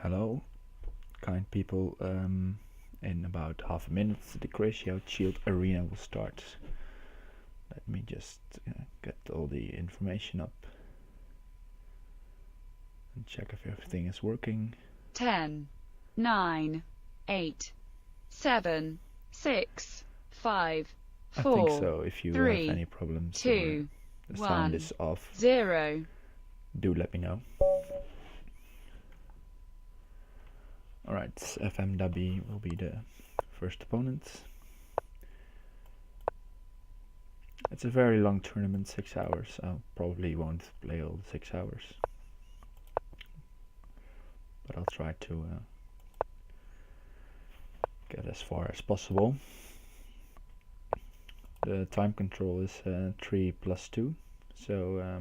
Hello, kind people. In about half a minute, the Crazyhouse Shield Arena will start. Let me just get all the information up and check if everything is working. 10, 9, 8, 7, 6, 5, 4, I think so. If you 3, have any problems 2, or the 1, sound is off, 0. do let me know. Alright, FMW will be the first opponent. It's a very long tournament, 6 hours. I probably won't play all the 6 hours, but I'll try to get as far as possible. The time control is 3 plus 2, so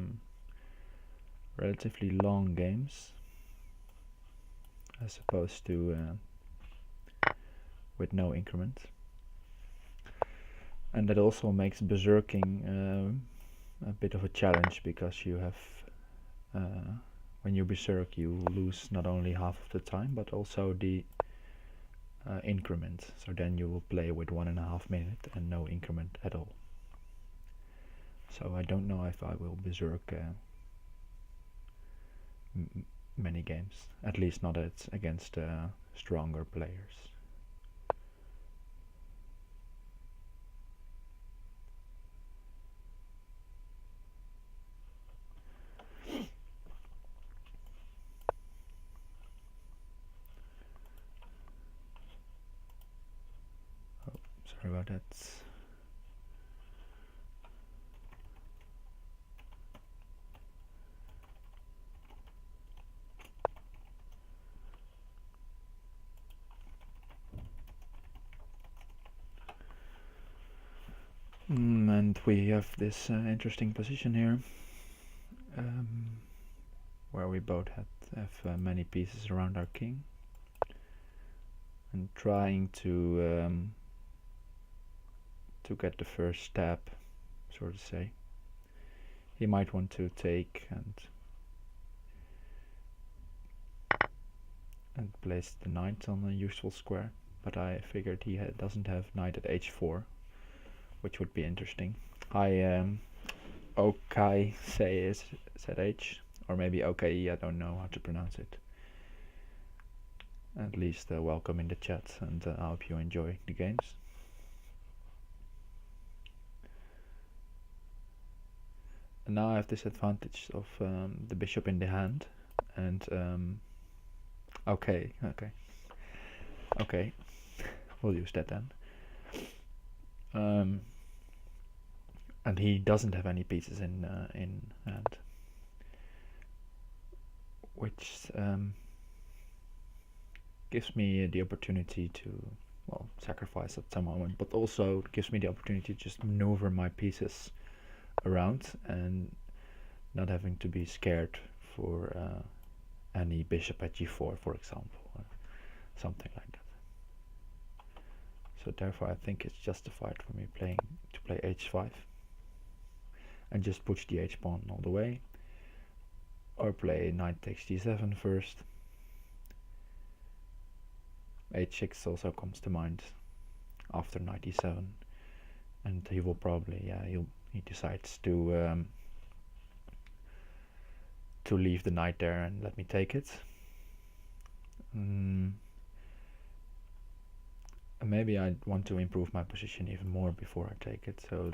relatively long games as opposed to with no increment. And that also makes berserking a bit of a challenge, because you have when you berserk you lose not only half of the time but also the increment, so then you will play with 1.5 minutes and no increment at all. So I don't know if I will berserk many games, at least not against stronger players. Oh, sorry about that. And we have this interesting position here, where we both have many pieces around our king, and trying to get the first stab, so to say. He might want to take and place the knight on a useful square, but I figured he doesn't have knight at h4, which would be interesting. Hi, Okai says ZH, or maybe Okai, I don't know how to pronounce it. At least welcome in the chat, and I hope you enjoy the games. And now I have this advantage of the bishop in the hand, and okay, we'll use that then. And he doesn't have any pieces in hand, which gives me the opportunity to, well, sacrifice at some moment, but also gives me the opportunity to just maneuver my pieces around and not having to be scared for any bishop at g4, for example, or something like that. So therefore I think it's justified for me to play h5 and just push the h pawn all the way, or play knight takes d7 first. h6 also comes to mind after knight e7, and he will probably, he decides to leave the knight there and let me take it. Maybe I want to improve my position even more before I take it, so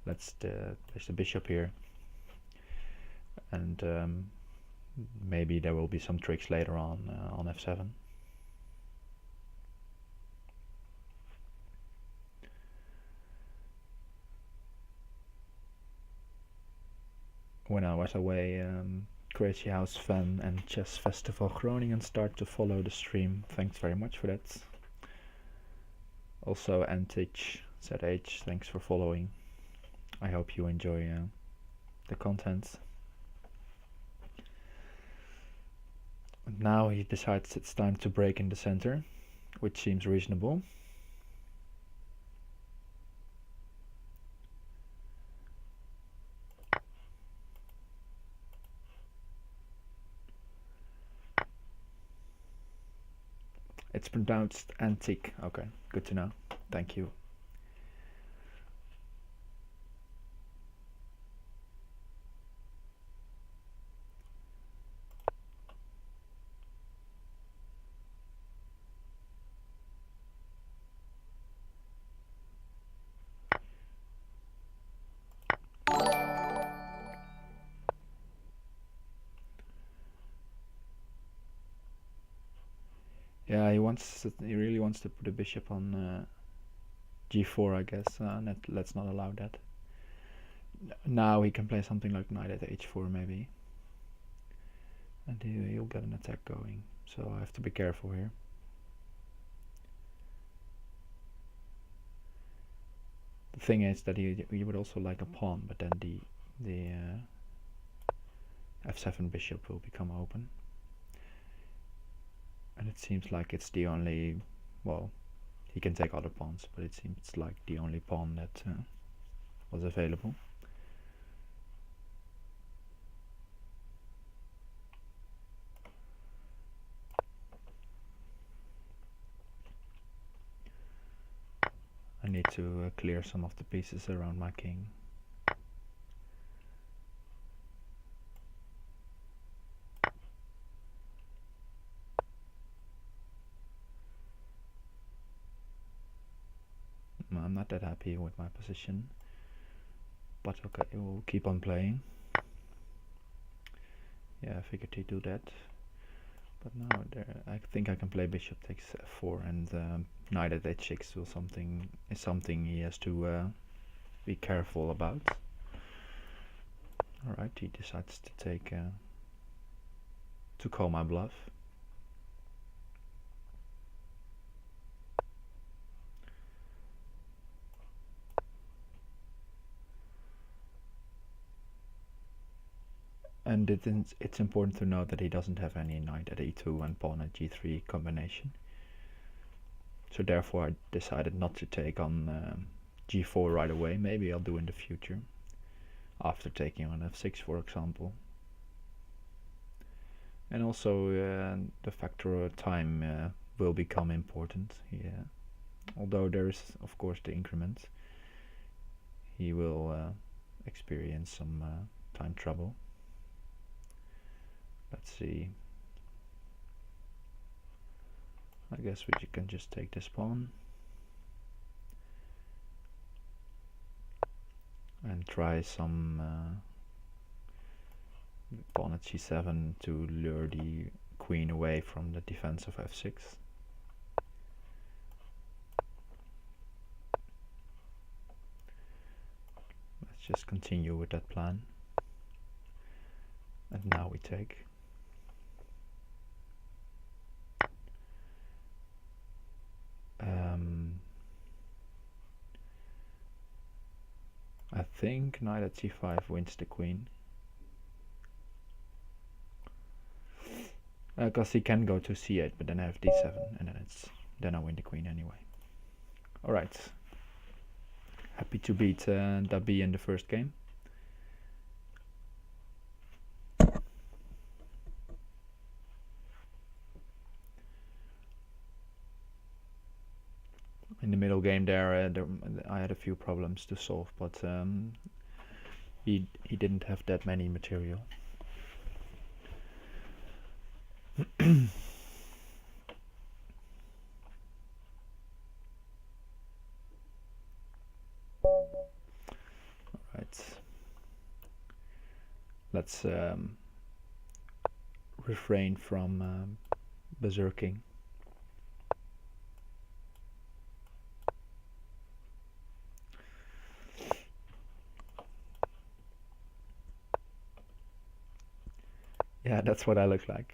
let's place the bishop here, and maybe there will be some tricks later on f7. When I was away, Crazyhouse fan and Chess Festival Groningen start to follow the stream. Thanks very much for that. Also Antich ZH, thanks for following. I hope you enjoy the content. And now he decides it's time to break in the center, which seems reasonable. It's pronounced antique. Okay, good to know. Thank you. Yeah, he really wants to put a bishop on g4, I guess. Let's not allow that. Now he can play something like knight at h4 maybe. And he'll get an attack going. So I have to be careful here. The thing is that he would also like a pawn, but then the f7 bishop will become open. And it seems like it's the only, well, he can take other pawns, but it seems like the only pawn that was available. I need to clear some of the pieces around my king. I'm not that happy with my position, but okay, we'll keep on playing. Yeah, I figured he'd do that, but now I think I can play bishop takes f4 and knight at h6 is something he has to be careful about. All right, he decides to take to call my bluff. And it's important to note that he doesn't have any knight at e2 and pawn at g3 combination. So therefore I decided not to take on g4 right away. Maybe I'll do in the future, after taking on f6 for example. And also the factor of time will become important. Although there is of course the increment, he will experience some time trouble. Let's see. I guess we can just take this pawn and try some pawn at c7 to lure the queen away from the defense of f6. Let's just continue with that plan. And now we take. I think knight at c5 wins the queen. Because he can go to c8, but then I have d7, and then I win the queen anyway. All right. Happy to beat Dabi in the first game. In the middle game there, I had a few problems to solve, but he didn't have that many material. Alright. Let's refrain from berserking. Yeah, that's what I look like.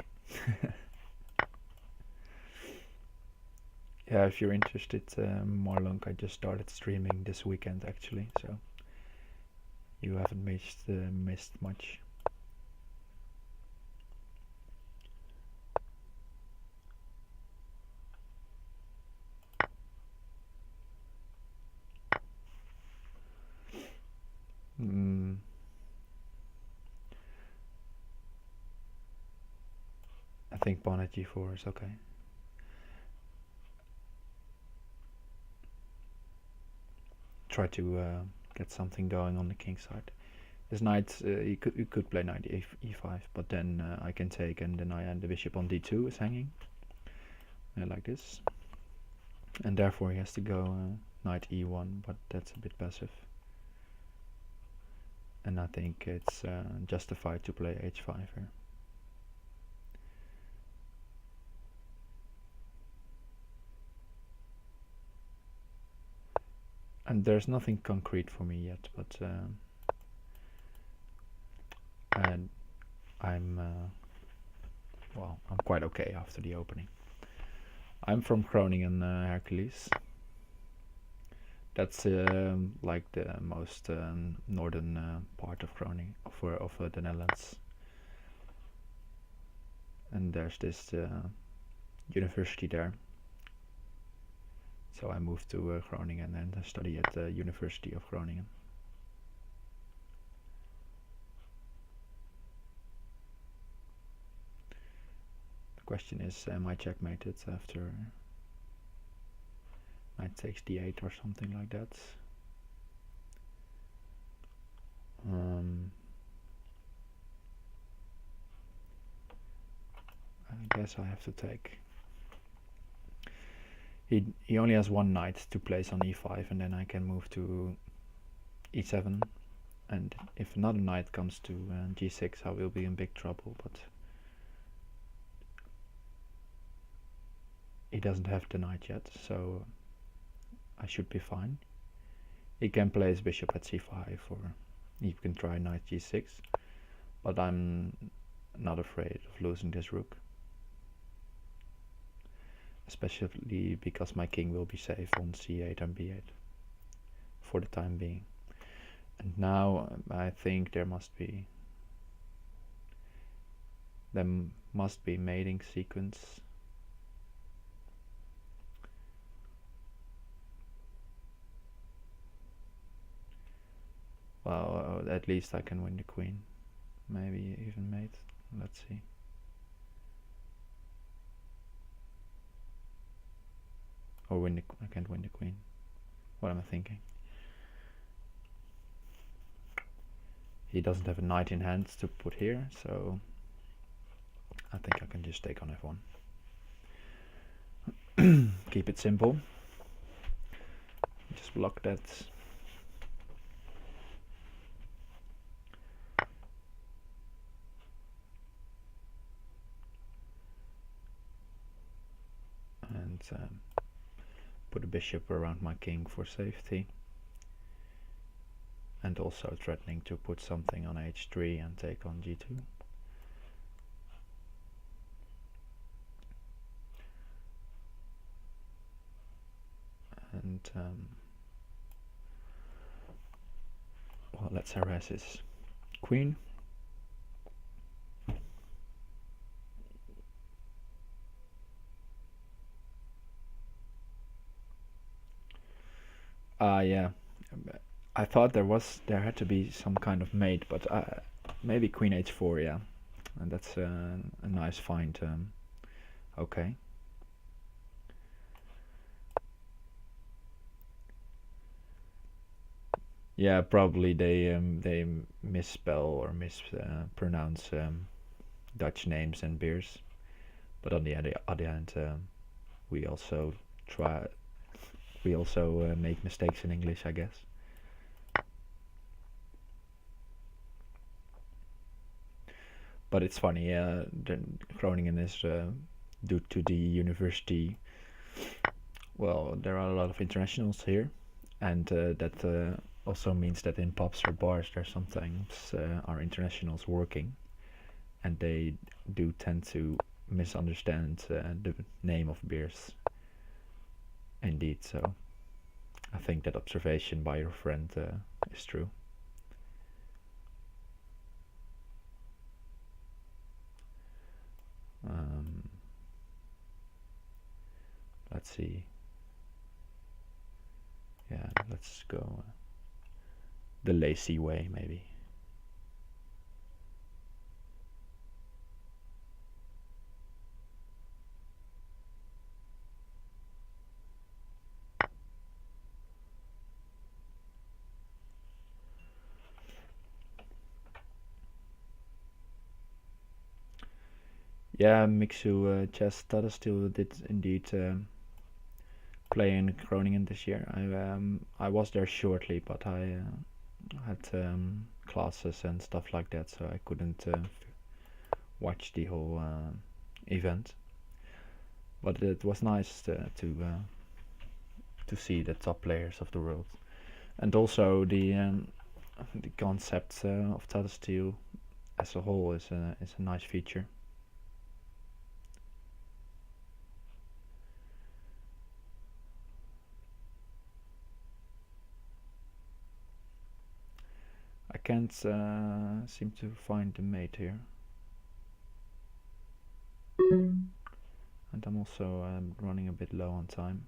Yeah, if you're interested, Marlunk, I just started streaming this weekend actually, so you haven't missed much. I think pawn at g4 is okay. try to get something going on the king side. This knight, you could play knight e5, but then I can take, and then the bishop on d2 is hanging, like this. And therefore he has to go knight e1, but that's a bit passive. And I think it's justified to play h5 here. And there's nothing concrete for me yet, but and I'm quite okay after the opening. I'm from Groningen, Hercules. That's like the most northern part of Groningen, of the Netherlands. And there's this university there. So I moved to Groningen and study at the University of Groningen. The question is, am I checkmated after knight takes d8 or something like that? I guess I have to take. He only has one knight to place on e5, and then I can move to e7, and if another knight comes to g6 I will be in big trouble, but he doesn't have the knight yet, so I should be fine. He can play his bishop at c5, or he can try knight g6, but I'm not afraid of losing this rook. Especially because my king will be safe on c8 and b8 for the time being. And now I think there must be mating sequence. Well, at least I can win the queen. Maybe even mate. Let's see. Or I can't win the queen. What am I thinking? He doesn't have a knight in hand to put here, so I think I can just take on f1. Keep it simple. Just block that. And put a bishop around my king for safety, and also threatening to put something on h3 and take on g2. And well, let's harass his queen. Yeah, I thought there had to be some kind of mate, but maybe queen h4, yeah, and that's a nice find. Okay. Yeah, probably they misspell or mispronounce Dutch names and beers, but on the other hand, we also make mistakes in English, I guess. But it's funny, Groningen is due to the university. Well, there are a lot of internationals here, and that also means that in pubs or bars there sometimes are internationals working, and they do tend to misunderstand the name of beers. Indeed, so I think that observation by your friend is true. Let's see. Yeah, let's go the lazy way, maybe. Yeah, Mixu chess Tadastil did indeed play in Groningen this year. I was there shortly, but I had classes and stuff like that, so I couldn't watch the whole event. But it was nice to see the top players of the world, and also the concept of Tadastil as a whole is a nice feature. I can't seem to find the mate here. And I'm also running a bit low on time.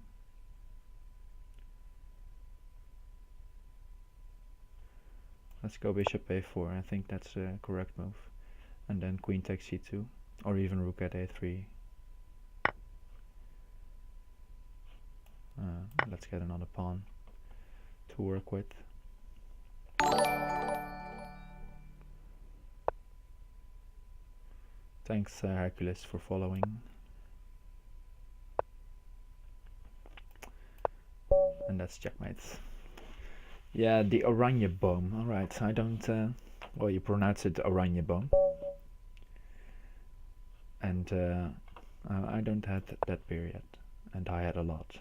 Let's go bishop a4. I think that's a correct move. And then queen takes c2. Or even rook at a3. Let's get another pawn to work with. Thanks Hercules for following. And that's checkmate. Yeah, the Oranjeboom. Alright, I don't... well, you pronounce it Oranjeboom. And I don't have that period. And I had a lot.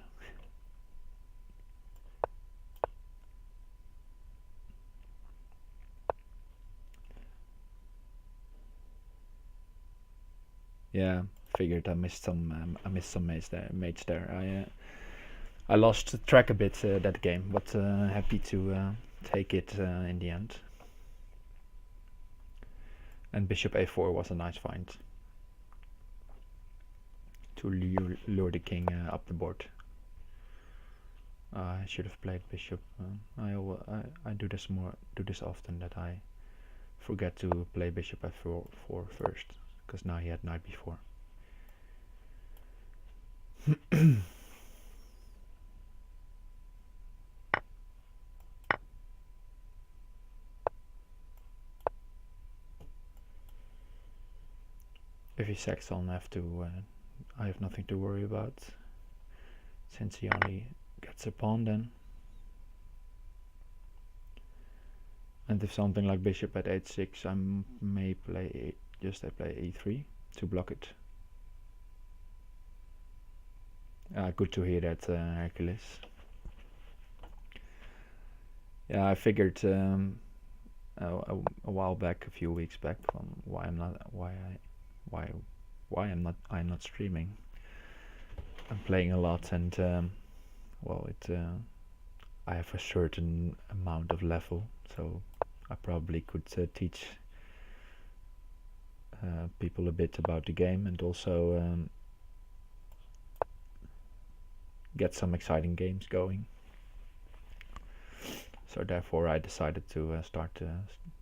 Yeah, figured I missed some mates there. I lost track a bit that game, but happy to take it in the end. And bishop a4 was a nice find to lure the king up the board. I should have played bishop. I do this often, that I forget to play bishop f4 first, because now he had knight b4. If he sacks on f2, I have nothing to worry about, since he only gets a pawn then. And if something like bishop at h6, I may play play e3 to block it. Good to hear that, Hercules. Yeah, I figured a while back, a few weeks back, why I'm not streaming. I'm playing a lot, and well, I have a certain amount of level, so I probably could teach people a bit about the game, and also get some exciting games going. So therefore I decided to start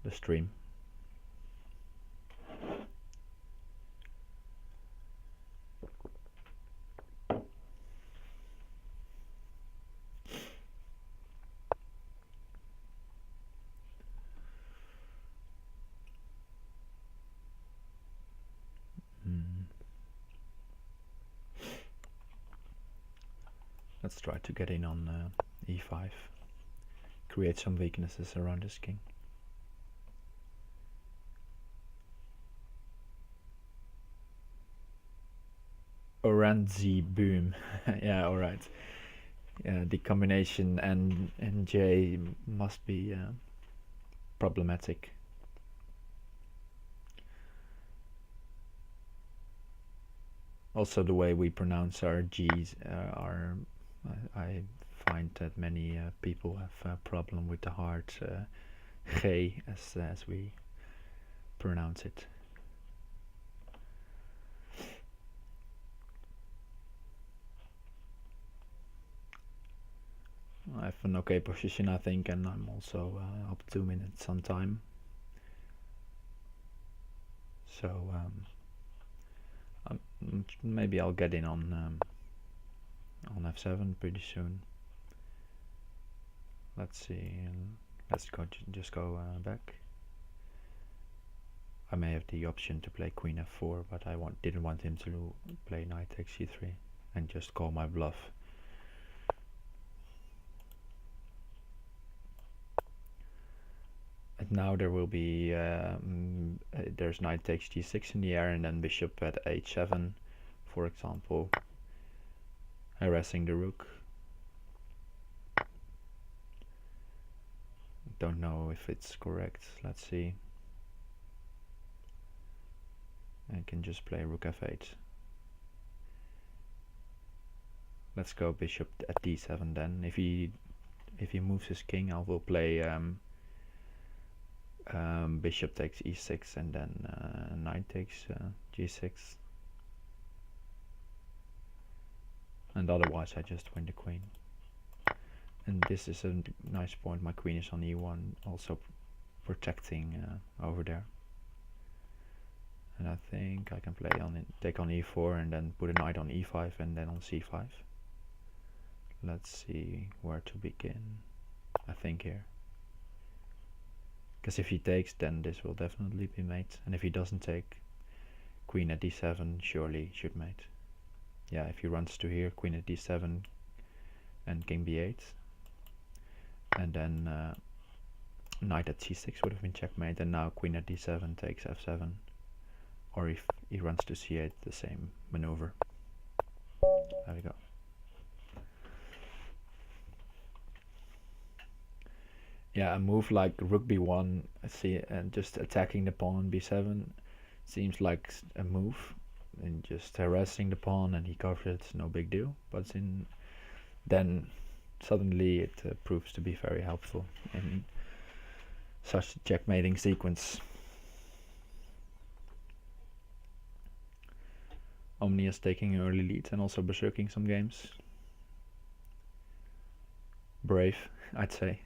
the stream. Let's try to get in on e5. Create some weaknesses around this king. Oranjeboom. Yeah, alright. Yeah, the combination N and J must be problematic. Also the way we pronounce our G's I find that many people have a problem with the hard G as we pronounce it. I have an okay position, I think, and I'm also up 2 minutes on time. So maybe I'll get in on f7 pretty soon. Let's see. Let's just go back. I may have the option to play queen f4, but I didn't want him to play knight takes c3 and just call my bluff. And now there will be there's knight takes g6 in the air, and then bishop at h7, for example, harassing the rook. Don't know if it's correct. Let's see. I can just play rook f8. Let's go bishop at d7 then. If he moves his king, I will play bishop takes e6 and then knight takes g6. And otherwise I just win the queen. And this is a nice point. My queen is on e1, also protecting over there. And I think I can play take on e4 and then put a knight on e5 and then on c5. Let's see where to begin. I think here. Because if he takes, then this will definitely be mate. And if he doesn't take, queen at d7 surely should mate. Yeah, if he runs to here, queen at d7 and king b8. And then knight at c6 would have been checkmate. And now queen at d7 takes f7. Or if he runs to c8, the same maneuver. There we go. Yeah, a move like rook b1, and just attacking the pawn on b7 seems like a move, and just harassing the pawn, and he covers it, no big deal. But then suddenly it proves to be very helpful in such a checkmating sequence. Omni is taking an early lead and also berserking some games. Brave, I'd say.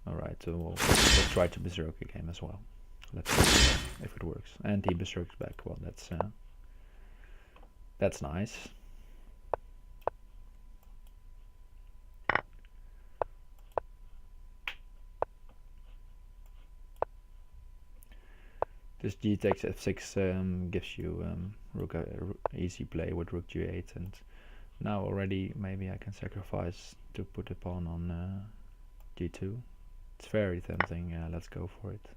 Alright, so we'll try to berserk a game as well. Let's see if it works. And he berserks back. Well, that's nice. This g takes f6 gives you rook easy play with rook g8, and now already maybe I can sacrifice to put the pawn on g2. It's very tempting. Let's go for it.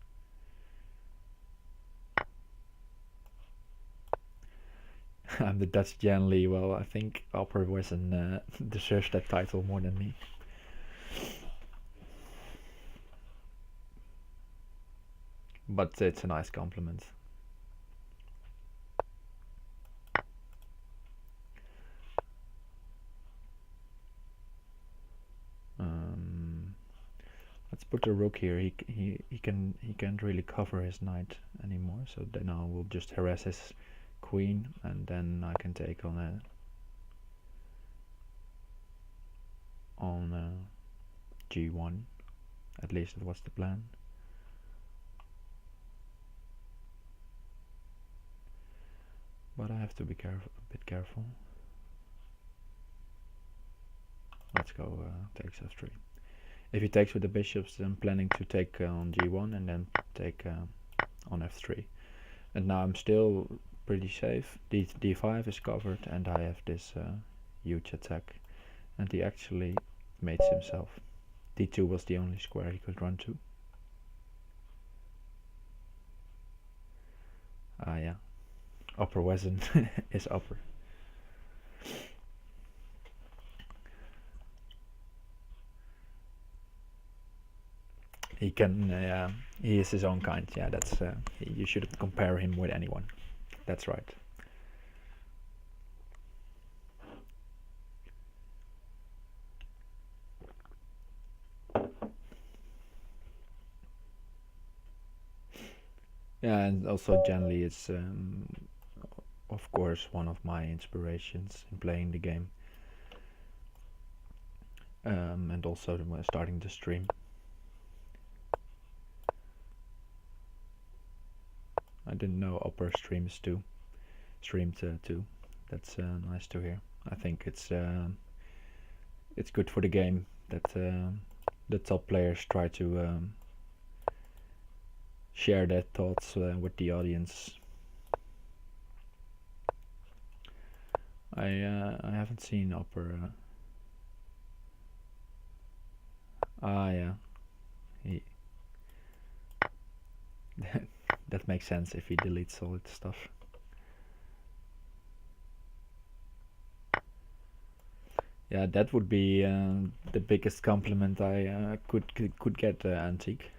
I'm the Dutch Jan Lee. Well, I think Opper deserves that title more than me. But it's a nice compliment. Let's put the rook here. He can't really cover his knight anymore. So then I will just harass his queen, and then I can take on g1. At least that was the plan. But I have to be a bit careful. Let's go takes f3. If he takes with the bishops, I'm planning to take on g1 and then take on f3. And now I'm still pretty safe. d5 is covered, and I have this huge attack. And he actually mates himself. d2 was the only square he could run to. Yeah. Upper Wesson is upper. He can, he is his own kind. Yeah, that's you shouldn't compare him with anyone. That's right. Yeah, and also Jan Lee is, of course, one of my inspirations in playing the game, and also starting the stream. I didn't know Upper streamed too. That's nice to hear. I think it's good for the game that the top players try to share their thoughts with the audience. I haven't seen Upper. Yeah, he that makes sense if he deletes all its stuff. Yeah, that would be the biggest compliment I could get, Antique.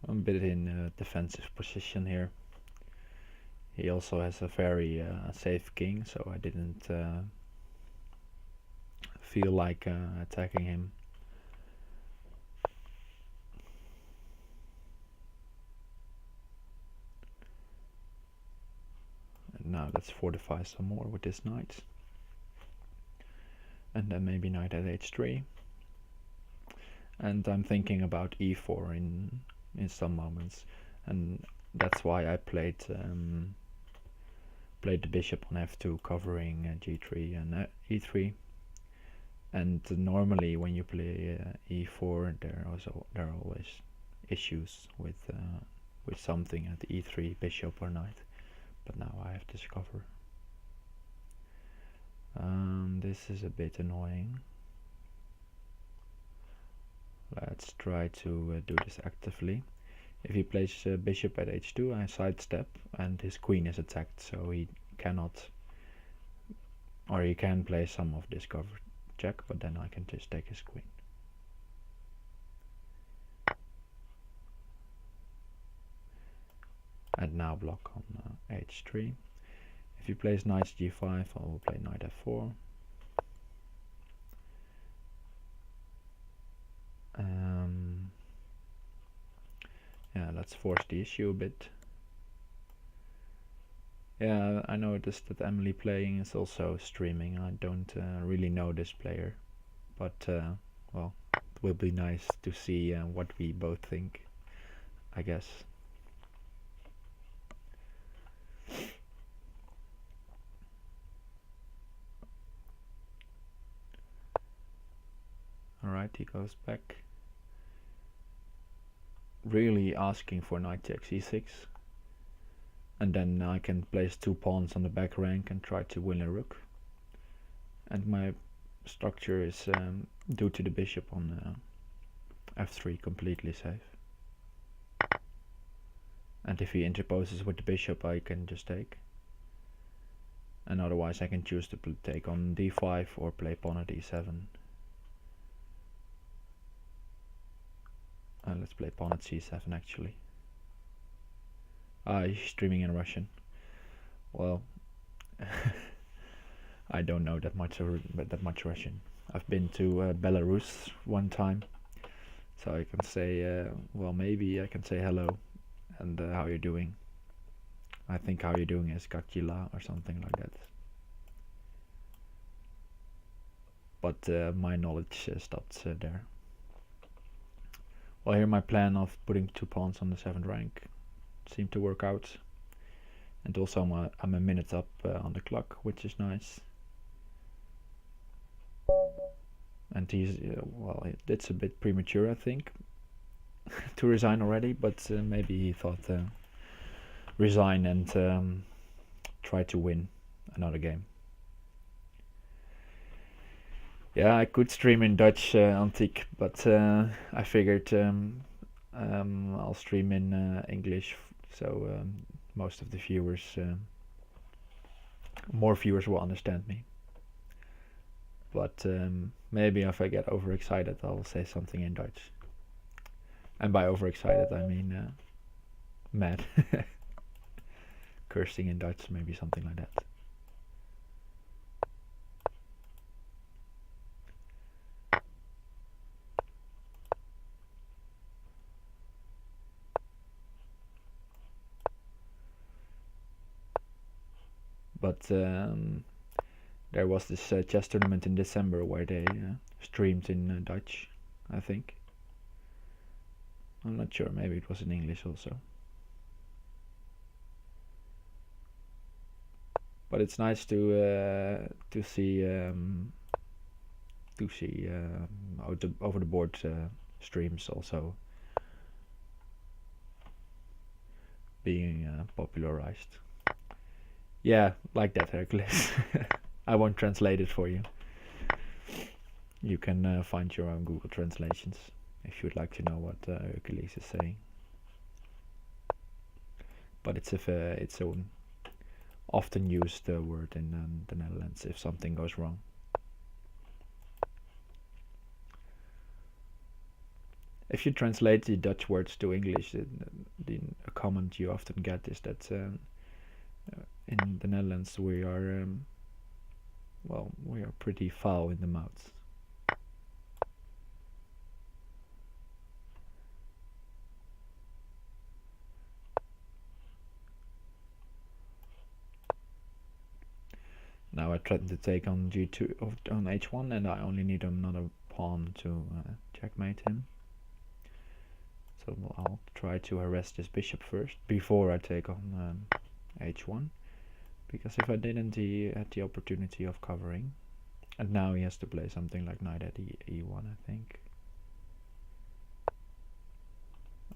I'm a bit in a defensive position here. He also has a very safe king, so I didn't feel like attacking him. And now let's fortify some more with this knight. And then maybe knight at h3. And I'm thinking about e4 in some moments, and that's why I played the bishop on f2, covering g3 and e3. And normally when you play e4, there are always issues with something at e3, bishop or knight. But now I have this cover. This is a bit annoying. Let's try to do this actively. If he plays bishop at h2, I sidestep, and his queen is attacked, so he cannot, or he can play some of this cover check, but then I can just take his queen. And now block on h3. If he plays knight g5, I will play knight f4. Yeah, let's force the issue a bit. Yeah, I noticed that Emily Playing is also streaming. I don't really know this player, but well, it will be nice to see what we both think, I guess. Alright, he goes back. Really asking for knight takes e6. And then I can place 2 pawns on the back rank and try to win a rook. And my structure is, due to the bishop on f3, completely safe. And if he interposes with the bishop, I can just take. And otherwise I can choose to take on d5 or play pawn at e7. Let's play pawn at c7 actually. He's streaming in Russian. Well, I don't know that much Russian. I've been to Belarus one time, so I can say, well, maybe I can say hello and how you're doing. I think how you're doing is Kakila or something like that. But my knowledge stops there. Well, here my plan of putting 2 pawns on the 7th rank seemed to work out. And also I'm a minute up on the clock, which is nice. And he's, well, it's a bit premature, I think, to resign already, but maybe he thought resign and try to win another game. Yeah, I could stream in Dutch, Antique, but I figured I'll stream in English, so most of the viewers, more viewers will understand me. But maybe if I get overexcited, I'll say something in Dutch. And by overexcited, I mean mad. Cursing in Dutch, maybe something like that. But there was this chess tournament in December where they streamed in Dutch, I think. I'm not sure, maybe it was in English also. But it's nice to see over the board streams also being popularized. Yeah, like that, Hercules. I won't translate it for you. You can find your own Google translations if you'd like to know what Hercules is saying. But it's a often used word in the Netherlands if something goes wrong. If you translate the Dutch words to English, a comment you often get is that in the Netherlands we are pretty foul in the mouth. Now I threaten to take on G2 on H1, and I only need another pawn to checkmate him. So I'll try to harass this bishop first before I take on H1, because if I didn't, he had the opportunity of covering, and now he has to play something like knight at E1, I think,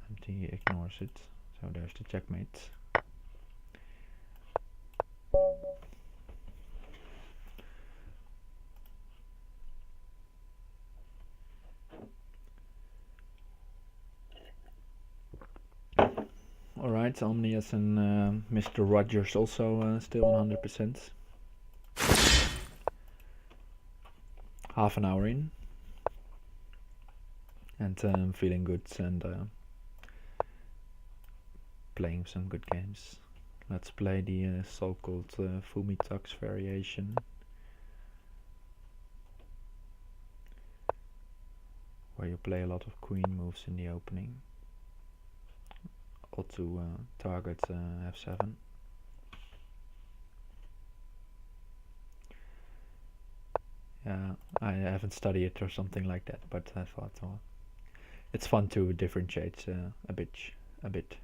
and he ignores it. So there's the checkmate. Alright, Omnius and Mr. Rogers also still on 100%. Half an hour in. And I'm feeling good and playing some good games. Let's play the so-called Fumitux variation. Where you play a lot of queen moves in the opening. Or to target f7. Yeah, I haven't studied it or something like that, but I thought it's fun to differentiate a bit.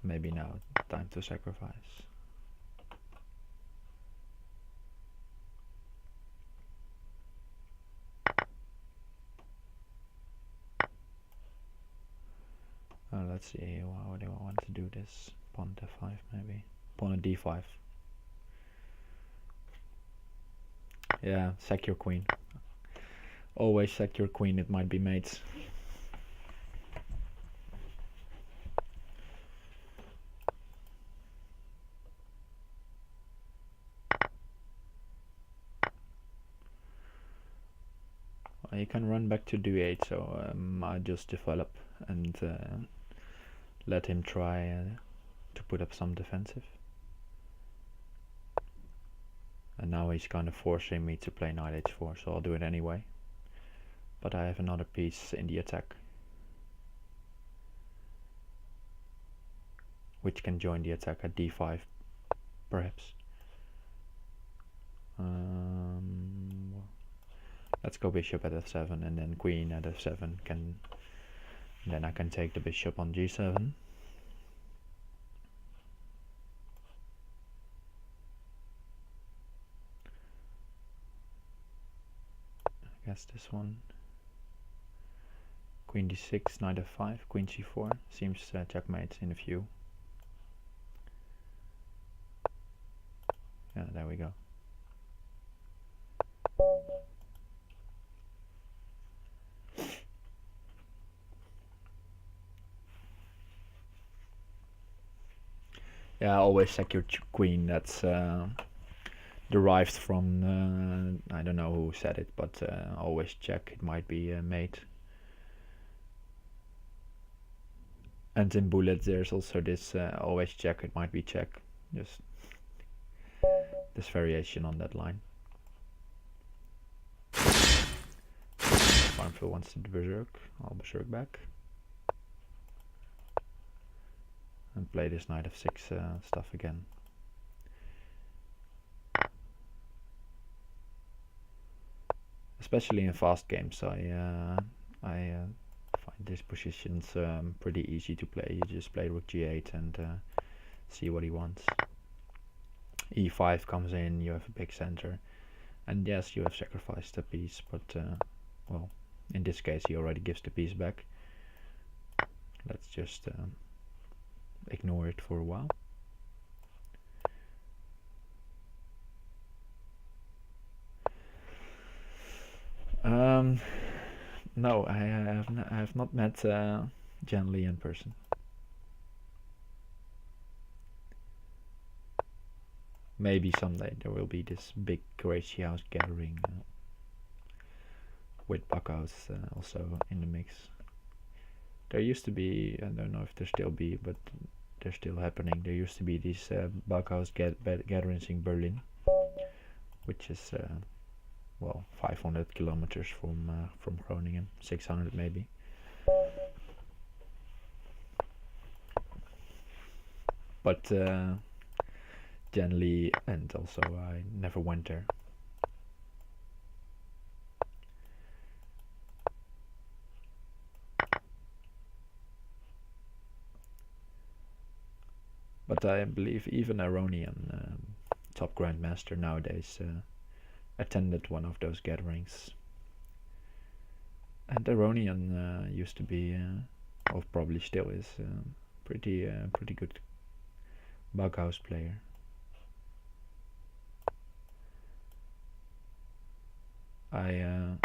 Maybe now time to sacrifice. Let's see, how do I want to do this? Pawn f5 maybe. Pawn at d5. Yeah, sack your queen. Always sack your queen, it might be mates. You can run back to d8, so I just develop and let him try to put up some defensive. And now he's kind of forcing me to play knight h4, so I'll do it anyway. But I have another piece in the attack, which can join the attack at d5, perhaps. Let's go bishop at f7 and then queen at f7 can. Then I can take the bishop on g7. I guess this one. Queen d6, knight f5, queen c4. Seems checkmate in a few. Yeah, there we go. Yeah, always sack your queen. That's derived from, I don't know who said it, but always check. It might be mate. And in bullet there's also this always check. It might be check. Just this variation on that line. Farmville wants to berserk. I'll berserk back. And play this knight f6 stuff again. especially in fast games, I find these positions pretty easy to play. You just play rook g8 and see what he wants. e5 comes in, you have a big center, and yes, you have sacrificed a piece, but well, in this case he already gives the piece back. Let's just ignore it for a while. No, I have not met Jan Lee in person. Maybe someday there will be this big Crazyhouse gathering with Backhouse also in the mix. There used to be, I don't know if there still be, but they're still happening. There used to be these Backhouse gatherings in Berlin, which is well, 500 kilometers from Groningen, 600 maybe. But generally, and also I never went there. But I believe even Aronian, top grandmaster nowadays, attended one of those gatherings. And Aronian used to be, or probably still is, pretty good Bughouse player. I've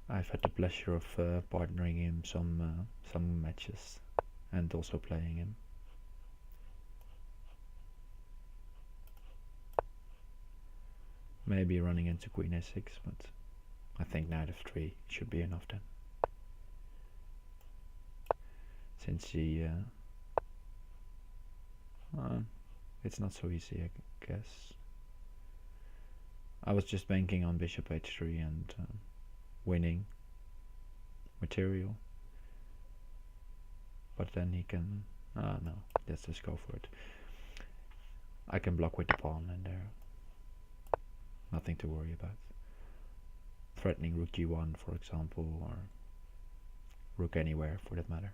had the pleasure of partnering him some matches and also playing him. Maybe running into Queen a6, but I think knight f3 should be enough then. Since he it's not so easy, I guess. I was just banking on bishop h3 and winning material, but then he can no, let's just go for it. I can block with the pawn and there, nothing to worry about. Threatening rook g1 for example, or rook anywhere for that matter.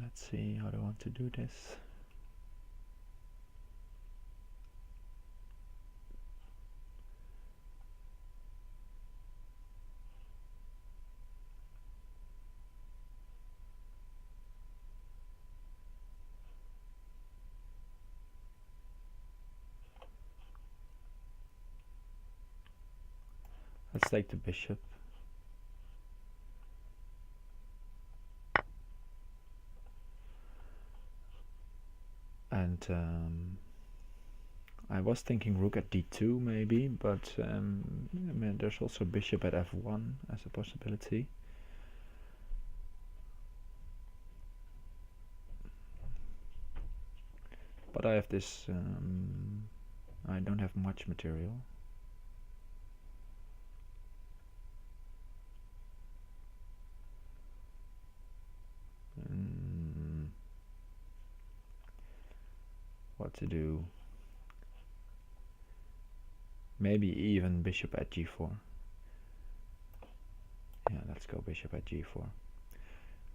Let's see, how do I want to do this? Let's take the bishop. And I was thinking rook at d2 maybe, but I mean, there's also bishop at f1 as a possibility. But I have this, I don't have much material. What to do? Maybe even bishop at g4. Yeah, let's go bishop at g4.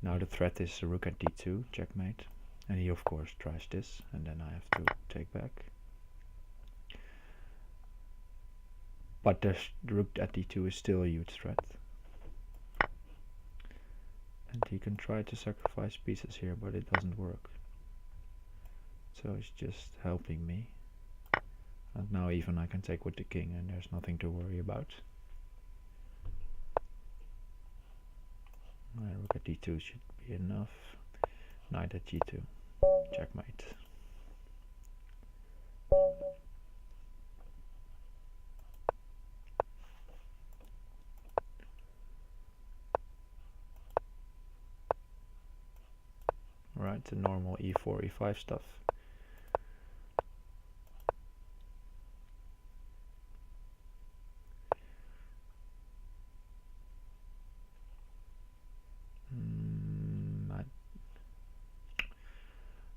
Now the threat is rook at d2, checkmate. And he of course tries this, and then I have to take back. But the rook at d2 is still a huge threat. And he can try to sacrifice pieces here, but it doesn't work. So he's just helping me. And now even I can take with the king and there's nothing to worry about. Rook at d2 should be enough. Knight at g2. Checkmate. right? The normal e4, e5 stuff.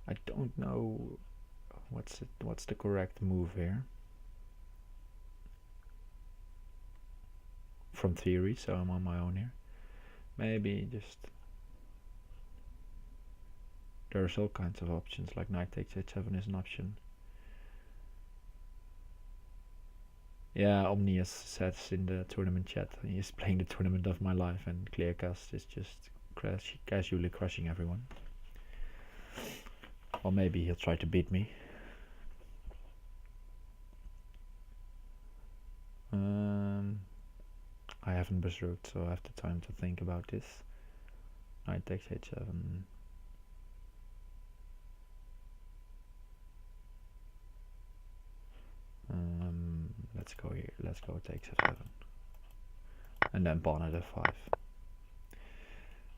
I don't know what's the correct move here from theory, so I'm on my own here. Maybe just there's all kinds of options, like knight takes h7 is an option. Yeah, Omnius says in the tournament chat, he is playing the tournament of my life, and Clearcast is just casually crushing everyone. Or maybe he'll try to beat me. I haven't berserked, so I have the time to think about this. Knight takes h7. Let's go here. Let's go takes f7. And then pawn at f5.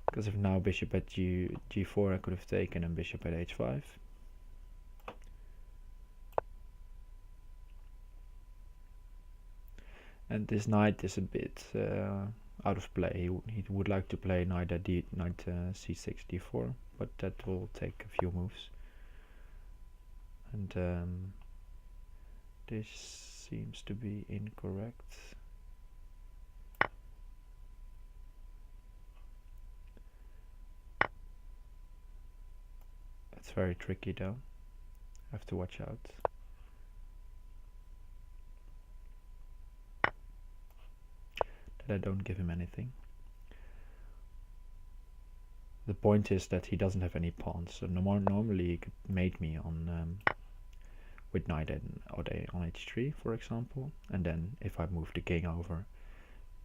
Because if now bishop at g4 I could have taken, and bishop at h5. And this knight is a bit out of play. He would like to play knight at c6, d4, but that will take a few moves. And this seems to be incorrect. It's very tricky though. Have to watch out. That I don't give him anything. The point is that he doesn't have any pawns, so normally he could mate me on with knight on h3, for example, and then if I move the king over,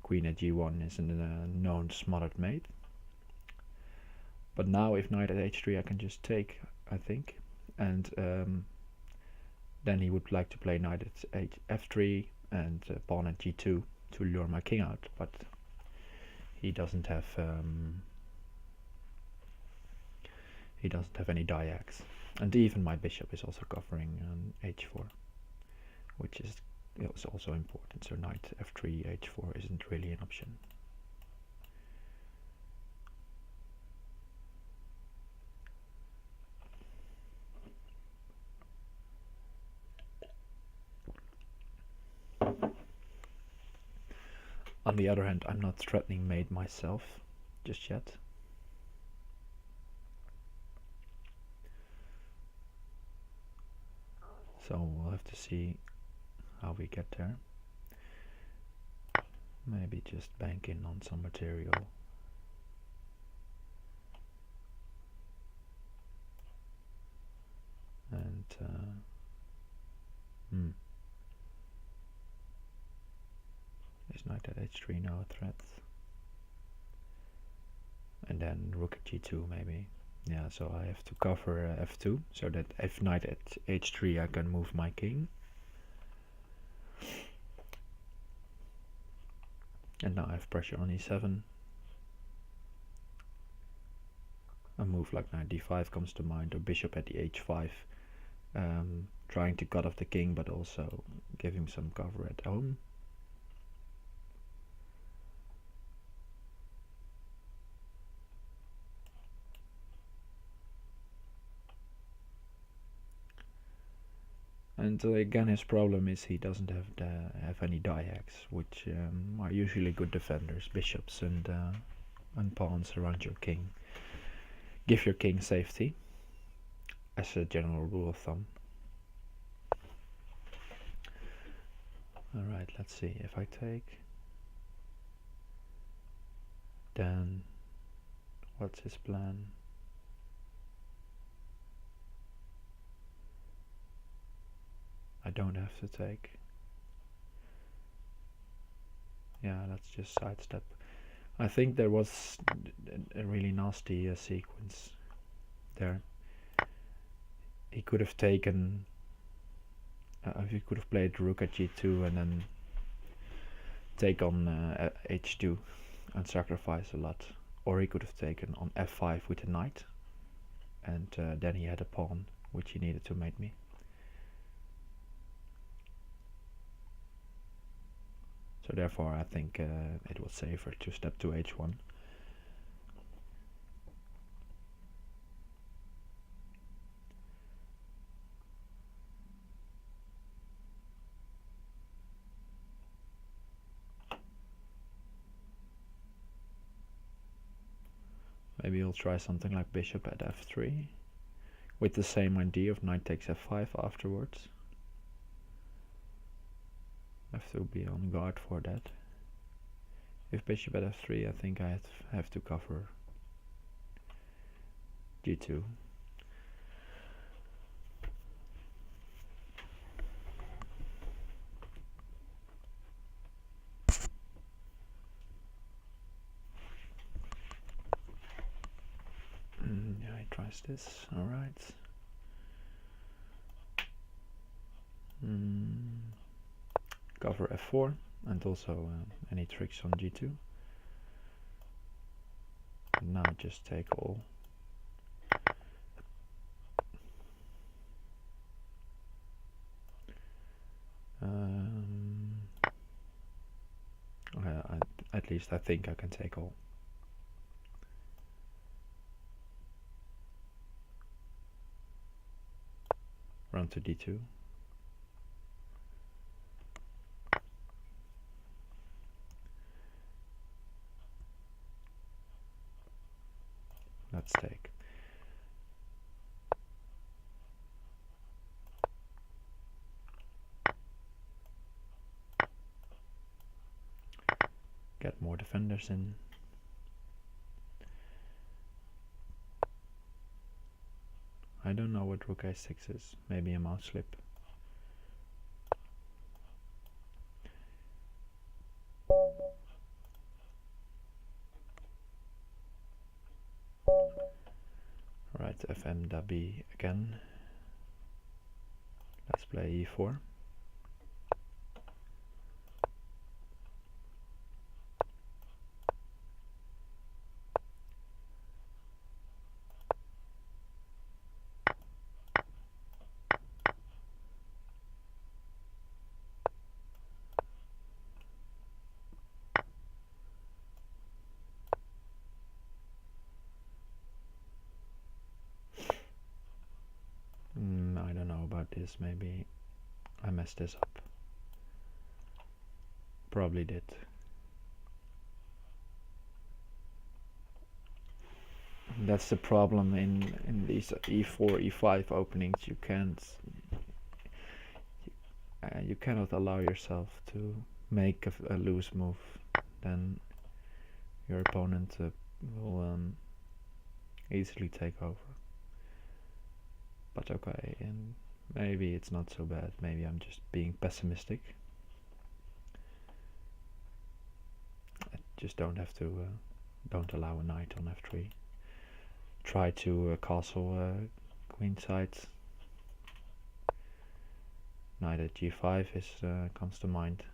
queen at g1 is a known smothered mate. But now if knight at h3 I can just take, I think, and then he would like to play knight at f3 and pawn at g2 to lure my king out, but he doesn't have any diags, and even my bishop is also covering h4, which is also important. So knight f3 h4 isn't really an option. On the other hand, I'm not threatening mate myself just yet. So we'll have to see how we get there. Maybe just bank in on some material. And is knight at h3 now a threat? And then rook at g2 maybe. Yeah, so I have to cover f2, so that if knight at h3 I can move my king. And now I have pressure on e7. A move like knight d5 comes to mind, or bishop at the h5, trying to cut off the king but also give him some cover at home. And again, his problem is he doesn't have any diags, which are usually good defenders, bishops and pawns around your king. Give your king safety, as a general rule of thumb. Alright, let's see. If I take, then what's his plan? I don't have to take. Yeah, let's just sidestep. I think there was a really nasty sequence there. He could have taken, he could have played rook at g2 and then take on h2 and sacrifice a lot. Or he could have taken on f5 with a knight and then he had a pawn which he needed to mate me. So therefore I think it was safer to step to h1. Maybe he'll try something like bishop at f3 with the same idea of knight takes f5 afterwards. I have to be on guard for that. If bishop at f3, I think I have to cover g2. Yeah, he tries this. All right. Cover f4 and also any tricks on g2. And now just take all. At least I think I can take all. Run to d2. Let's take. Get more defenders in. I don't know what rook a6 is. Maybe a mouse slip. Right, fm-b again. Let's play e4. I don't know about this. Maybe I messed this up. Probably did. That's the problem in these e4, e5 openings. You cannot allow yourself to make a loose move. Then your opponent will easily take over. But okay, and maybe it's not so bad. Maybe I'm just being pessimistic. I just don't allow a knight on f3. Try to castle queen side. Knight at g5 comes to mind.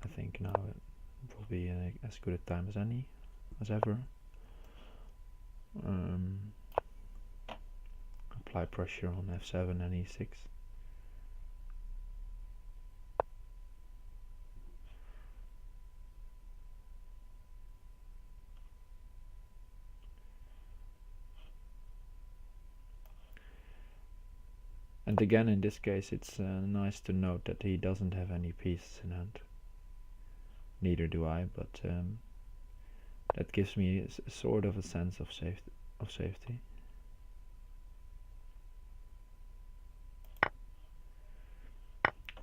I think now it will be as good a time as ever. Apply pressure on f7 and e6. And again, in this case, it's nice to note that he doesn't have any pieces in hand. Neither do I, but that gives me a sort of a sense of safety.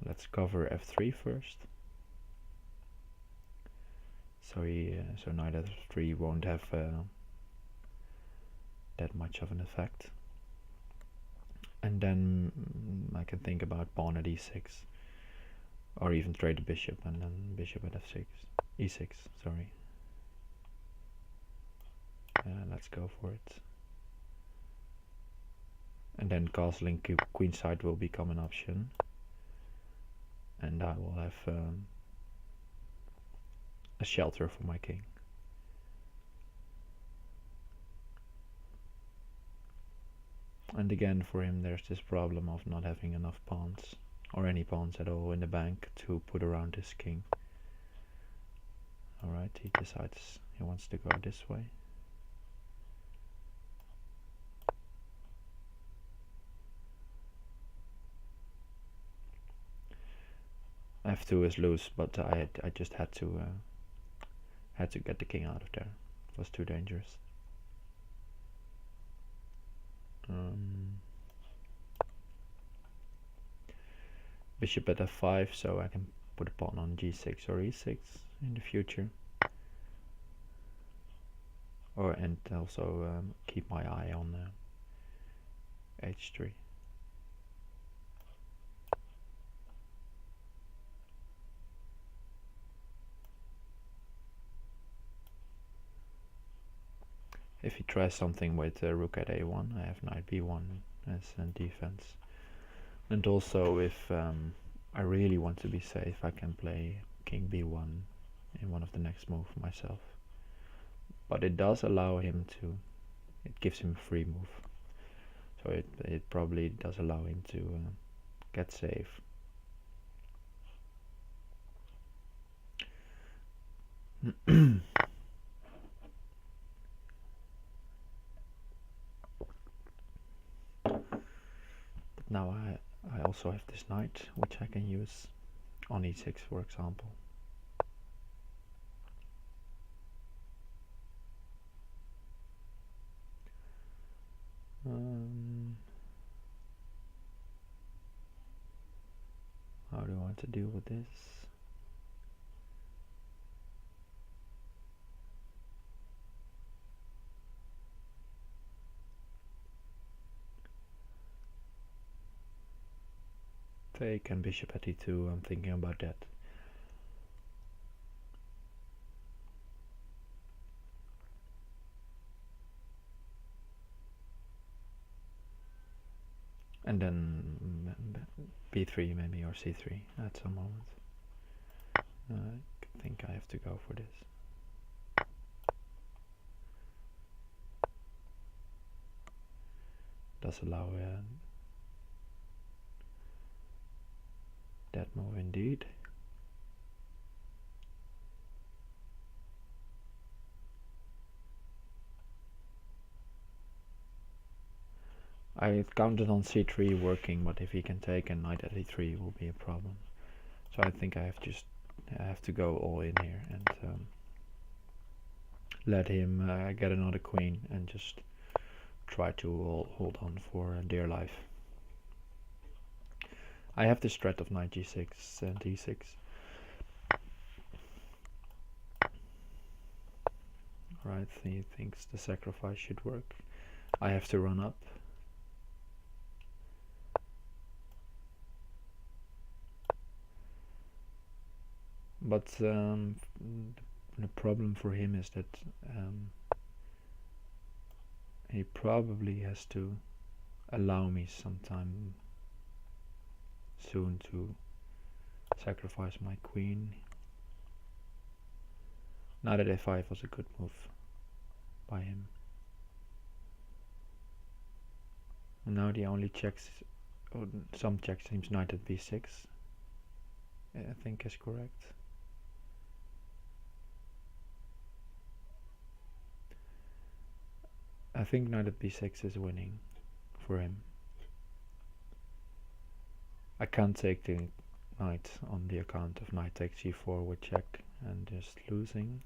Let's cover f3 first. So so knight f3 won't have that much of an effect. And then I can think about pawn at e6, or even trade the bishop and then bishop at f6, e6. Sorry. Let's go for it. And then castling queenside will become an option, and I will have a shelter for my king. And again, for him there's this problem of not having enough pawns, or any pawns at all in the bank to put around his king. Alright, he decides he wants to go this way. F2 is loose, but I just had to get the king out of there. It was too dangerous. Bishop at f5, so I can put a pawn on g6 or e6 in the future. And also keep my eye on h3. If he tries something with rook at a1, I have knight b1 as defense. And also, if I really want to be safe, I can play king b1 in one of the next moves myself. But it does allow him to, it gives him a free move. So it probably does allow him to get safe. But now I also have this knight, which I can use on e6, for example. How do I want to deal with this? Take and bishop at e2, I'm thinking about that. And then b3 maybe, or c3 at some moment. I think I have to go for this. Does allow that move indeed. I counted on c3 working, but if he can take and knight at e3 will be a problem. So I think I have to go all in here and let him get another queen and just try to hold on for dear life. I have this threat of knight g6 and e6. Right, he thinks the sacrifice should work. I have to run up. But the problem for him is that he probably has to allow me sometime soon to sacrifice my queen. Knight at a5 was a good move by him. And now the only checks, or some checks, seems knight at b6, I think is correct. I think knight at b6 is winning for him. I can't take the knight on the account of knight takes g4 with check and just losing.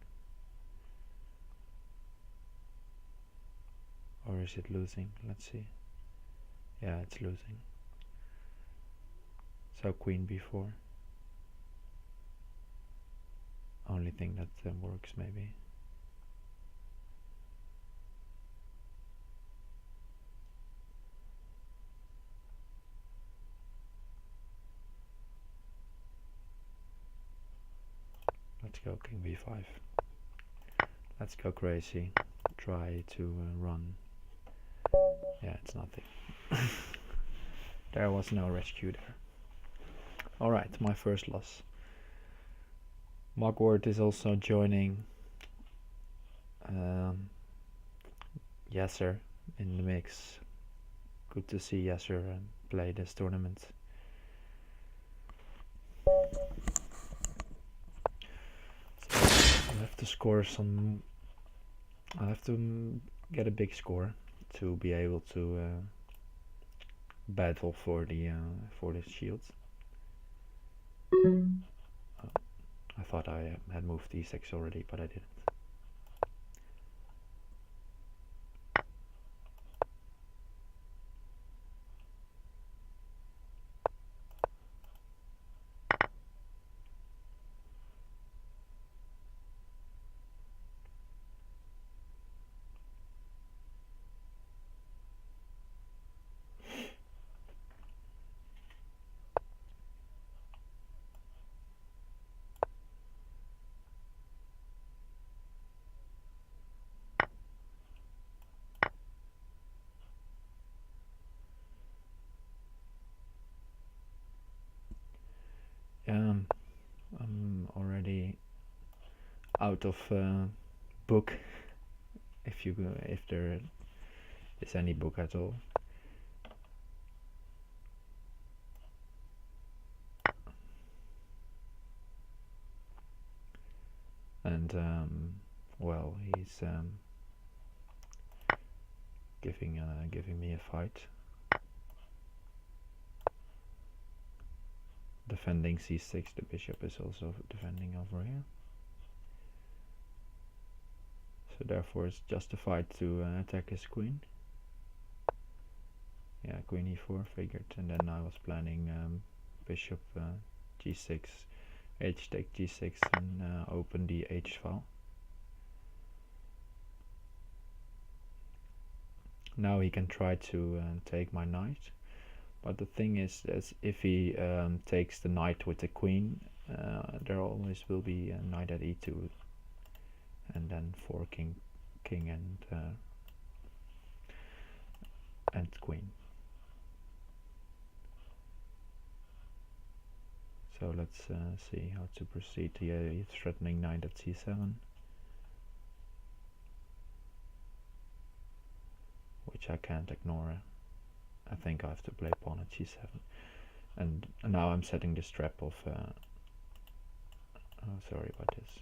Or is it losing? Let's see. Yeah, it's losing. So queen b4. Only thing that works maybe. Let's go king b5. Let's go crazy. Try to run. Yeah, it's nothing. There was no rescue there. Alright, my first loss. Mugwort is also joining Yasser in the mix. good to see Yasser play this tournament. So I'll have to score some. I'll have to get a big score to be able to battle for the shield. I thought I had moved e6 already, but I didn't. I'm already out of book, if there is any book at all. And well, he's giving me a fight. Defending c6, the bishop is also defending over here. So therefore it's justified to attack his queen. Yeah, queen e4 figured, and then I was planning bishop g6, h take g6, and open the h file. Now he can try to take my knight, but the thing is if he takes the knight with the queen, there always will be a knight at e2, and then for king and queen. So let's see how to proceed. He's threatening knight at c7, which I can't ignore. I think I have to play pawn at g7, and now I'm setting this trap of oh, sorry about this,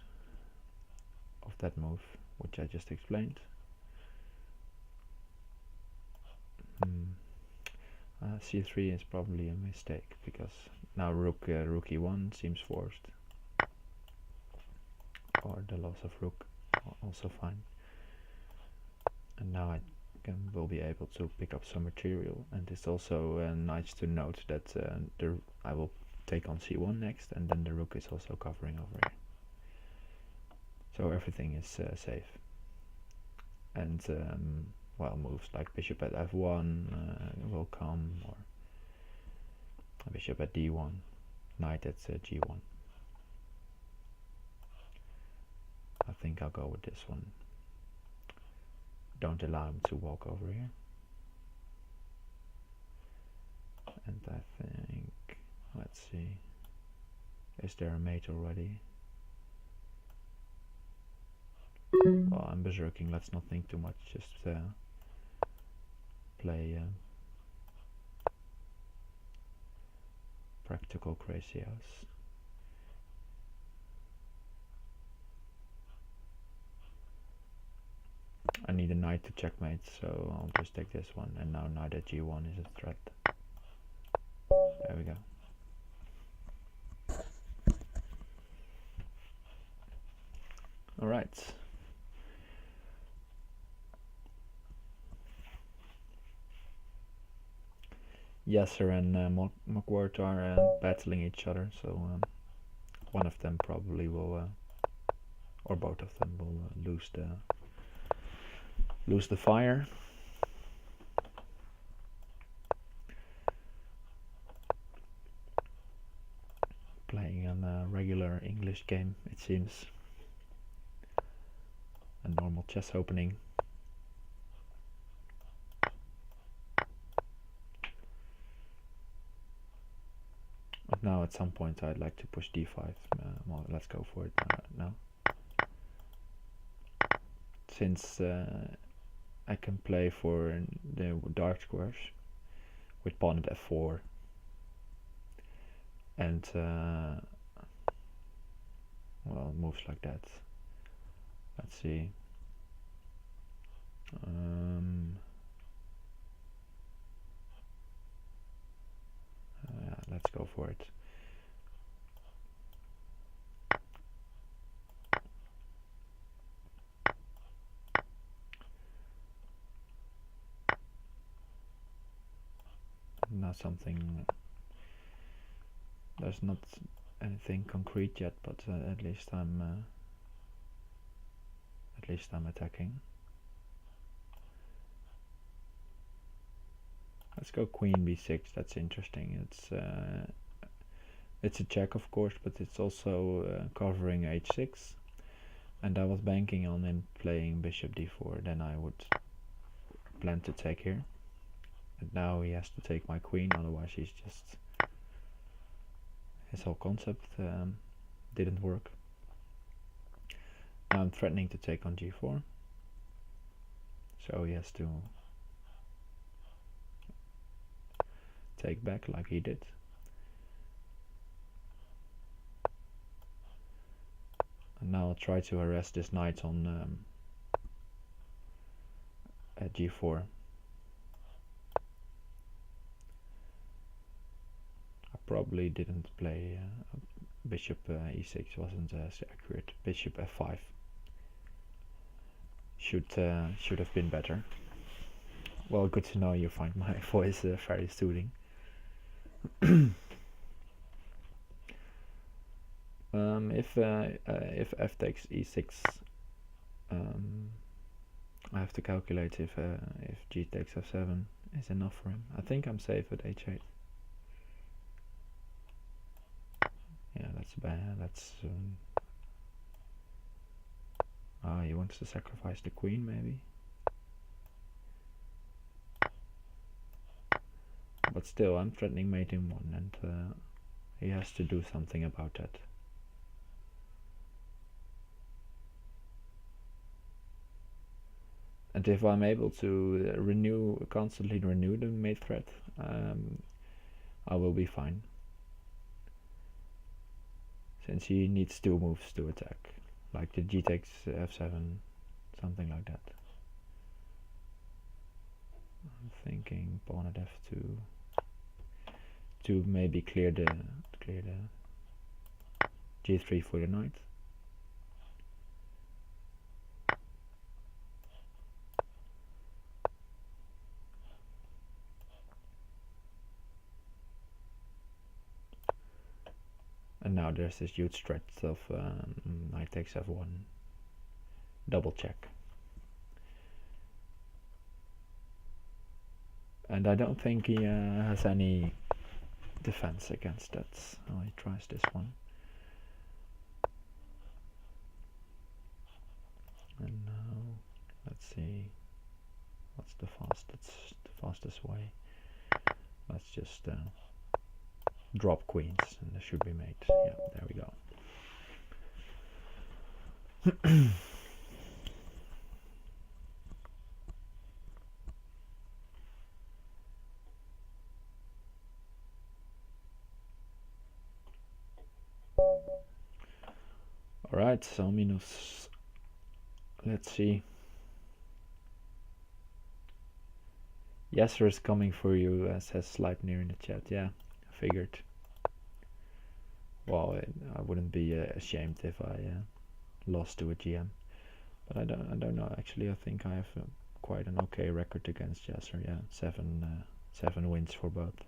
of that move which I just explained. C3 is probably a mistake, because now rook e1 seems forced, or the loss of rook also fine, and now I will be able to pick up some material. And it's also nice to note that I will take on c1 next, and then the rook is also covering over here, so everything is safe. And well, moves like bishop at f1 will come, or bishop at d1, knight at g1. I think I'll go with this one. Don't allow him to walk over here. And I think, let's see, is there a mate already? Well, I'm berserking, let's not think too much, just play practical Crazy House. I need a knight to checkmate, so I'll just take this one, and now knight at g1 is a threat. There we go. Alright. Yasser and Mcwort are battling each other, so one of them probably will, or both of them will lose the fire. Playing a regular English game, it seems. A normal chess opening. But now at some point I'd like to push d5. Well, let's go for it now. Since I can play for the dark squares, with pawn at f4, and well, moves like that. Let's see. Let's go for it. Not something. There's not anything concrete yet, but at least I'm attacking. Let's go queen b6. That's interesting. It's a check, of course, but it's also covering h6. And I was banking on him playing bishop d4. Then I would plan to take here. And now he has to take my queen, otherwise he's just, his whole concept didn't work. Now I'm threatening to take on g4, so he has to take back like he did. And now I'll try to harass this knight on at g4. Probably didn't play bishop e6, wasn't as accurate. Bishop f5 should have been better. Well, good to know you find my voice very soothing. If f takes e6, I have to calculate if g takes f7 is enough for him. I think I'm safe at h8. Yeah, that's bad. That's he wants to sacrifice the queen, maybe. But still, I'm threatening mate in 1, and he has to do something about that. And if I'm able to constantly renew the mate threat, I will be fine. Since he needs 2 moves to attack, like the g takes f7, something like that. I'm thinking pawn at f2 to maybe clear the g3 for the knight. And now there's this huge threat of knight takes f1, double check. And I don't think he has any defense against that. Oh, he tries this one. And now, let's see, what's the fastest way? Let's just drop queens, and there should be mate. Yeah, there we go. Alright, so minus. Let's see. Yasser is coming for you, says Sleipnir in the chat. Yeah, I figured. Well, I wouldn't be ashamed if I lost to a GM, but I don't know. Actually, I think I have quite an okay record against Yasser. Yeah, seven wins for both.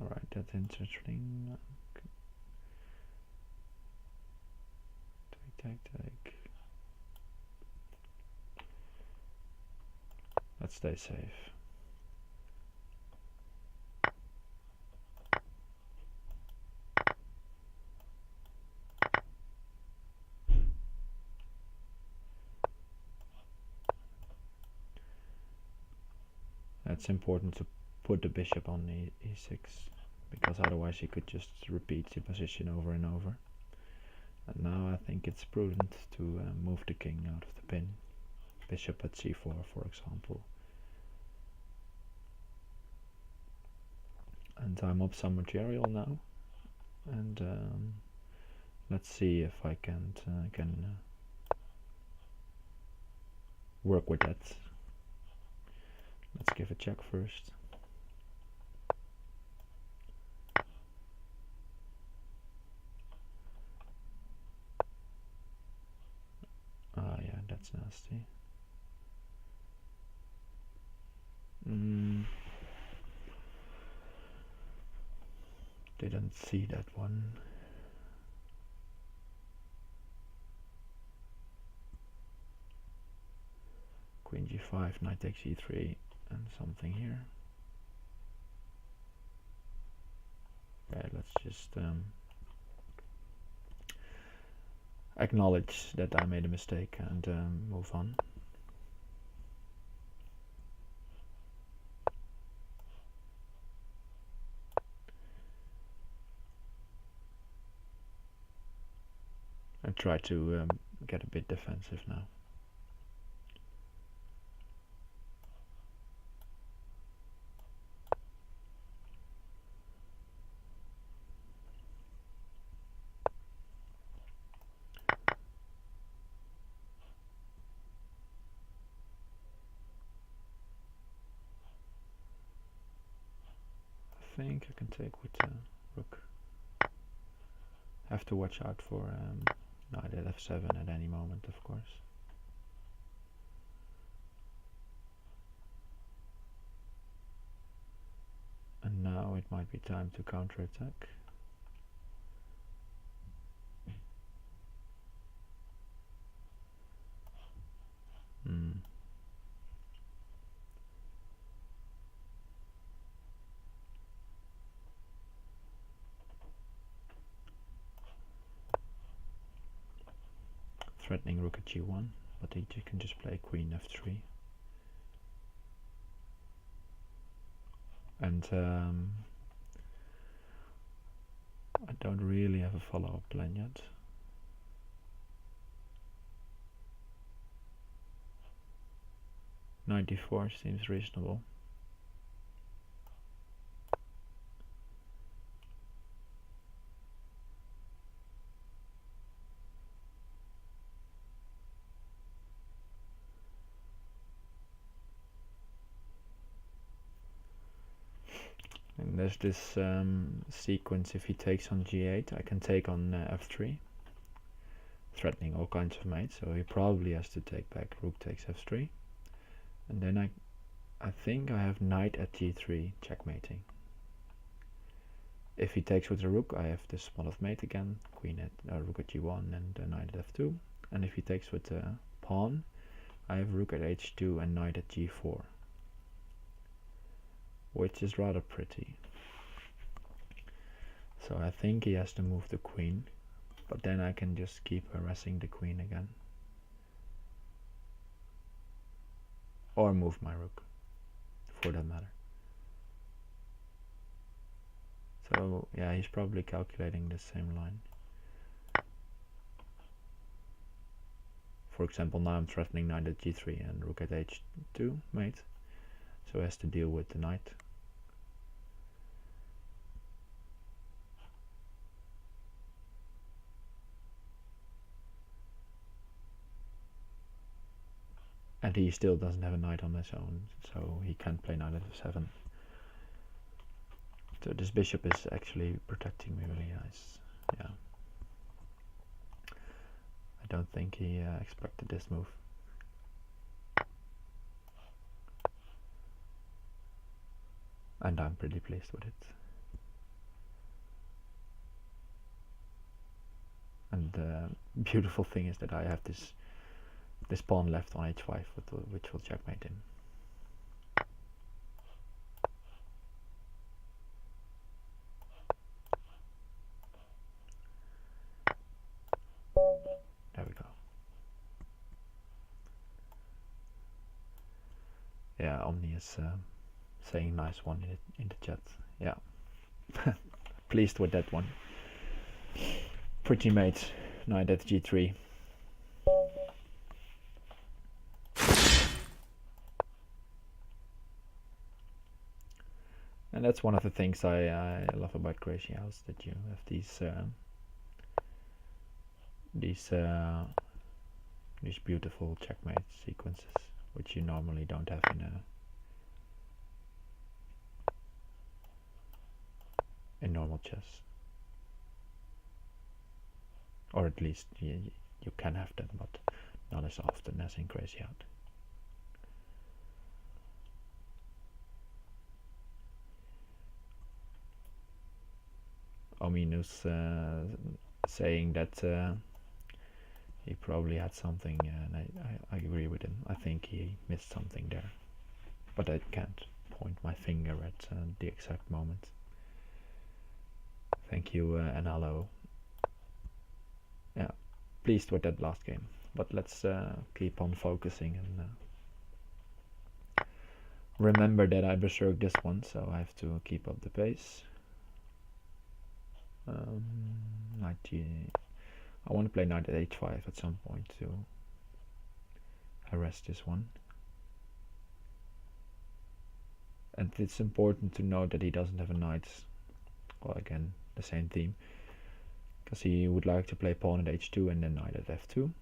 Alright, that's interesting. Take. Let's stay safe. It's important to put the bishop on e6, because otherwise he could just repeat the position over and over. And now I think it's prudent to move the king out of the pin. Bishop at c4, for example. And I'm up some material now, and let's see if I can work with that. Let's give a check first. Ah, yeah, that's nasty. Didn't see that one. Queen g5, knight takes e3, and something here. Okay, let's just acknowledge that I made a mistake and move on. And try to get a bit defensive now. I think I can take with rook. Have to watch out for knight at f7 at any moment, of course. And now it might be time to counterattack. Threatening rook at g1, but he can just play queen f3. And I don't really have a follow-up plan yet. Knight d4 seems reasonable. And there's this sequence, if he takes on g8, I can take on f3, threatening all kinds of mates, so he probably has to take back rook takes f3. And then I think I have knight at g3 checkmating. If he takes with the rook, I have this spot of mate again, queen at rook at g1 and knight at f2. And if he takes with the pawn, I have rook at h2 and knight at g4. Which is rather pretty. So I think he has to move the queen, but then I can just keep harassing the queen again. Or move my rook, for that matter. So yeah, he's probably calculating the same line. For example, now I'm threatening knight at g3 and rook at h2 mate. So he has to deal with the knight. And he still doesn't have a knight on his own, so he can't play knight at f7. So this bishop is actually protecting me really nice. Yeah. I don't think he expected this move. And I'm pretty pleased with it. And the beautiful thing is that I have this pawn left on h5, which will checkmate him. There we go. Yeah, Omni is saying nice one in the chat. Yeah, pleased with that one. Pretty mate, knight at g3. And that's one of the things I love about Crazyhouse, that you have these beautiful checkmate sequences, which you normally don't have in normal chess, or at least you can have them, but not as often as in Crazyhouse. Ominous saying that he probably had something, and I agree with him. I think he missed something there, but I can't point my finger at the exact moment. Thank you, Analo. Yeah, pleased with that last game, but let's keep on focusing and remember that I berserked this one, so I have to keep up the pace. I want to play knight at h5 at some point to harass this one. And it's important to note that he doesn't have a knight. Well, again, the same theme, because he would like to play pawn at h2 and then knight at f2,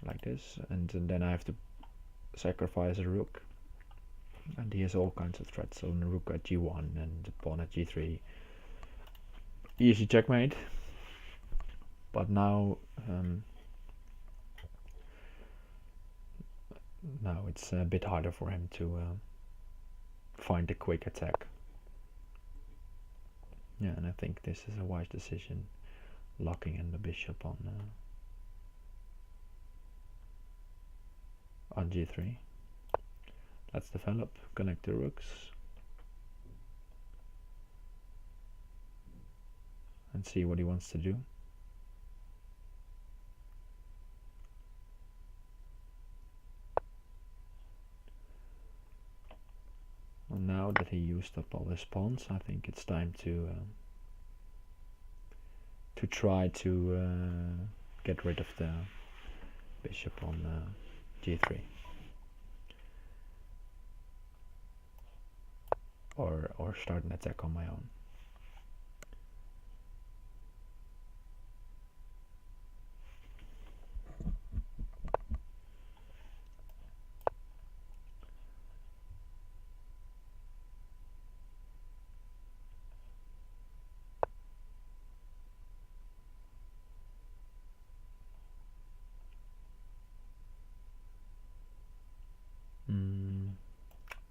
like this, and then I have to sacrifice a rook. And he has all kinds of threats, so the rook at g1 and the pawn at g3. Easy checkmate. But now it's a bit harder for him to find a quick attack. Yeah, and I think this is a wise decision, locking in the bishop on g3. Let's develop, connect the rooks, and see what he wants to do. Well, now that he used up all his pawns, I think it's time to try to get rid of the bishop on g3, or start an attack on my own.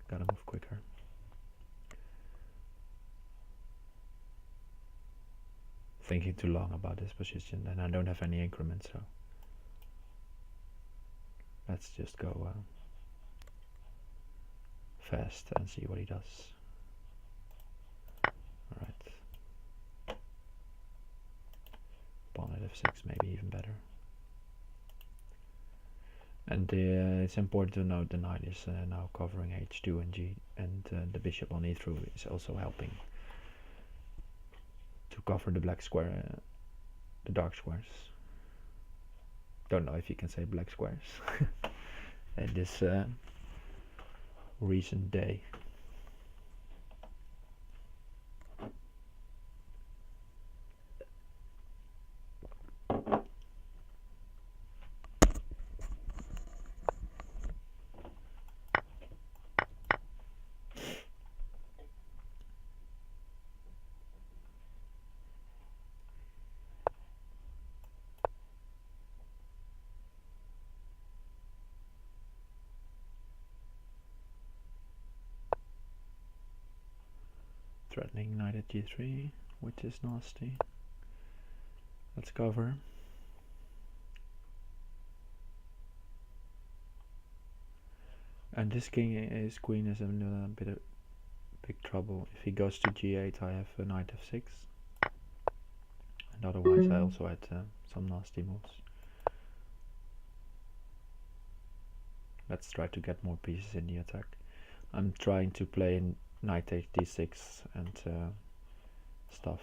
Gotta move quicker. Thinking too long about this position, and I don't have any increment, so let's just go fast and see what he does. Alright. Pawn at f6, maybe even better. And it's important to note the knight is now covering h2 and g, and the bishop on e3 is also helping to cover the black square, the dark squares. Don't know if you can say black squares at this recent day. Threatening knight at g3, which is nasty. Let's cover. And this queen is in a bit of big trouble. If he goes to g8, I have a knight f6, and otherwise I also had some nasty moves. Let's try to get more pieces in the attack. I'm trying to play knight takes d6 and stuff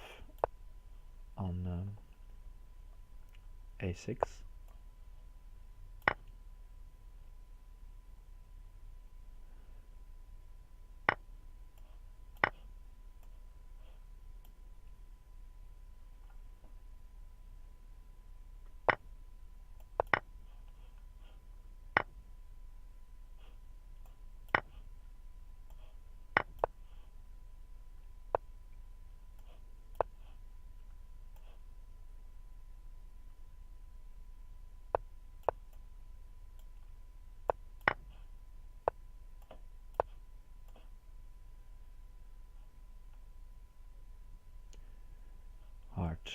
on a6.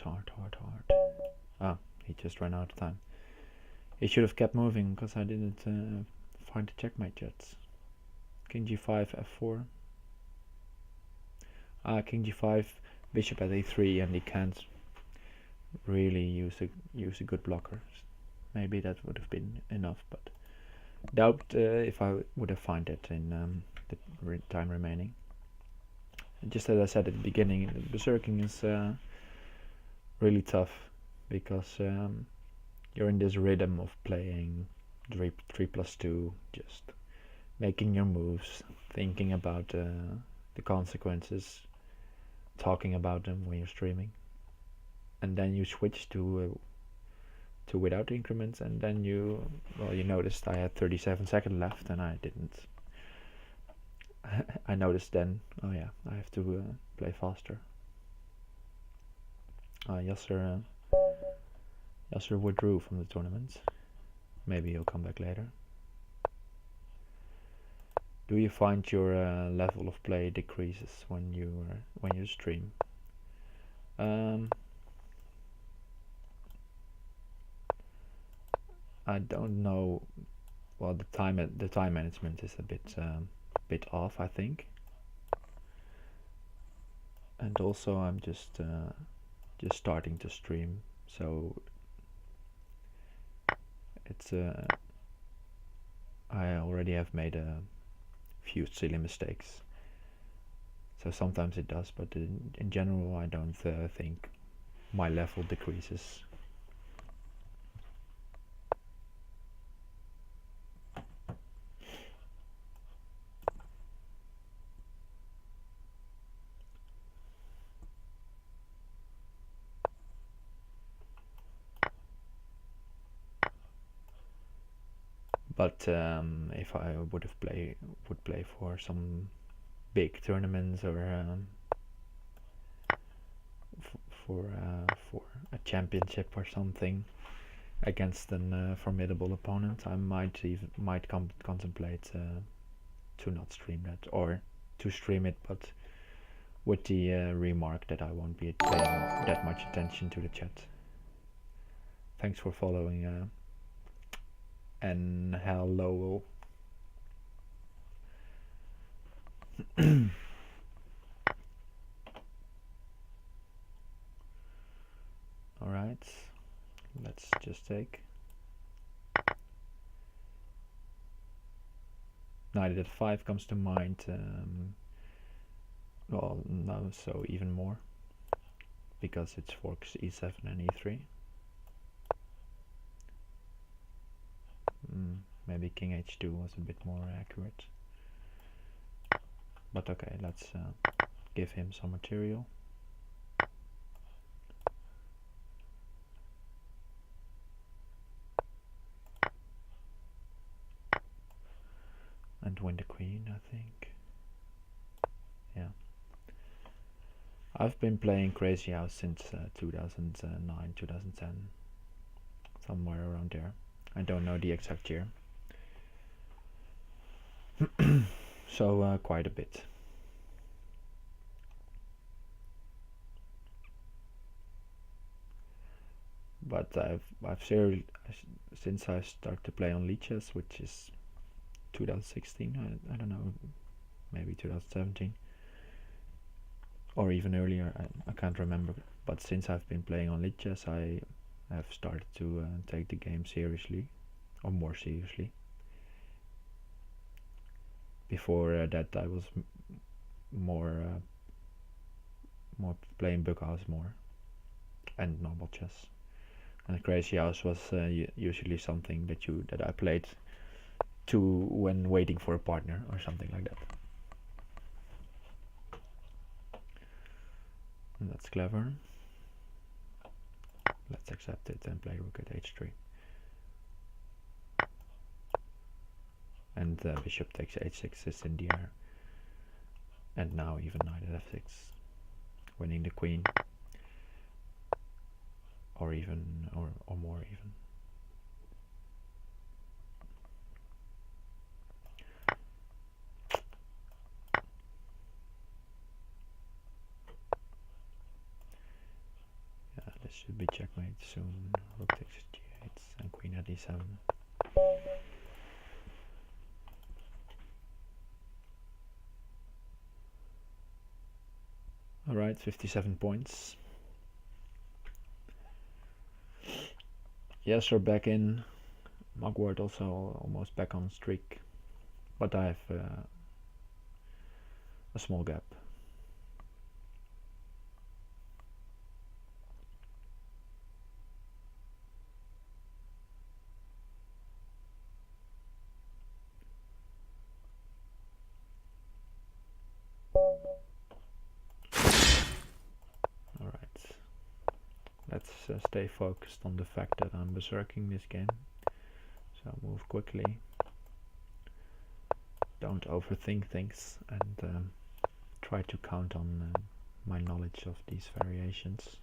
Hard. Ah, he just ran out of time. He should have kept moving because I didn't find the checkmate yet. King g5, f4. King g5, bishop at a3, and he can't really use a good blocker. Maybe that would have been enough, but doubt if I would have found it in the time remaining. And just as I said at the beginning, berserking is really tough because you're in this rhythm of playing 3+2, just making your moves, thinking about the consequences, talking about them when you're streaming, and then you switch to without increments, and then you noticed I had 37 seconds left, and I didn't. I noticed then, oh yeah, I have to play faster. Yasser withdrew from the tournament. Maybe he'll come back later. Do you find your level of play decreases when you stream? I don't know. Well, the time management is a bit off, I think. And also, I'm just starting to stream, so it's I already have made a few silly mistakes, so sometimes it does, but in general I don't think my level decreases. But if I would play for some big tournaments or for a championship or something against a formidable opponent, I might contemplate to not stream that, or to stream it, but with the remark that I won't be paying that much attention to the chat. Thanks for following. And hello. Alright, let's just take knight at 5 comes to mind. Well, no, so even more, because it's forks e7 and e3. Maybe king h2 was a bit more accurate, but okay, let's give him some material. And win the queen, I think. Yeah. I've been playing Crazyhouse since 2009, 2010, somewhere around there. I don't know the exact year. So quite a bit. But I've seriously, since I started to play on Lichess, which is 2016, I don't know, maybe 2017, or even earlier, I can't remember. But since I've been playing on Lichess, I have started to take the game seriously, or more seriously. Before that, I was more playing Bughouse more, and normal chess. And Crazyhouse was usually something that I played to when waiting for a partner or something like that. And that's clever. Let's accept it and play rook at h3. And bishop takes h6 is in the air. And now even knight at f6, winning the queen, or even or more even. Yeah, this should be checkmate soon. Rook takes g8 and queen at e7. Alright, 57 points. Yes, we're back in. Mugwort also almost back on streak. But I have a small gap. Alright. Let's stay focused on the fact that I'm berserking this game. So move quickly. Don't overthink things, and try to count on my knowledge of these variations.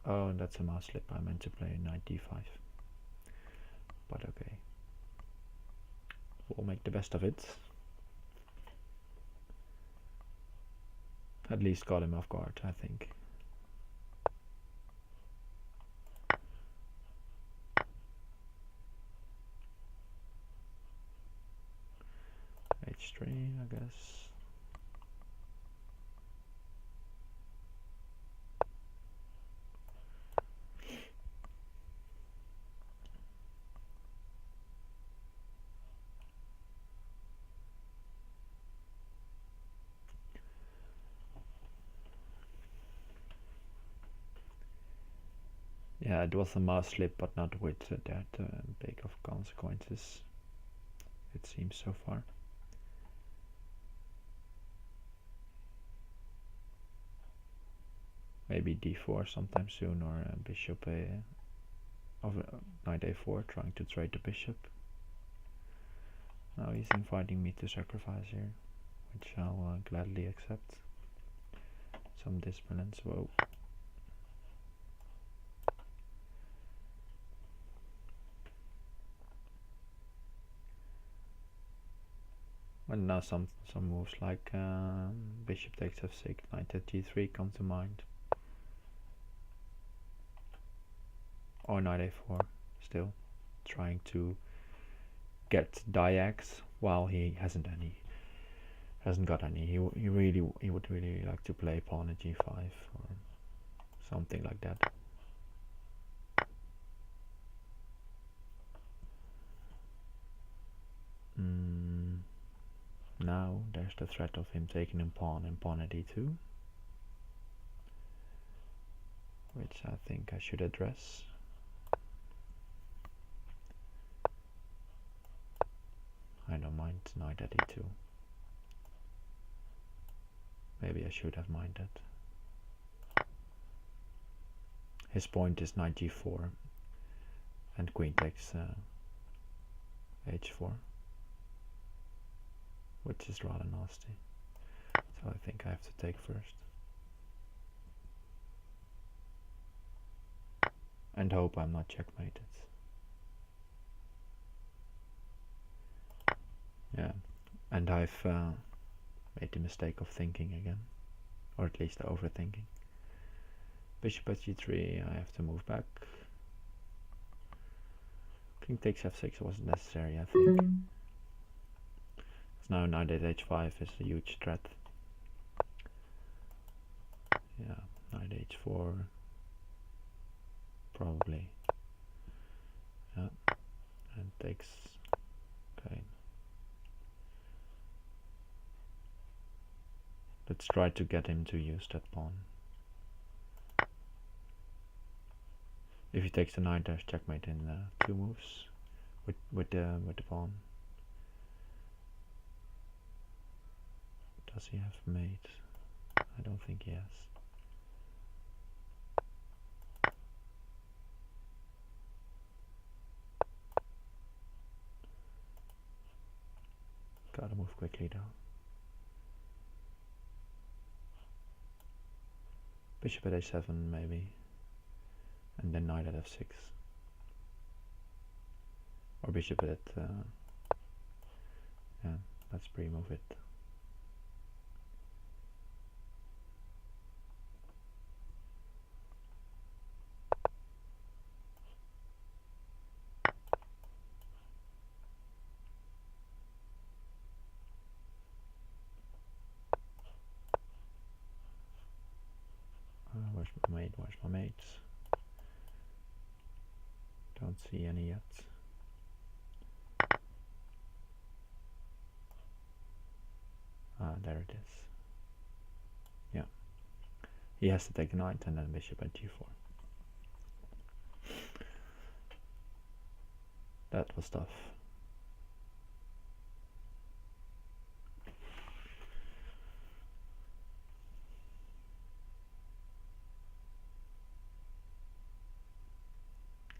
Oh, that's a mouse slip. I meant to play knight d5. But okay. We'll make the best of it. At least got him off guard, I think. h3, I guess. Yeah, it was a mouse slip, but not with that big of consequences, it seems so far. Maybe d4 sometime soon, or bishop of knight a4, trying to trade the bishop. Now he's inviting me to sacrifice here, which I'll gladly accept. Some disbalance. Whoa. And now some moves like bishop takes f6, knight at g3 come to mind. Or knight a4, still trying to get diags while he hasn't got any. He would really like to play pawn at g5 or something like that. Now there's the threat of him taking a pawn and pawn at e2, which I think I should address. I don't mind knight at e2. Maybe I should have minded. His point is knight g4 and queen takes h4, which is rather nasty. So I think I have to take first. And hope I'm not checkmated. Yeah, and I've made the mistake of thinking again, or at least overthinking. Bishop at g3, I have to move back. King takes f6 wasn't necessary, I think. So now knight at h5 is a huge threat. Yeah, knight h4, probably. Yeah, and takes. Okay. Let's try to get him to use that pawn. If he takes the knight, there's checkmate in 2 moves with the pawn. Does he have mate? I don't think he has. Gotta move quickly though. Bishop at a7 maybe, and then knight at f6, or bishop at yeah, let's pre-move it. Where's my mate? Where's my mate? Don't see any yet. Ah, there it is. Yeah. He has to take the knight and then bishop at g4. That was tough.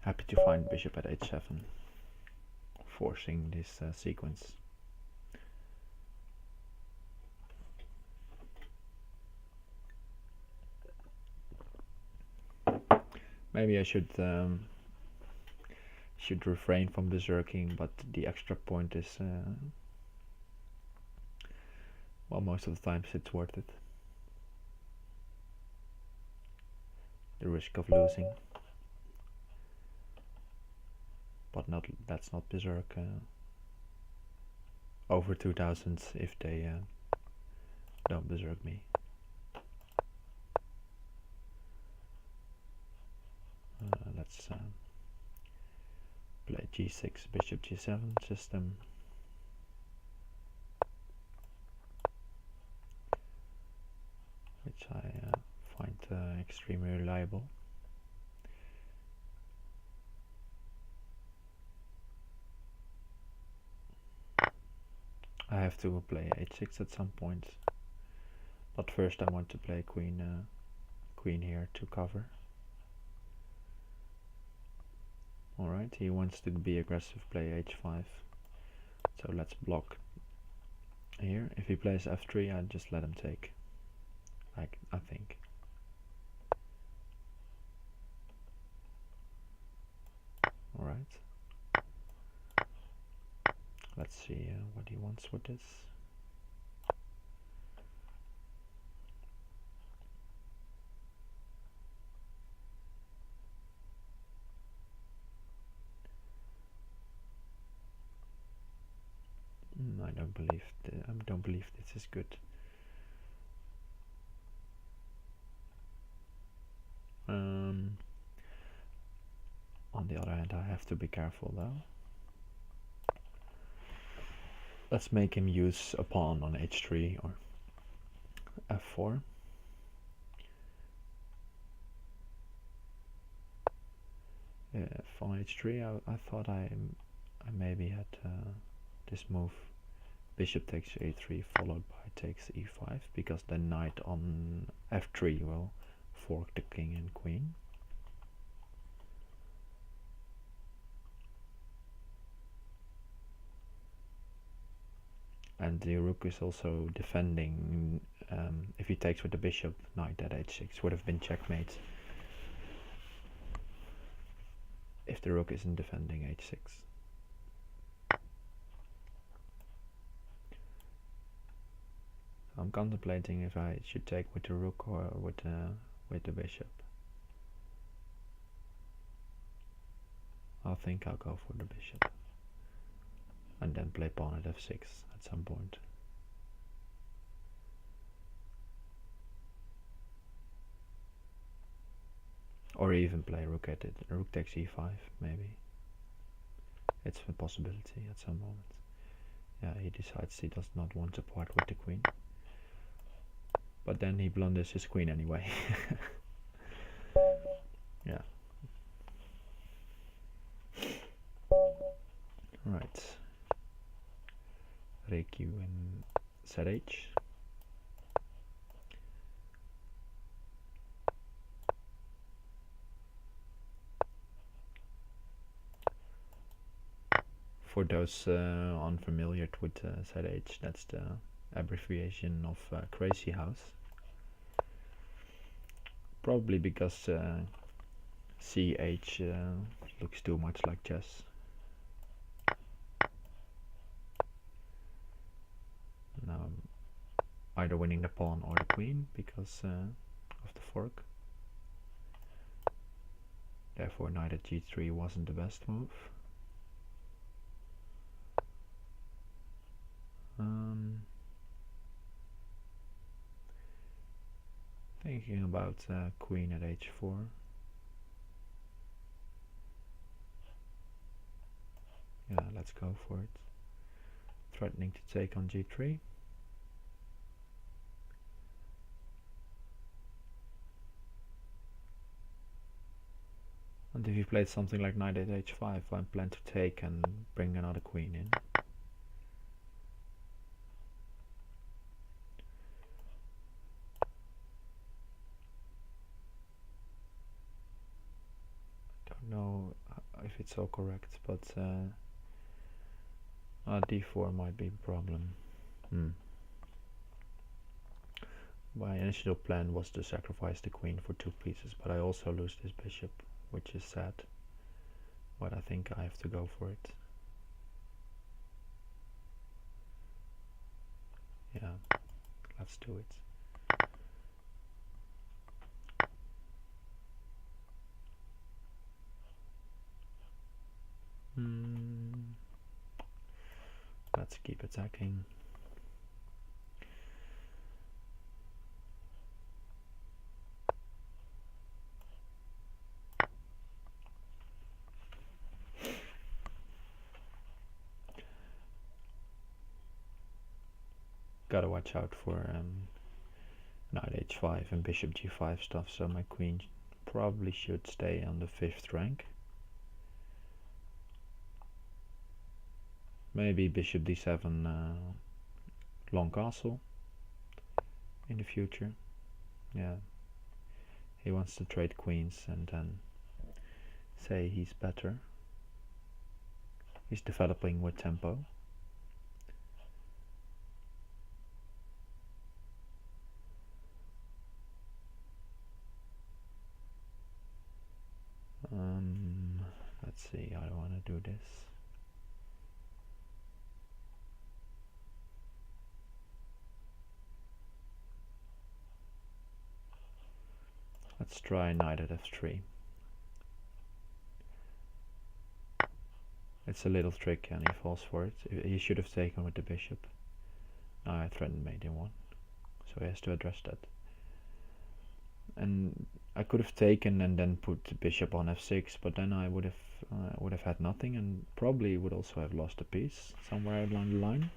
Happy to find bishop at h7, forcing this sequence. Maybe I should refrain from berserking, but the extra point is well, most of the times it's worth it. The risk of losing, but that's not berserk over 2000 if they don't berserk me. Let's play g6, bishop g7 system. Which I find extremely reliable. I have to play h6 at some point, but first I want to play queen here to cover. Alright, he wants to be aggressive, play h5, so let's block here. If he plays f3, I just let him take, like I think. Alright, let's see what he wants with this. I don't believe this is good. On the other hand, I have to be careful though. Let's make him use a pawn on h3 or f4. On h3, I thought I maybe had this move, bishop takes a3 followed by takes e5, because the knight on f3 will fork the king and queen. And the rook is also defending. If he takes with the bishop, knight at h6 would have been checkmate if the rook isn't defending h6. I'm contemplating if I should take with the rook or with the bishop. I think I'll go for the bishop and then play pawn at f6 at some point. Or even play rook at it. Rook takes e5 maybe. It's a possibility at some moment. Yeah, he decides he does not want to part with the queen. But then he blunders his queen anyway. Yeah. Right. Req and ZH. For those unfamiliar with ZH, that's the abbreviation of Crazyhouse. Probably because CH looks too much like chess. Now either winning the pawn or the queen because of the fork. Therefore knight at g3 wasn't the best move. Thinking about queen at h4. Yeah, let's go for it. Threatening to take on g3. And if you played something like knight at h5, I plan to take and bring another queen in. Don't know if it's all correct, but d4 might be a problem. My initial plan was to sacrifice the queen for 2 pieces, but I also lose this bishop, which is sad. But I think I have to go for it. Yeah, let's do it. Let's keep attacking. Gotta watch out for knight h5 and bishop g5 stuff, so my queen probably should stay on the 5th rank. Maybe bishop d7 long castle in the future. Yeah, he wants to trade queens and then say he's better. He's developing with tempo. Let's see, I don't want to do this. Let's try knight at f3. It's a little trick and he falls for it. He should have taken with the bishop. I threatened mate in 1, so he has to address that. And I could have taken and then put the bishop on f6, but then I would have had nothing and probably would also have lost a piece somewhere along the line.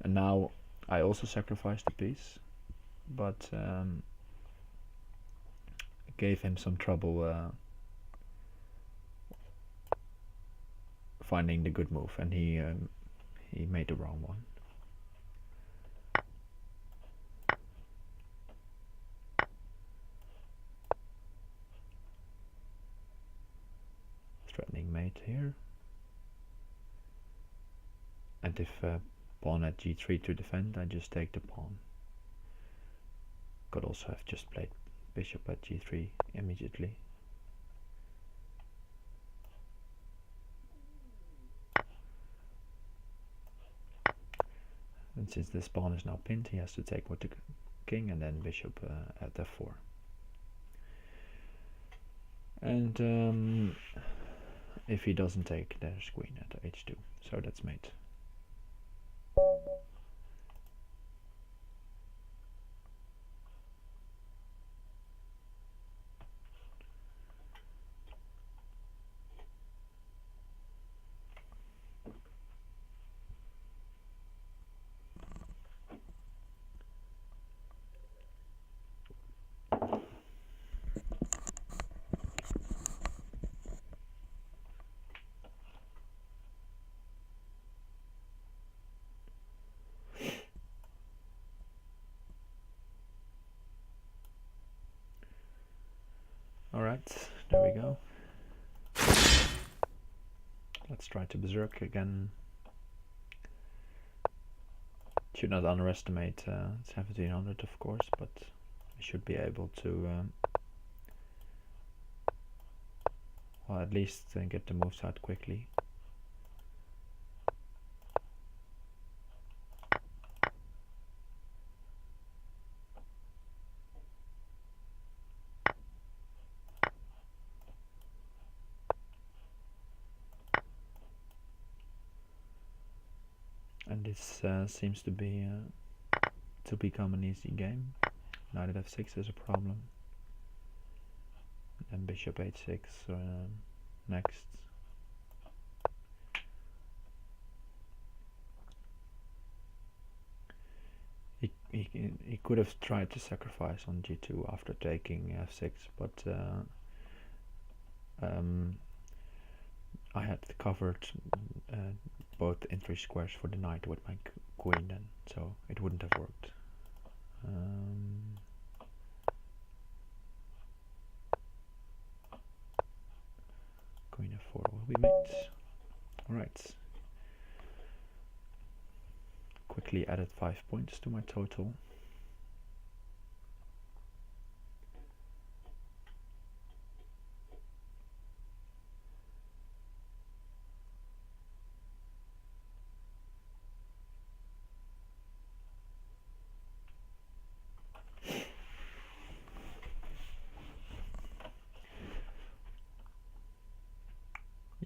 And now I also sacrificed a piece, but gave him some trouble finding the good move, and he made the wrong one. Threatening mate here, and if pawn at g3 to defend, I just take the pawn. Could also have just played bishop at g3 immediately. And since this pawn is now pinned, he has to take with the king and then bishop at f4. And if he doesn't take, there's queen at h2. So that's mate. Alright, there we go. Let's try to berserk again. Should not underestimate 1700 of course, but we should be able to well, at least get the moves out quickly. And this seems to be to become an easy game. Knight at f6 is a problem. And bishop h6 next. He could have tried to sacrifice on g2 after taking f6, but I had covered both entry squares for the knight with my queen then, so it wouldn't have worked. Queen f4 will be mate. Alright. Quickly added 5 points to my total.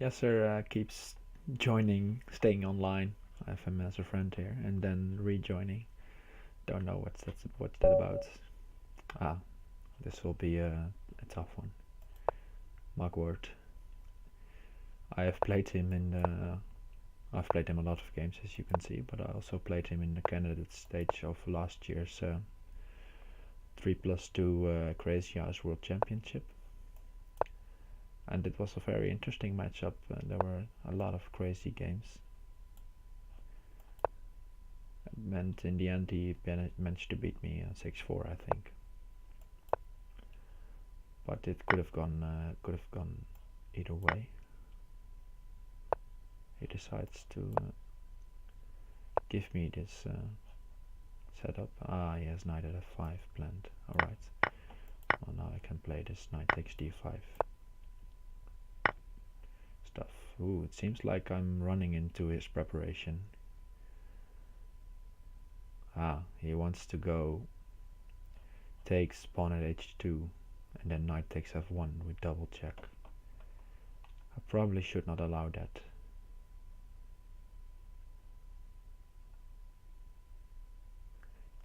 Yasser keeps joining, staying online. I have him as a friend here, and then rejoining. Don't know what's that about. Ah, this will be a tough one. Mugwort. I have played him in the. I've played him a lot of games, as you can see, but I also played him in the candidate stage of last year's 3+2 Crazyhouse World Championship. And it was a very interesting matchup. There were a lot of crazy games. And in the end he managed to beat me 6-4, I think. But it could have gone either way. He decides to give me this setup. Ah, he has knight at f5 planned. Alright. Well, now I can play this knight takes d5 stuff. Ooh, it seems like I'm running into his preparation. Ah, he wants to go takes pawn at h2 and then knight takes f1 with double check. I probably should not allow that.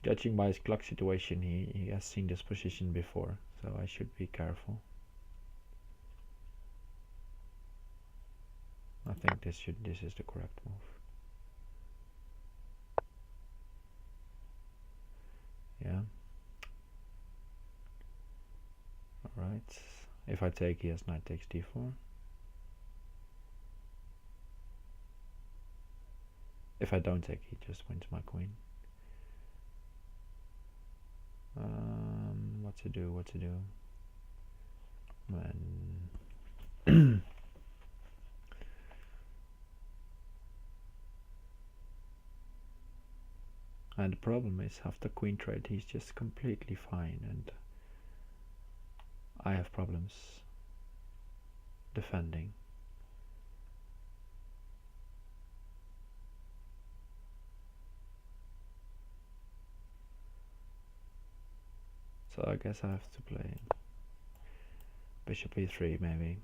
Judging by his clock situation, he has seen this position before, so I should be careful. I think this is the correct move. Yeah. Alright. If I take, he has knight takes d4. If I don't take, he just wins my queen. What to do? And and the problem is, after queen trade, he's just completely fine, and I have problems defending. So I guess I have to play bishop e3 maybe.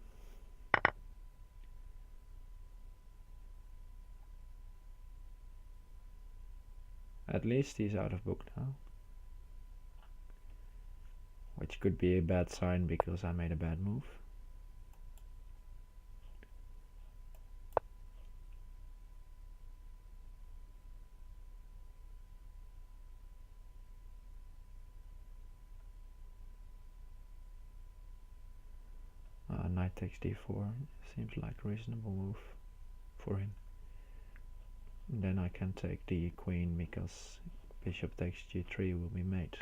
At least he's out of book now, which could be a bad sign because I made a bad move. Knight takes d4 seems like a reasonable move for him. And then I can take the queen because bishop takes g3 will be mate.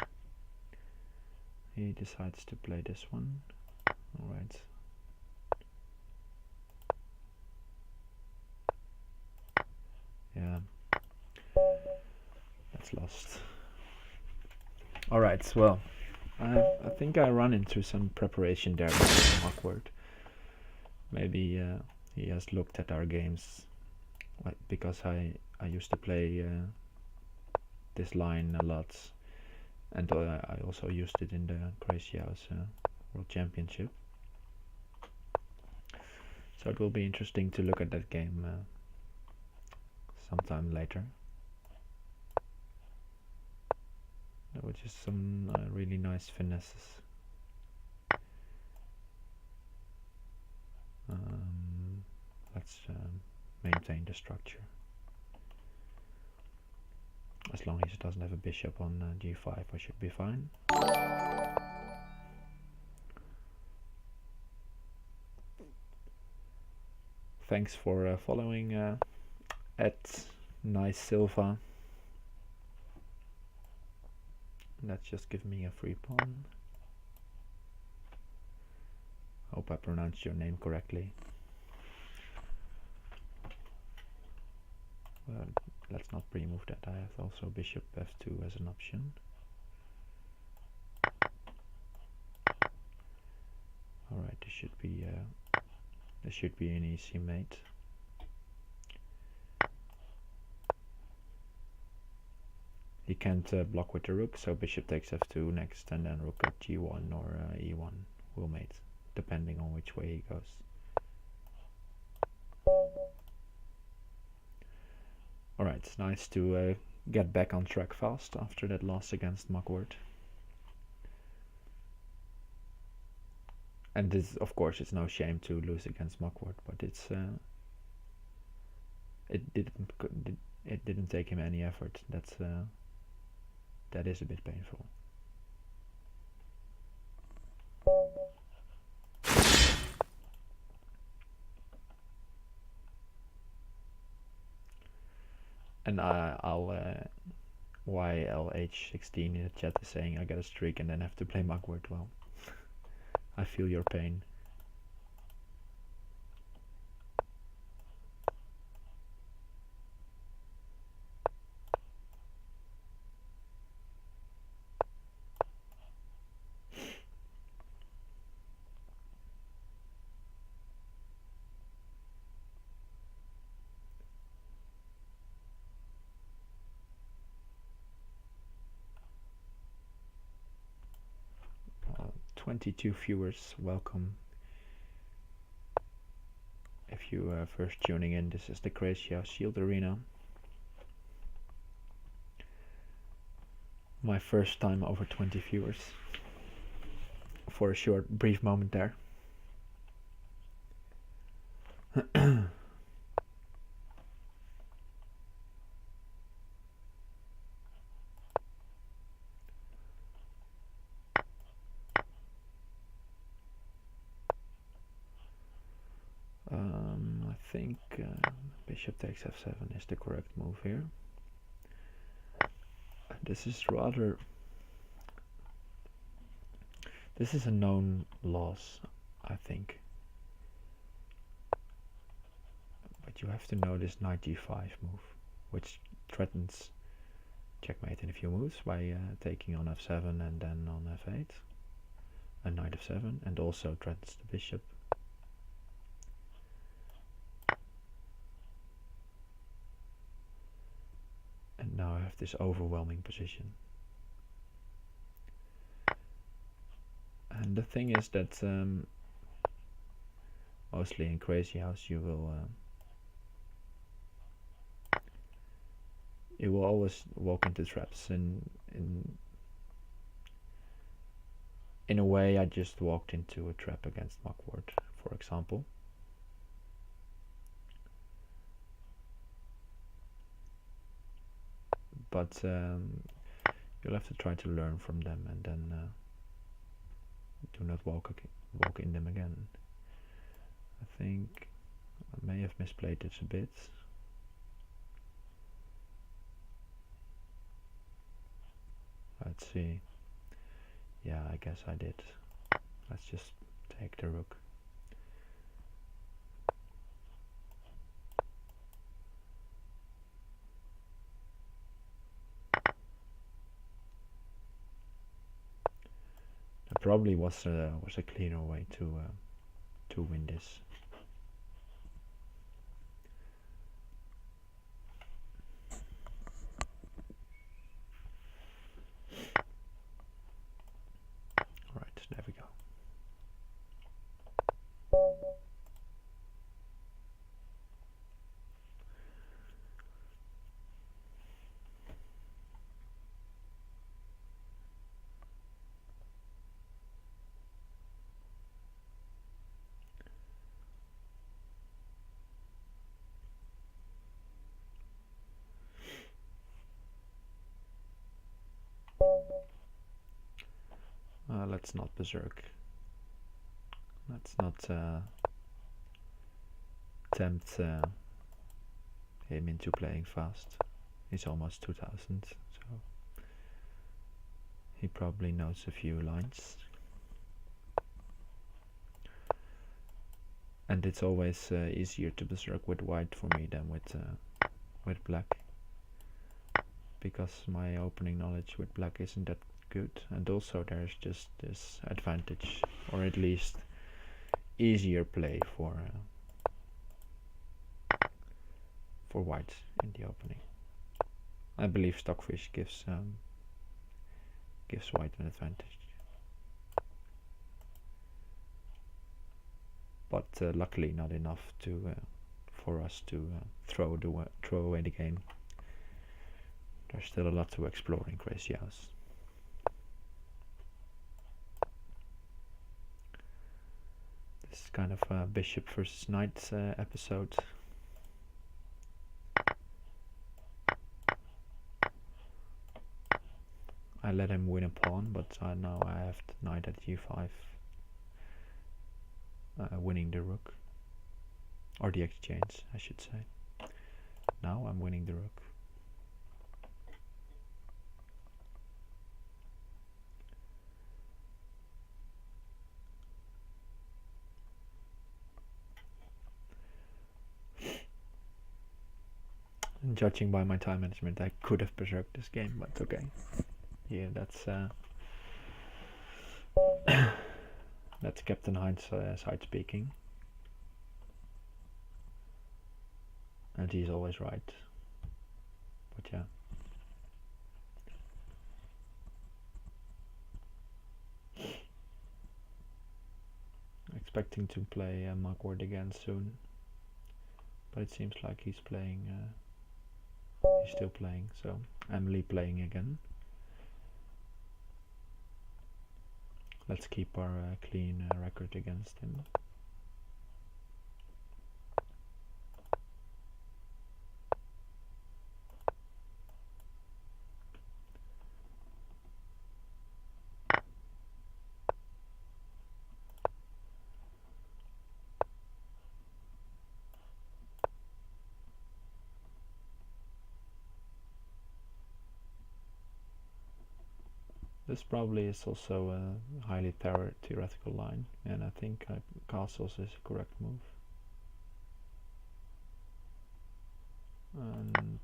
He decides to play this one. Alright. Yeah. That's lost. Alright, well, I think I run into some preparation there with awkward. Maybe he has looked at our games, like, because I used to play this line a lot, and I also used it in the Crazyhouse World Championship. So it will be interesting to look at that game sometime later. Which is some really nice finesses. Let's maintain the structure. As long as it doesn't have a bishop on g5, I should be fine. Thanks for following at Nice Silva. That's just give me a free pawn. Hope I pronounced your name correctly. Let's not pre-move that. I have also bishop f2 as an option. Alright, this should be an easy mate. He can't block with the rook, so bishop takes f2 next, and then rook at g1 or e1 will mate, depending on which way he goes. Alright, it's nice to get back on track fast after that loss against Mugwort. And this, of course, it's no shame to lose against Mugwort, but it didn't take him any effort. That is a bit painful. And I'll YLH16 in the chat is saying I got a streak and then have to play Mugwort. Well, I feel your pain. Uh, 22 viewers, welcome. If you are first tuning in, this is the Crazyhouse Shield Arena. My first time over 20 viewers. For a short, brief moment there. I think bishop takes f7 is the correct move here. This is a known loss, I think. But you have to know this knight g5 move, which threatens checkmate in a few moves by taking on f7 and then on f8, and knight f7, and also threatens the bishop. And now I have this overwhelming position. And the thing is that mostly in Crazyhouse you will always walk into traps, and in a way I just walked into a trap against Mugwort, for example. But you'll have to try to learn from them and then do not walk in them again. I think I may have misplayed this a bit. Let's see. Yeah, I guess I did. Let's just take the rook. There probably was a cleaner way to win this. Right, there we go. Let's not berserk. Let's not tempt him into playing fast. He's almost 2000, so he probably knows a few lines. And it's always easier to berserk with white for me than with black, because my opening knowledge with black isn't that good, and also there's just this advantage, or at least easier play for white in the opening. I believe Stockfish gives white an advantage, but luckily not enough to for us to throw away the game. There's still a lot to explore in Crazyhouse. This is kind of a bishop versus knight episode. I let him win a pawn, but now I have the knight at g5, winning the rook, or the exchange, I should say. Now I'm winning the rook. And judging by my time management, I could have berserked this game, but okay. Yeah, that's that's Captain Hindsight speaking, and he's always right. But yeah, expecting to play Markward again soon, but it seems like he's playing. He's still playing, so Emily playing again. Let's keep our clean record against him. This probably is also a highly theoretical line, and I think castles is a correct move. And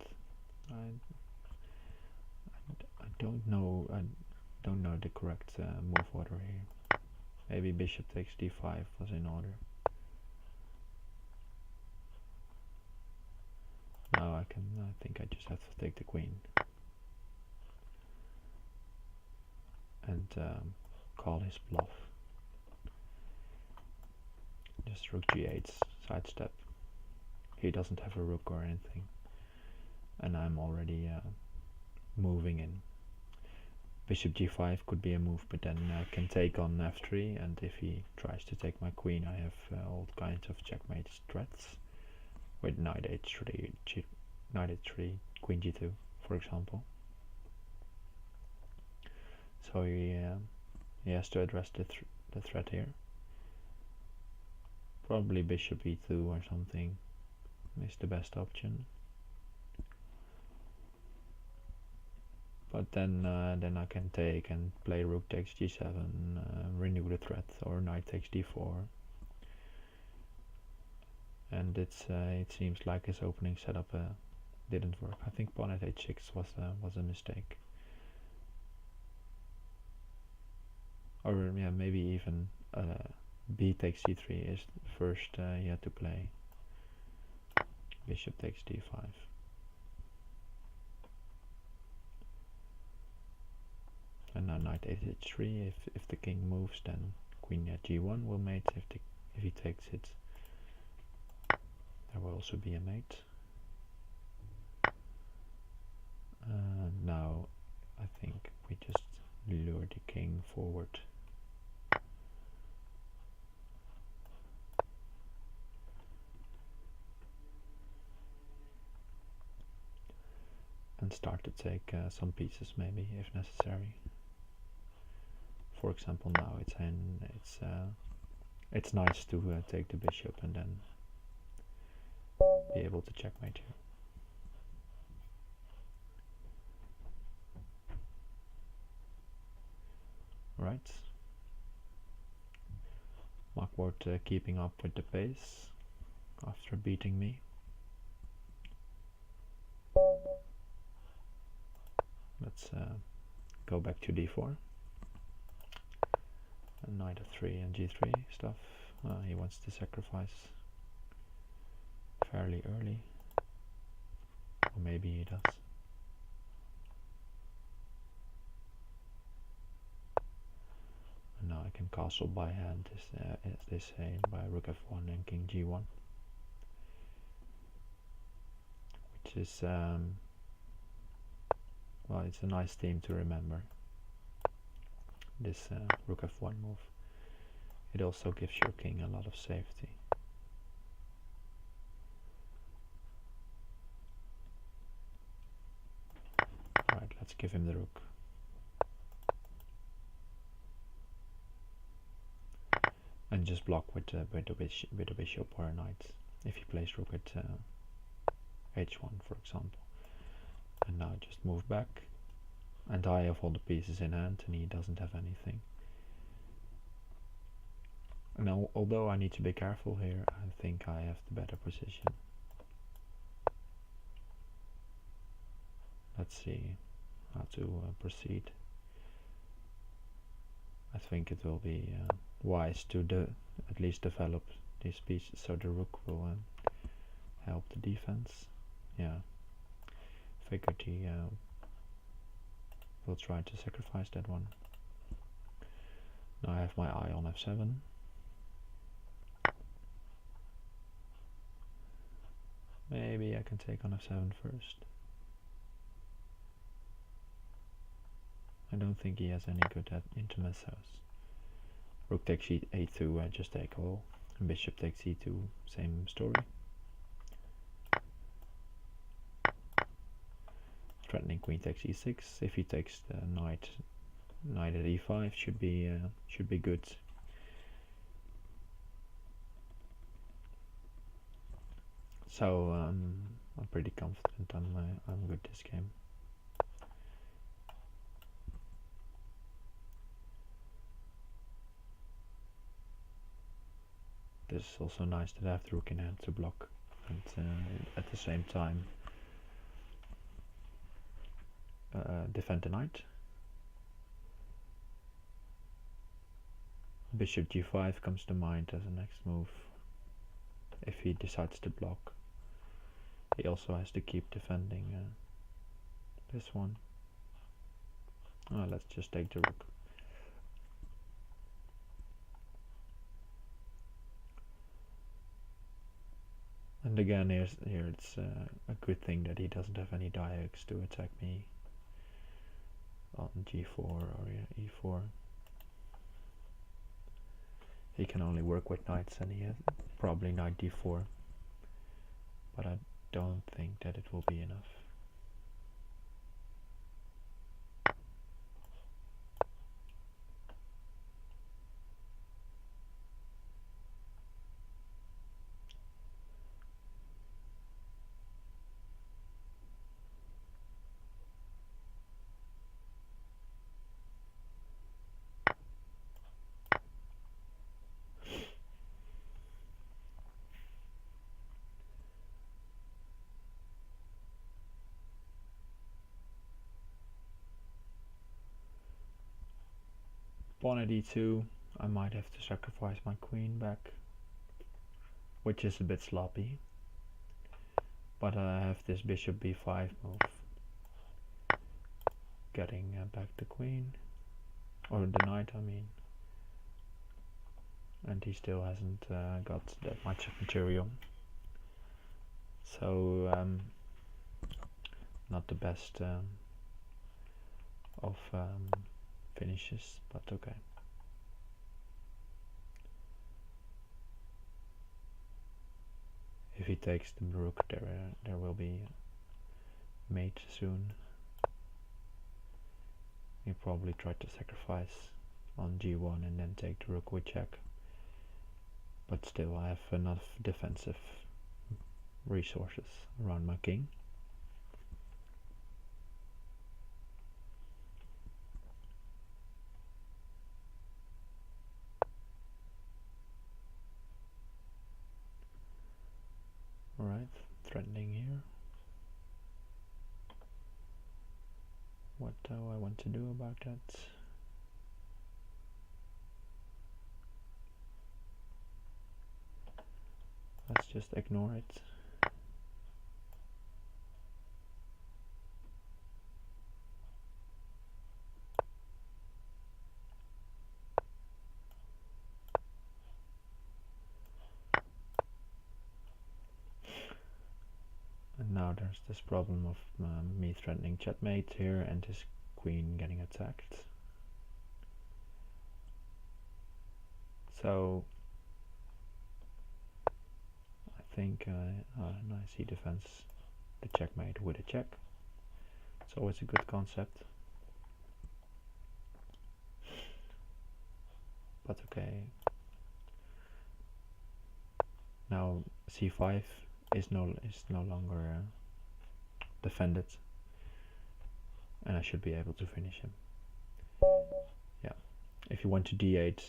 I don't know the correct move order here. Maybe bishop takes d5 was in order. Now I think I just have to take the queen and call his bluff. Just rook g8, sidestep. He doesn't have a rook or anything, and I'm already moving in. Bishop g5 could be a move, but then I can take on f3, and if he tries to take my queen, I have all kinds of checkmate threats with knight h3, queen g2, for example. So he has to address the threat here. Probably bishop e2 or something is the best option. But then I can take and play rook takes g7, renew the threat, or knight takes d4. And it seems like his opening setup didn't work. I think pawn at h6 was a mistake. Or yeah, maybe even b takes c3 is the first he had to play. Bishop takes d5. And now knight h3. If the king moves, then queen at g1 will mate. If he takes it, there will also be a mate. Now I think we just lure the king forward. And start to take some pieces maybe if necessary. For example, now it's nice to take the bishop and then be able to checkmate here. Right. Markwart keeping up with the pace after beating me. Let's go back to d4. And knight f3 and g3 stuff. He wants to sacrifice fairly early. Or maybe he does. And now I can castle by hand, as they say, by rook f1 and king g1. Which is, well, it's a nice theme to remember. This rook f1 move. It also gives your king a lot of safety. Right, let's give him the rook. And just block with a bishop or a knight. If he plays rook at h1, for example. And now just move back. And I have all the pieces in hand and he doesn't have anything. Now, although I need to be careful here, I think I have the better position. Let's see how to proceed. I think it will be wise to at least develop these pieces so the rook will help the defense. Yeah, figured he will try to sacrifice that one. Now I have my eye on f7. Maybe I can take on f7 first. I don't think he has any good at intermezzo's. Rook takes a2, just take all. And bishop takes e2, same story. Threatening queen takes e6. If he takes the knight at e5, should be good. So I'm pretty confident I'm good this game. This is also nice that I have the rook in hand to block, and at the same time defend the knight. Bishop g5 comes to mind as a next move. If he decides to block, he also has to keep defending this one. Let's just take the rook. And again, here it's a good thing that he doesn't have any diags to attack me on g4 or e4. He can only work with knights, and he has probably knight d4, but I don't think that it will be enough. pawn at e2, I might have to sacrifice my queen back, which is a bit sloppy. But I have this bishop b5 move, getting back the queen, or the knight I mean. And he still hasn't got that much material. So not the best of finishes, but okay. If he takes the rook, there will be mate soon. He probably tried to sacrifice on g1 and then take the rook with check. But still, I have enough defensive resources around my king. Alright, threatening here. What do I want to do about that? Let's just ignore it. And now there's this problem of me threatening checkmate here and his queen getting attacked. So I think nice, he defends the checkmate with a check. It's always a good concept. But okay. Now c5 is no longer defended, and I should be able to finish him. Yeah, if he went to d8,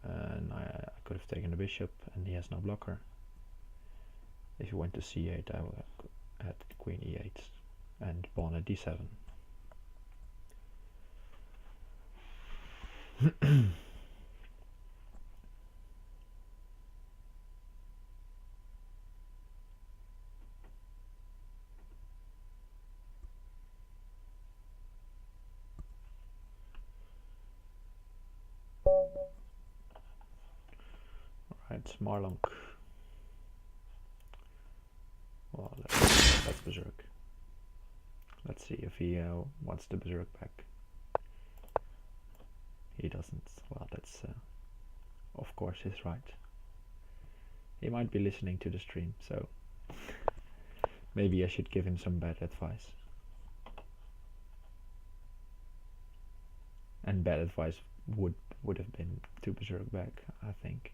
and I could have taken the bishop, and he has no blocker. If he went to c8, I would have had queen e8 and pawn at d7. Alright, Marlonk. Well, let's berserk. Let's see if he wants the berserk back. He doesn't. Well, that's of course his right. He might be listening to the stream, so maybe I should give him some bad advice. And bad advice would have been to berserk back, I think.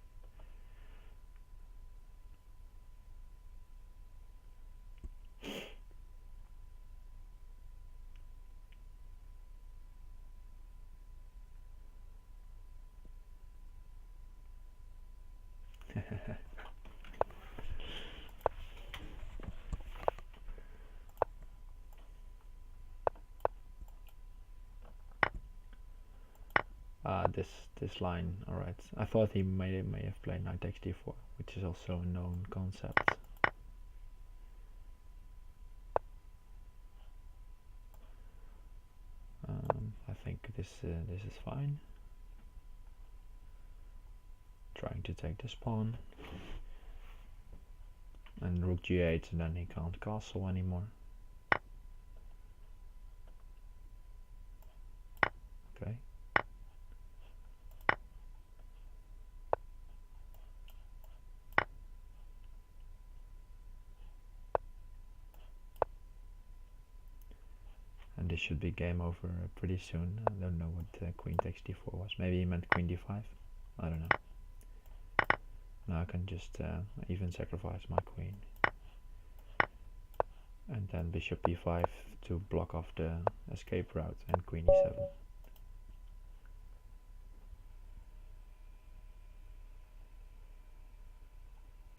This line, alright. I thought he may have played knight takes d4, which is also a known concept. I think this is fine. Trying to take this pawn, and rook g8, and then he can't castle anymore. Okay. And this should be game over pretty soon. I don't know what queen takes d4 was. Maybe he meant queen d5. I don't know. Now I can just even sacrifice my queen. And then bishop b5 to block off the escape route, and queen e7.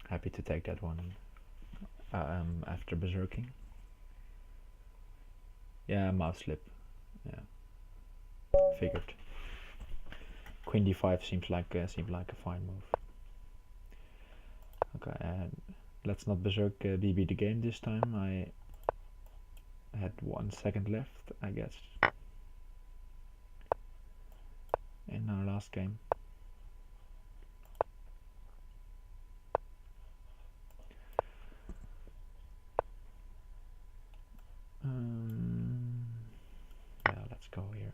Happy to take that one after berserking. Yeah, mouse slip. Yeah, figured. queen d5 seemed like a fine move. Okay, and let's not berserk BB the game this time. I had 1 second left, I guess, in our last game. Yeah, let's go here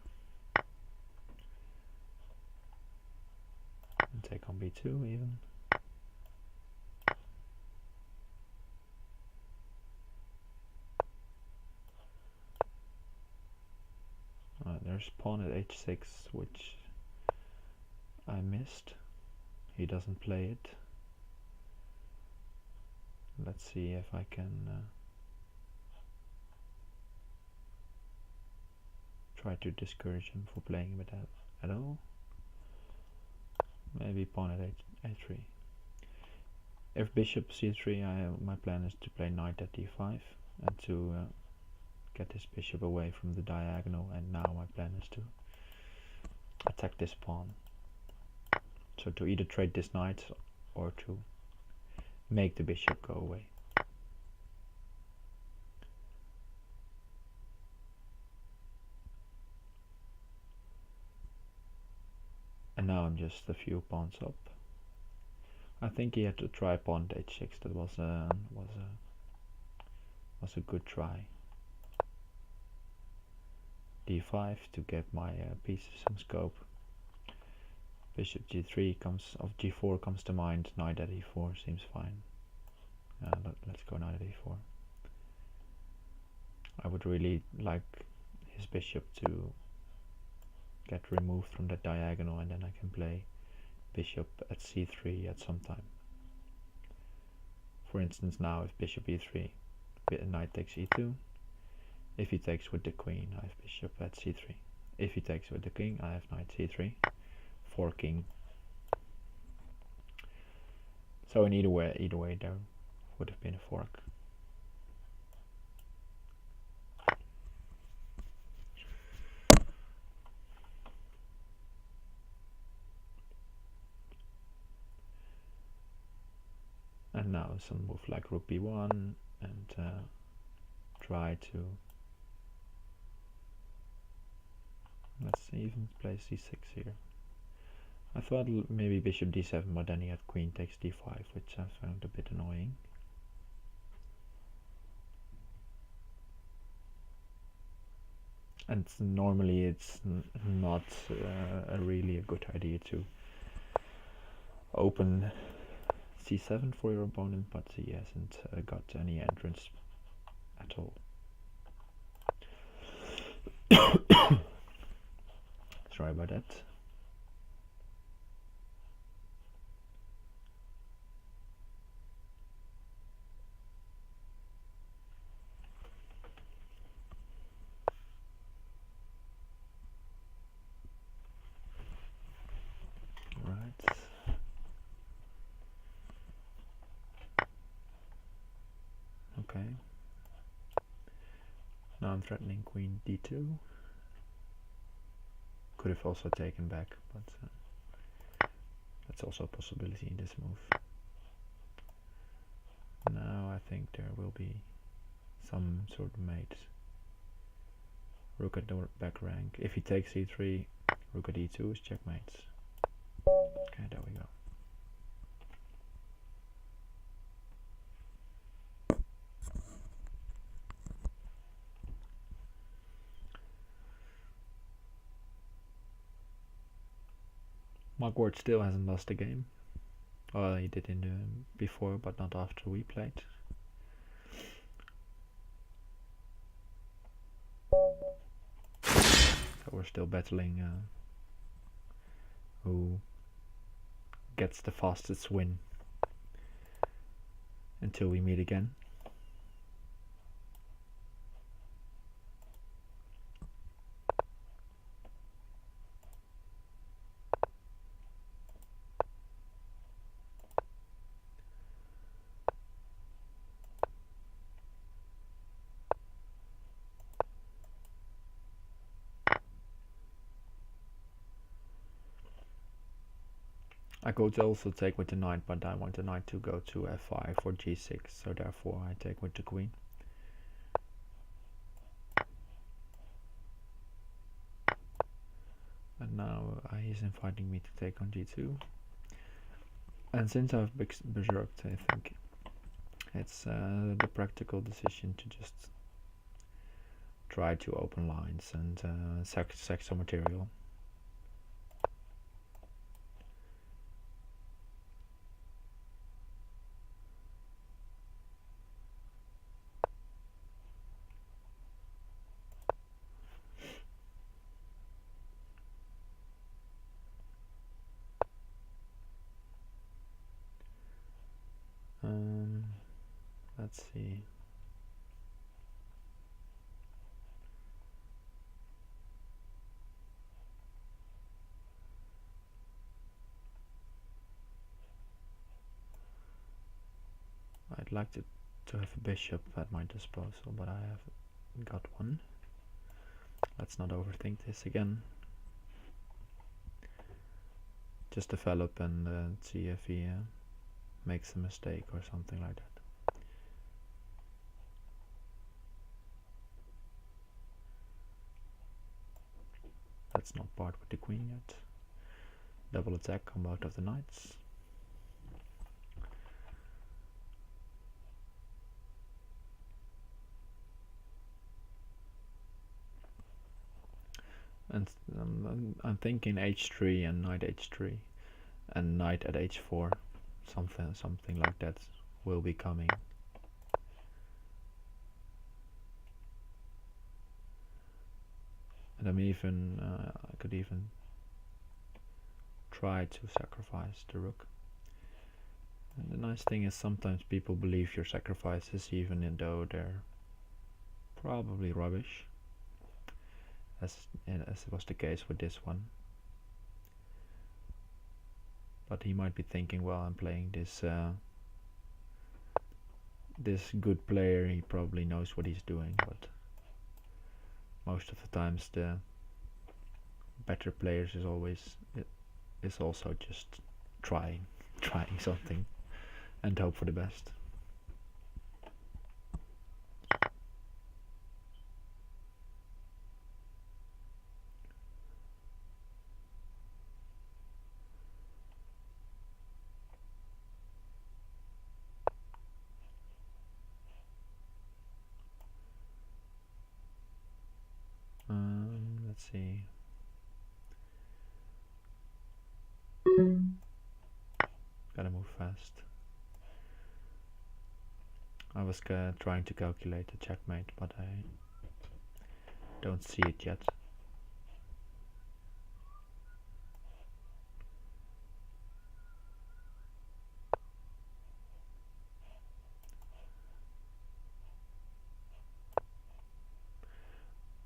and take on b2 even. There's pawn at h6, which I missed. He doesn't play it. Let's see if I can try to discourage him for playing with that at all. Maybe pawn at a3. If bishop c3, my plan is to play knight at d5 and to get this bishop away from the diagonal, and now my plan is to attack this pawn. So to either trade this knight or to make the bishop go away. And now I'm just a few pawns up. I think he had to try pawn at h6. That was a good try. d5 to get my pieces some scope. Bishop g3 comes, of g4 comes to mind. Knight at e4 seems fine. Let's go knight at e4. I would really like his bishop to get removed from that diagonal, and then I can play bishop at c3 at some time. For instance, now if bishop e3, knight takes e2. If he takes with the queen, I have bishop at c3. If he takes with the king, I have knight c3, forking. So in either way there would have been a fork. And now some move like rook b1 and try to, let's even play c6 here. I thought maybe bishop d7, but then he had queen takes d5, which I found a bit annoying. And normally it's not really a good idea to open c7 for your opponent, but he hasn't got any entrance at all. Sorry about that. Right. Okay. Now I'm threatening queen d2. Could have also taken back, but that's also a possibility in this move. Now I think there will be some sort of mate. Rook at the back rank. If he takes e3, rook at e2 is checkmate. Okay, there we go. Marquardt still hasn't lost a game. Well, he did in the before, but not after we played. So we're still battling who gets the fastest win until we meet again. I could also take with the knight, but I want the knight to go to f5 or g6, so therefore I take with the queen. And now he's inviting me to take on g2. And since I've berserked, I think it's the practical decision to just try to open lines and sack some material. Let's see. I'd like to have a bishop at my disposal, but I haven't got one. Let's not overthink this again. Just develop and see if he makes a mistake or something like that. Let's not part with the queen yet. Double attack on both of the knights. And I'm thinking h3 and knight h3 and knight at h4, something like that will be coming. And I could even try to sacrifice the rook. And the nice thing is sometimes people believe your sacrifices even though they're probably rubbish, as was the case with this one. But he might be thinking, well, I'm playing this this good player, he probably knows what he's doing, but most of the times the better players is also just trying something and hope for the best. Let's see. Gotta move fast. I was trying to calculate the checkmate, but I don't see it yet.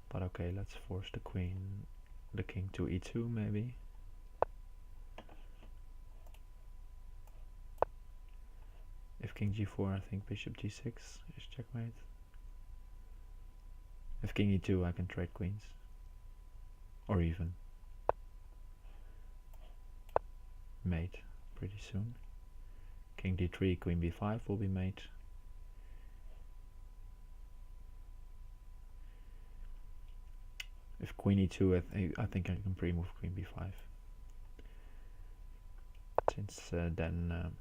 But okay, let's force the king to e2 maybe. If king g4, I think bishop g6 is checkmate. If king e2, I can trade queens. Or even mate pretty soon. King d3, queen b5 will be mate. If queen e2, I think I can pre-move queen b5. Since then,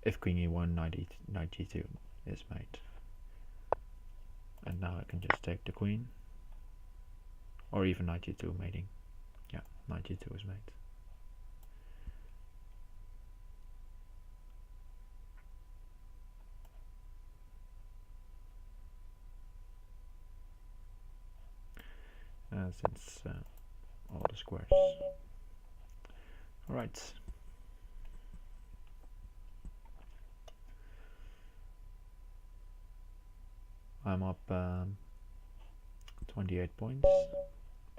if queen e1, knight g2 is mate. And now I can just take the queen. Or even knight g2 mating. Yeah, knight g2 is mate. Since all the squares. Alright. I'm up 28 points.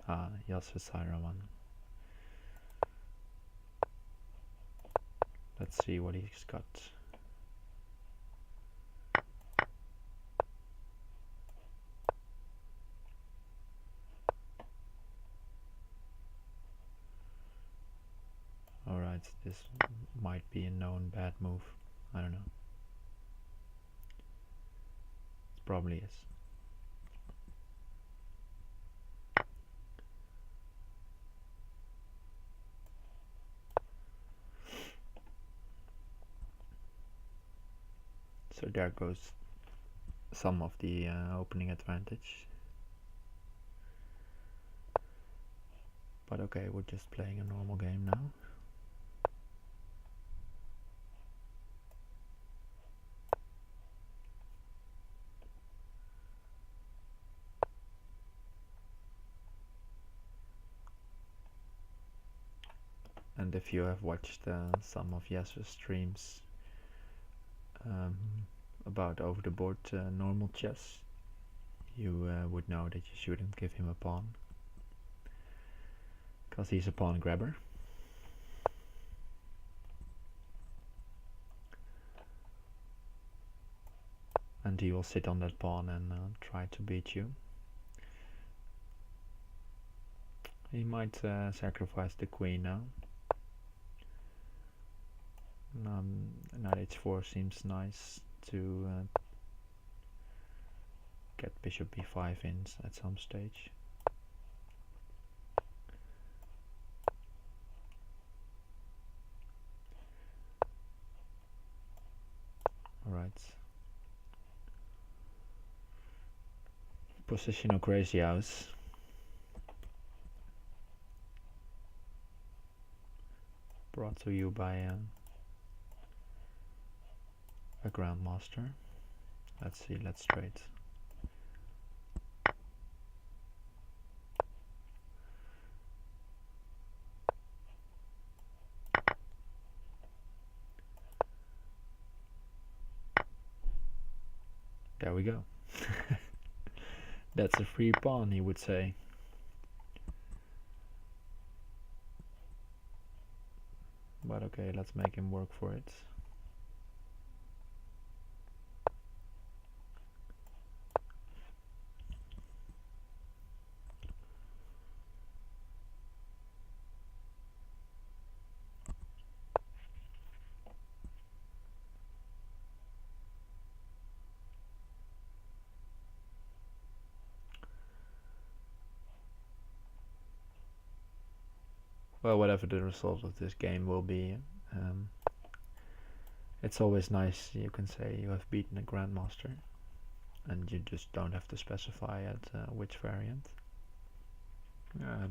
Yasser Sairaman. Let's see what he's got. Alright. Alright, this might be a known bad move. I don't know. It probably is. So there goes some of the opening advantage. But okay, we're just playing a normal game now. And if you have watched some of Yasser's streams about over the board normal chess, you would know that you shouldn't give him a pawn, because he's a pawn grabber. And he will sit on that pawn and try to beat you. He might sacrifice the queen now. Knight h4 seems nice to get bishop b5 in at some stage. Alright. Position of Crazyhouse. Brought to you by a grandmaster. Let's see, let's trade. There we go. That's a free pawn, he would say. But okay, let's make him work for it. Well, whatever the result of this game will be, it's always nice, you can say you have beaten a grandmaster, and you just don't have to specify at which variant.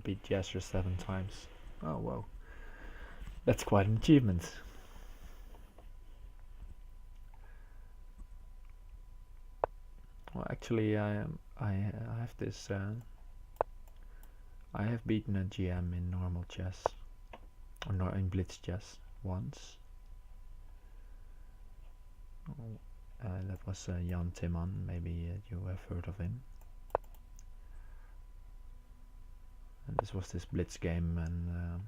Beat Yasser 7 times. Oh well, that's quite an achievement. Well, actually, I have this. I have beaten a GM in normal chess, or not in blitz chess once. That was Jan Timman. Maybe you have heard of him. And this was this blitz game, and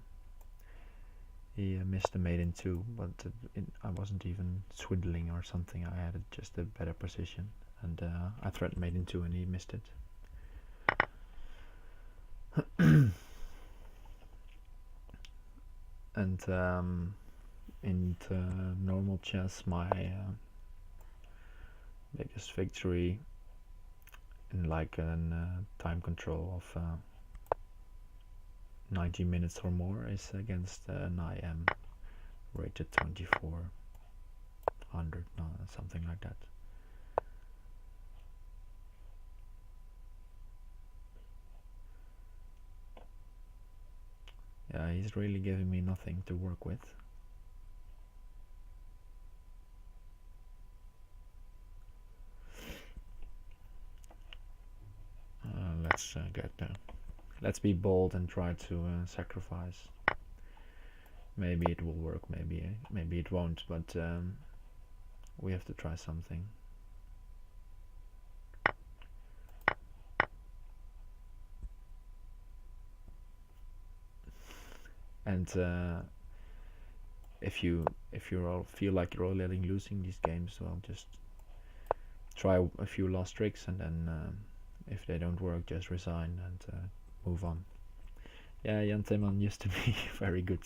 he missed the mate in 2, but I wasn't even swindling or something. I had just a better position, and I threatened mate in 2 and he missed it. And in normal chess, my biggest victory in like a time control of 90 minutes or more is against an IM rated 2400, something like that. Yeah, he's really giving me nothing to work with. Let's let's be bold and try to sacrifice. Maybe it will work, maybe it won't, but we have to try something. And if you all feel like you're already losing these games, well, just try a few last tricks, and then if they don't work, just resign and move on. Yeah, Jan Timman used to be very good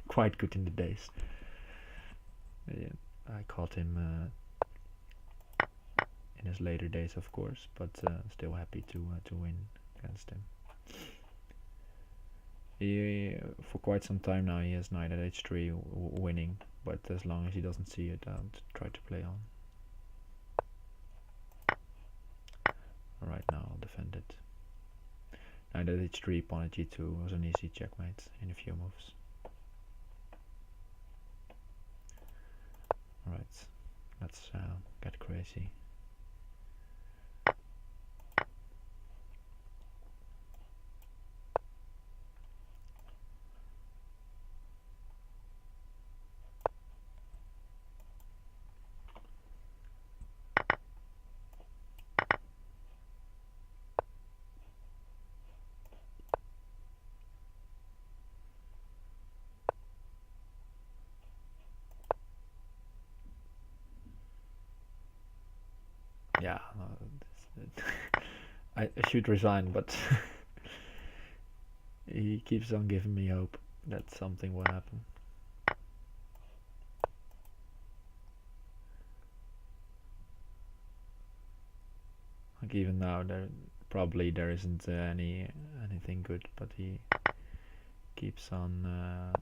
quite good in the days. Yeah, I caught him in his later days, of course, but still happy to win against him. He, for quite some time now, he has knight at h3 winning, but as long as he doesn't see it, I'll try to play on. Alright, now I'll defend it. Knight at h3, pawn at g2 was an easy checkmate in a few moves. Alright, let's get crazy. Yeah, I should resign, but he keeps on giving me hope that something will happen. Like even now, there isn't anything good, but he keeps on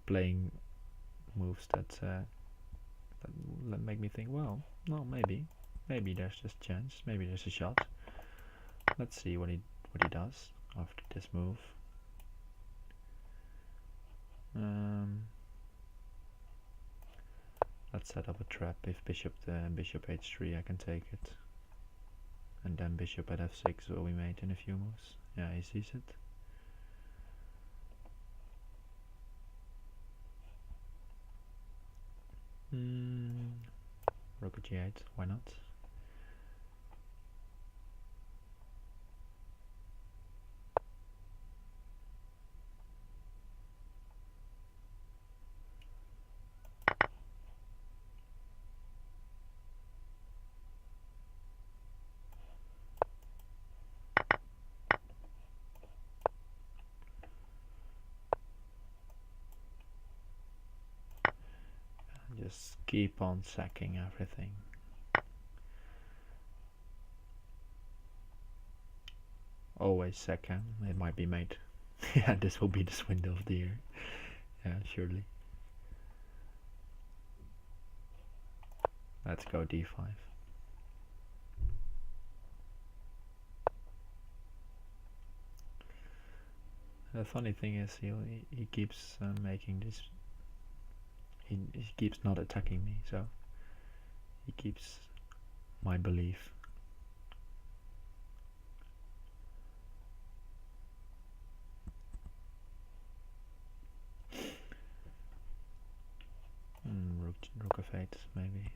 playing moves that make me think, well, no, maybe there's just a chance, maybe there's a shot. Let's see what he does after this move. Let's set up a trap. If bishop h3, I can take it, and then bishop at f6 will be made in a few moves. Yeah, he sees it. Rook at g8, why not? Just keep on sacking everything. Always sack him. It might be made. Yeah, this will be the swindle of the year. Yeah, surely. Let's go d5. The funny thing is, he keeps making this. He keeps not attacking me, so he keeps my belief. Rook of 8, maybe.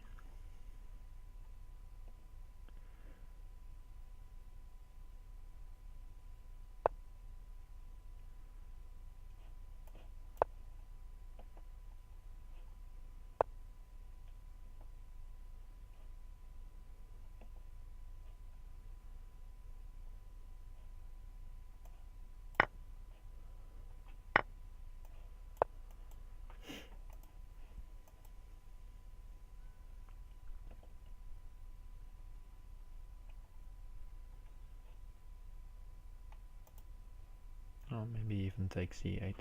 Oh, maybe even take c8.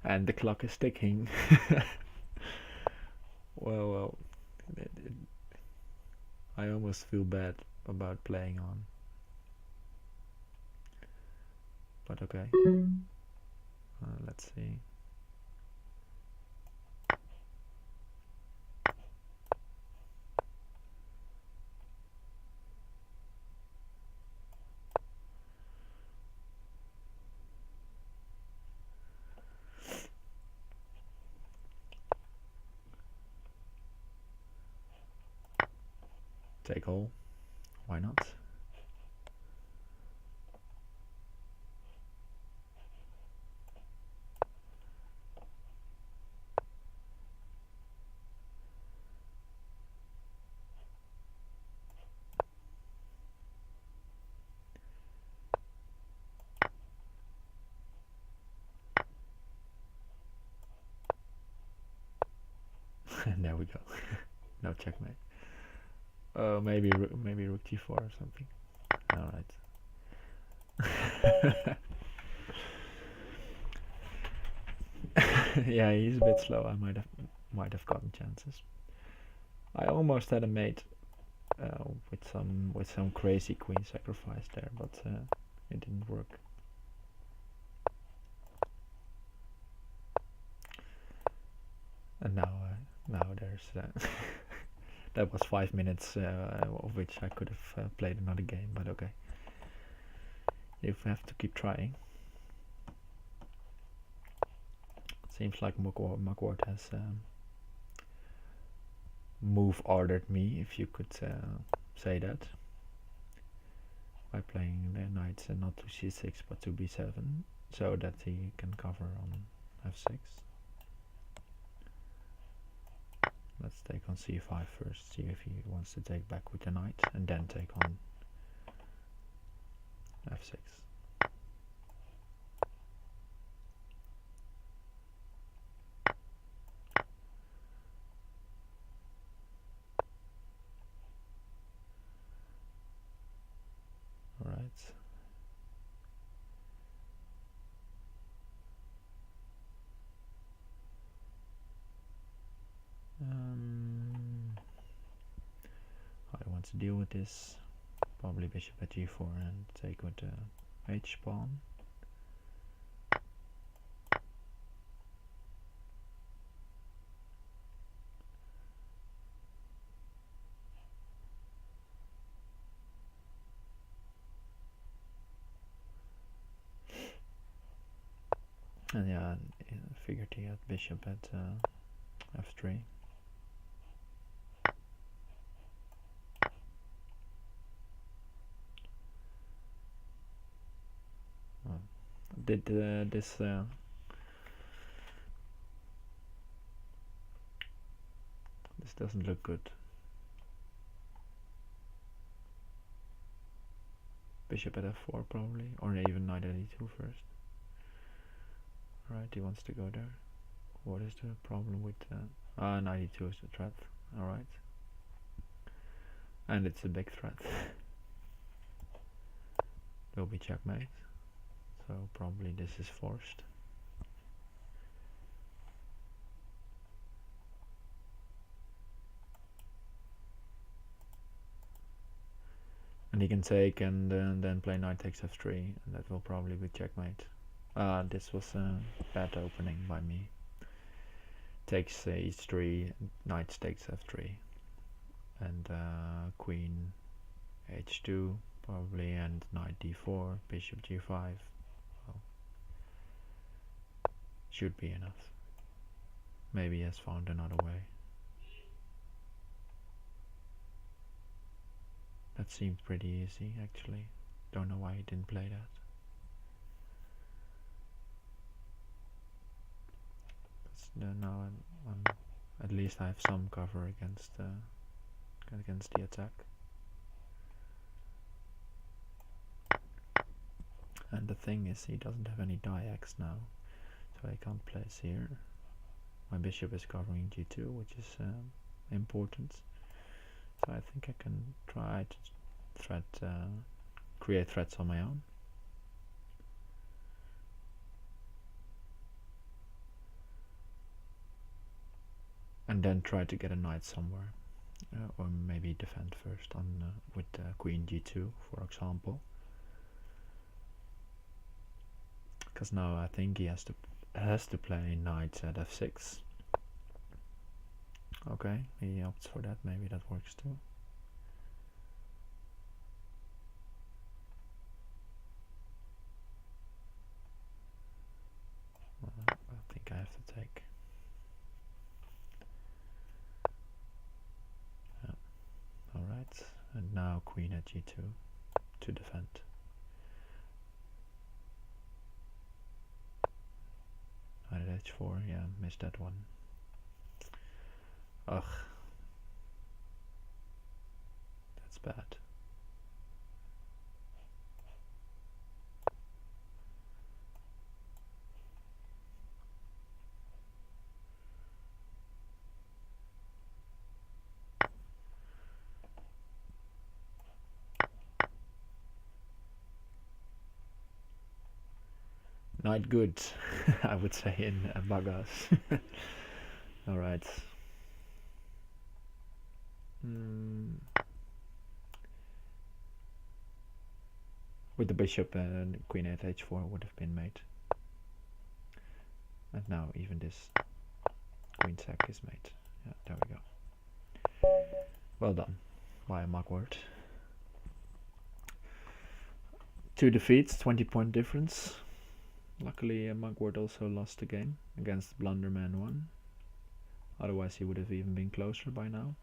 And the clock is ticking. Well, I almost feel bad about playing on. But okay. Let's see. Take all. Why not? And there we go. No checkmate. Oh, maybe maybe rook g4 or something. All right. Yeah, he's a bit slow. I might have gotten chances. I almost had a mate with some crazy queen sacrifice there, but it didn't work. And now there's that was 5 minutes of which I could have played another game, but okay. You have to keep trying. Seems like Mugwort has move ordered me, if you could say that, by playing the knight not to c6 but to b7, so that he can cover on f6. Let's take on c5 first, see if he wants to take back with the knight, and then take on f6. Alright. How I want to deal with this? Probably bishop at g4 and take with the h pawn. And yeah, I figured he had bishop at f3. Did this doesn't look good. Bishop at f4 probably, or even knight at e2 first. Alright, he wants to go there. What is the problem with knight e2 is the threat. Alright. And it's a big threat. Will be checkmate. So probably this is forced. And he can take and then play knight takes f3, and that will probably be checkmate. This was a bad opening by me. Takes h3, knight takes f3, and queen h2 probably, and knight d4, bishop g5. Well, should be enough. Maybe he has found another way. That seemed pretty easy actually. Don't know why he didn't play that. Now I'm at least I have some cover against the attack. And the thing is, he doesn't have any die-X now, so I can't place here. My bishop is covering g2, which is important. So I think I can try to create threats on my own. And then try to get a knight somewhere, or maybe defend first on with queen g2, for example. Because now I think he has to play knight at f6. Okay, he opts for that. Maybe that works too. I think I have to take. Alright, and now queen at g2 to defend. Knight at h4, yeah, missed that one. Ugh. That's bad. Not good, I would say in Bagas. Alright. With the bishop and queen at h4 would have been made. And now even this queen sack is made. Yeah, there we go. Well done by a mugwort. 2 defeats, 20-point difference. Luckily, Mugwort also lost the game against Blunderman 1. Otherwise, he would have even been closer by now.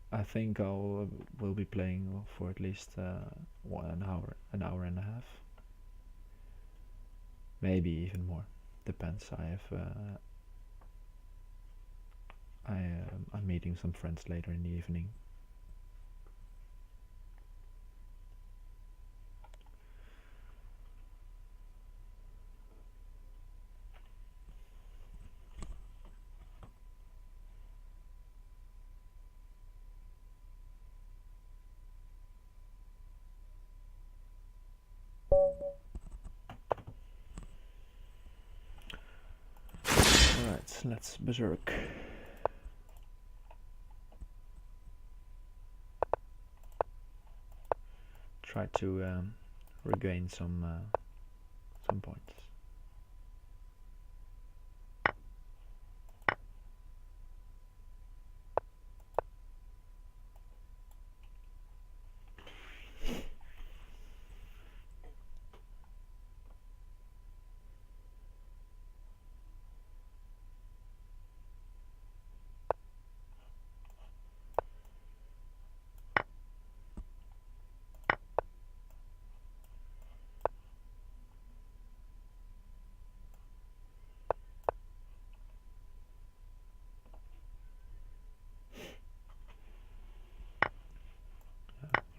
I think will be playing for at least an hour and a half, maybe even more. Depends. I'm meeting some friends later in the evening. Alright, let's berserk. Try to regain some points.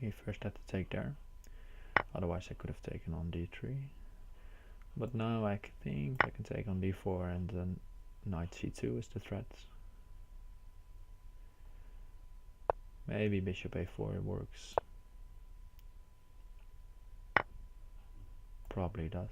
He first had to take there, otherwise I could have taken on d3. But now I think I can take on d4 and then knight c2 is the threat. Maybe bishop a4 works. Probably does.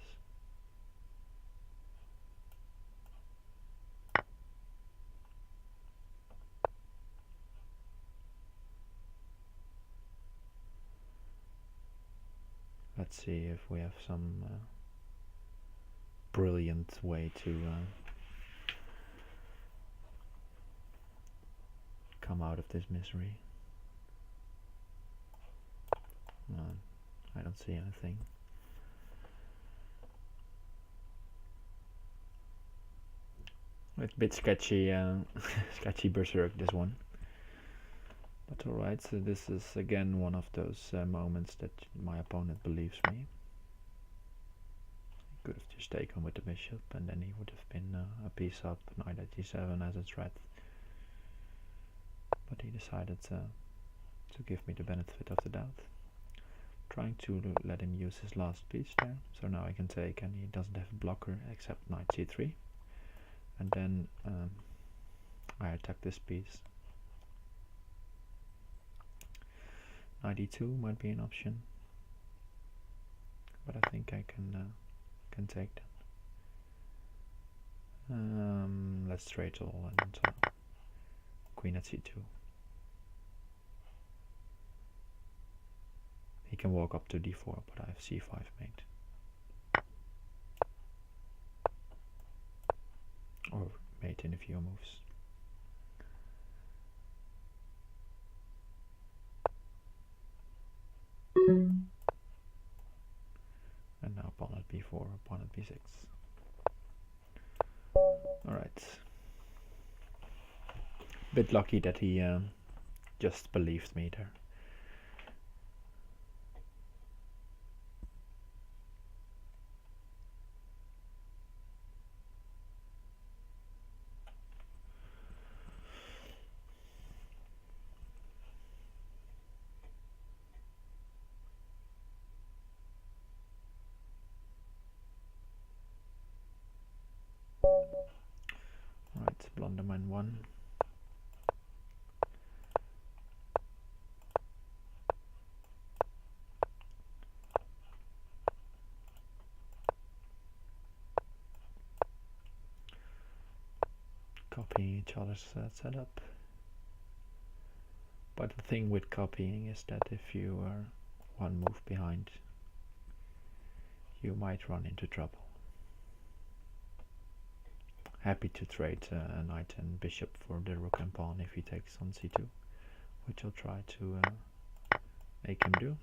Let's see if we have some brilliant way to come out of this misery. I don't see anything. It's a bit sketchy, sketchy berserk, this one. But alright, so this is again one of those moments that my opponent believes me. He could have just taken with the bishop and then he would have been a piece up, knight at g7 as a threat. But he decided to give me the benefit of the doubt. Trying to let him use his last piece there. So now I can take, and he doesn't have a blocker except knight c3. And then I attack this piece. Knight e2 might be an option, but I think I can take that. Let's trade all and queen at c2. He can walk up to d4, but I have c5 mate. Or mate in a few moves. And now pawn at b4, pawn at b6. Alright. Bit lucky that he just believed me there. Alright, Blunderman 1. copying each other's setup. But the thing with copying is that if you are one move behind, you might run into trouble. Happy to trade a knight and bishop for the rook and pawn if he takes on c2, which I'll try to make him do,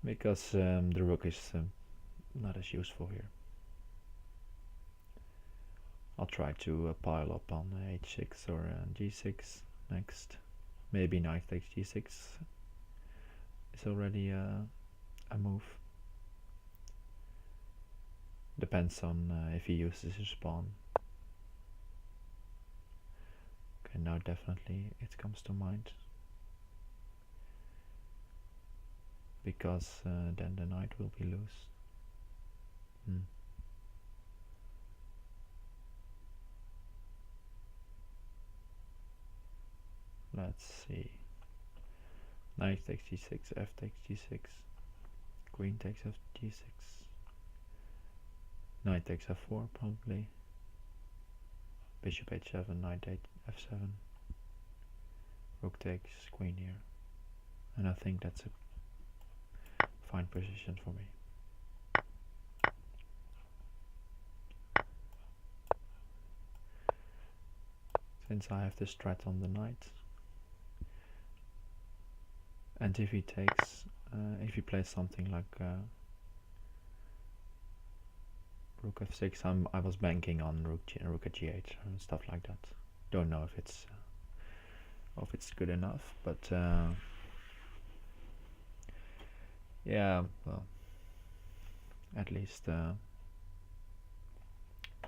because the rook is not as useful here. I'll try to pile up on h6 or g6 next. Maybe knight takes g6 is already a move. Depends on if he uses his pawn. Okay, now definitely it comes to mind, because then the knight will be loose. Let's see. Knight takes g6, f takes g6, queen takes f g6, knight takes f4 probably, bishop h7, knight f7, rook takes queen here, and I think that's a fine position for me. Since I have this threat on the knight, and if he takes, if he plays something like rook f6, I was banking on rook at g8 and stuff like that. Don't know if it's good enough, but yeah, well, at least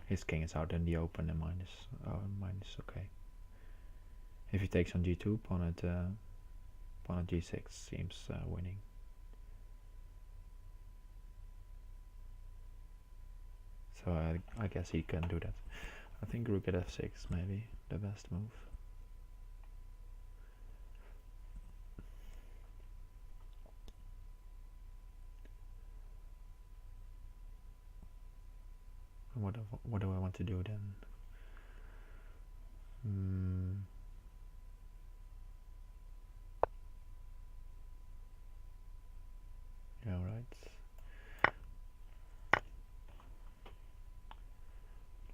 his king is out in the open and mine is okay. If he takes on g2, pawn at g6 seems winning. So I guess he can do that. I think rook at f6 maybe the best move. What do I want to do then? Yeah, right.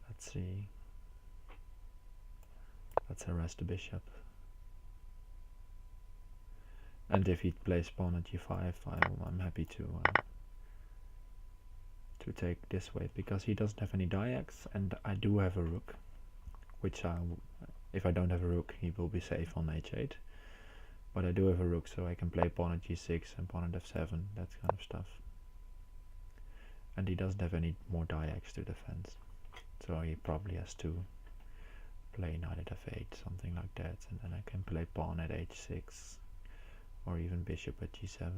Let's see. Let's harass the bishop. And if he plays pawn at g5, I'm happy to take this way, because he doesn't have any diags, and I do have a rook, which if I don't have a rook, he will be safe on h8. But I do have a rook, so I can play pawn at g6 and pawn at f7, that kind of stuff. And he doesn't have any more diags to defend, so he probably has to play knight at f8, something like that, and then I can play pawn at h6, or even bishop at g7.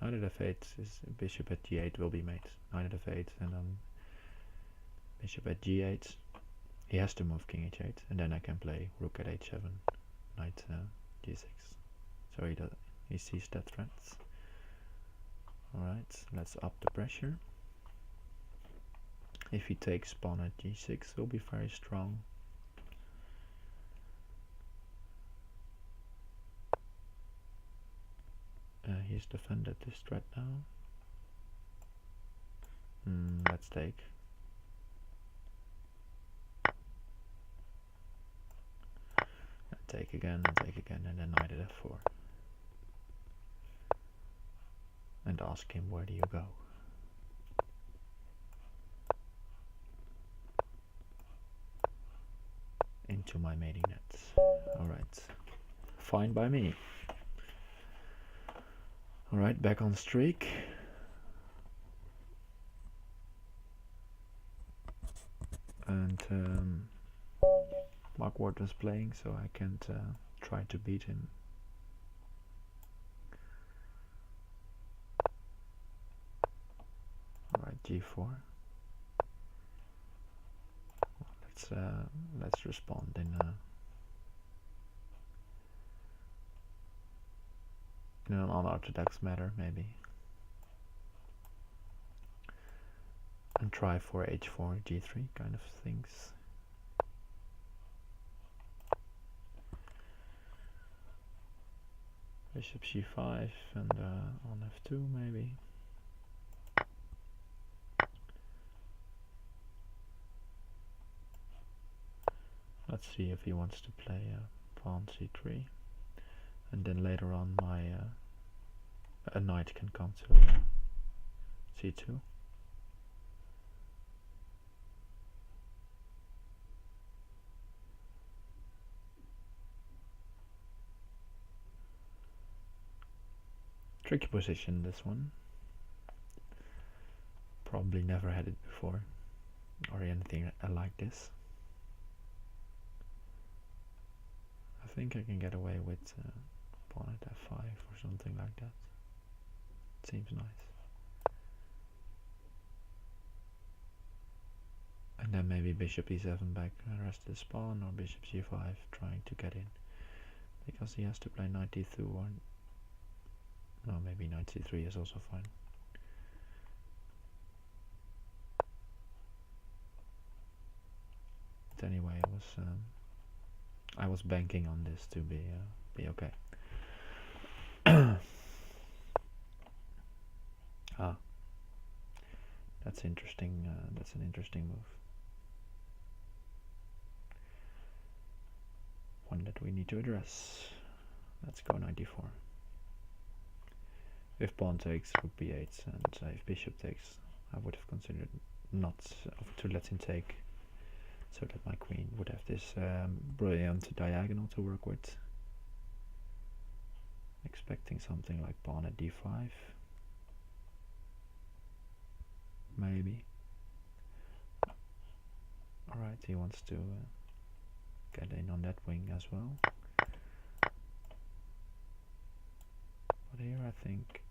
Knight at f8 is bishop at g8 will be mate. Knight at f8 and then bishop at g8. He has to move king h8, and then I can play rook at h7, knight g6. So he sees that threat. Alright, let's up the pressure. If he takes pawn at g6, will be very strong. He's defended this threat now. Let's take. And take again, and then knight at f4. And ask him, where do you go? Into my mating net. Alright. Fine by me. Alright, back on streak. And Mark Wharton's playing, so I can't try to beat him. Alright, g4. Let's respond in an unorthodox manner, maybe, and try for h4, g3 kind of things. Bishop c5 and on f2 maybe. Let's see if he wants to play pawn c3, and then later on my a knight can come to c2. Tricky position, this one. Probably never had it before, or anything like this. I think I can get away with pawn at f5 or something like that. Seems nice. And then maybe bishop e7 back, rest his pawn, or bishop c5 trying to get in. Because he has to play knight e2 or... no, maybe knight c3 is also fine. But anyway, I was banking on this to be okay. Ah, that's interesting. That's an interesting move. One that we need to address. Let's go knight d4. If pawn takes, rook b8, and if bishop takes, I would have considered not to let him take, so that my queen would have this brilliant diagonal to work with. Expecting something like pawn at d5. Maybe. Alright, he wants to get in on that wing as well. But here I think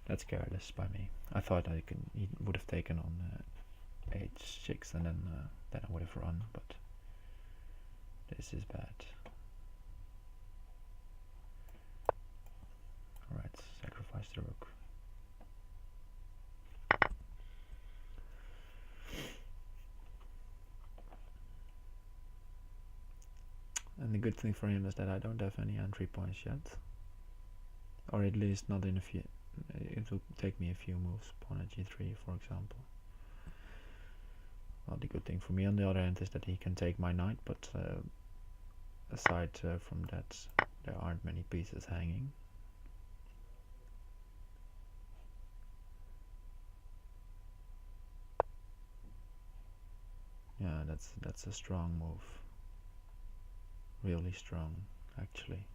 that's careless by me. I thought he would have taken on h6 and then I would have run, but this is bad. Alright, sacrifice the rook. And the good thing for him is that I don't have any entry points yet, or at least not in a few. It will take me a few moves, pawn at g3 for example. Well, the good thing for me on the other hand is that he can take my knight, but aside from that, there aren't many pieces hanging. Yeah, that's a strong move. Really strong, actually.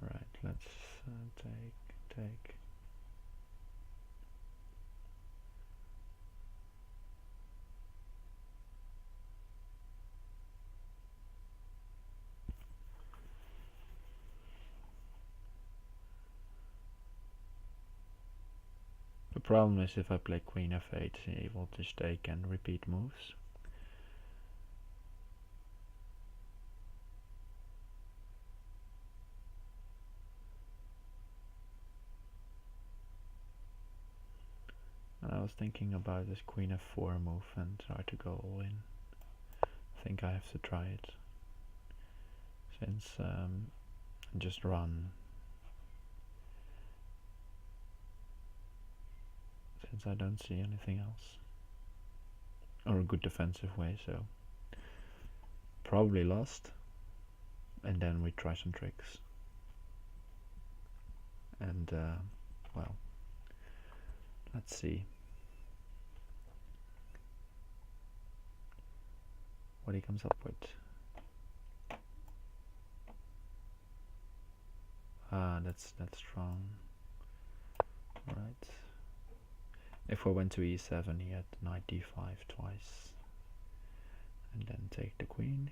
Alright, let's take. The problem is if I play queen f8, he will just take and repeat moves. And I was thinking about this queen f4 move and try to go all in. I think I have to try it, since just run. Since I don't see anything else, or a good defensive way, so probably lost, and then we try some tricks, and well, let's see what he comes up with. That's strong. All right. If I went to e7, he had knight d5 twice, and then take the queen.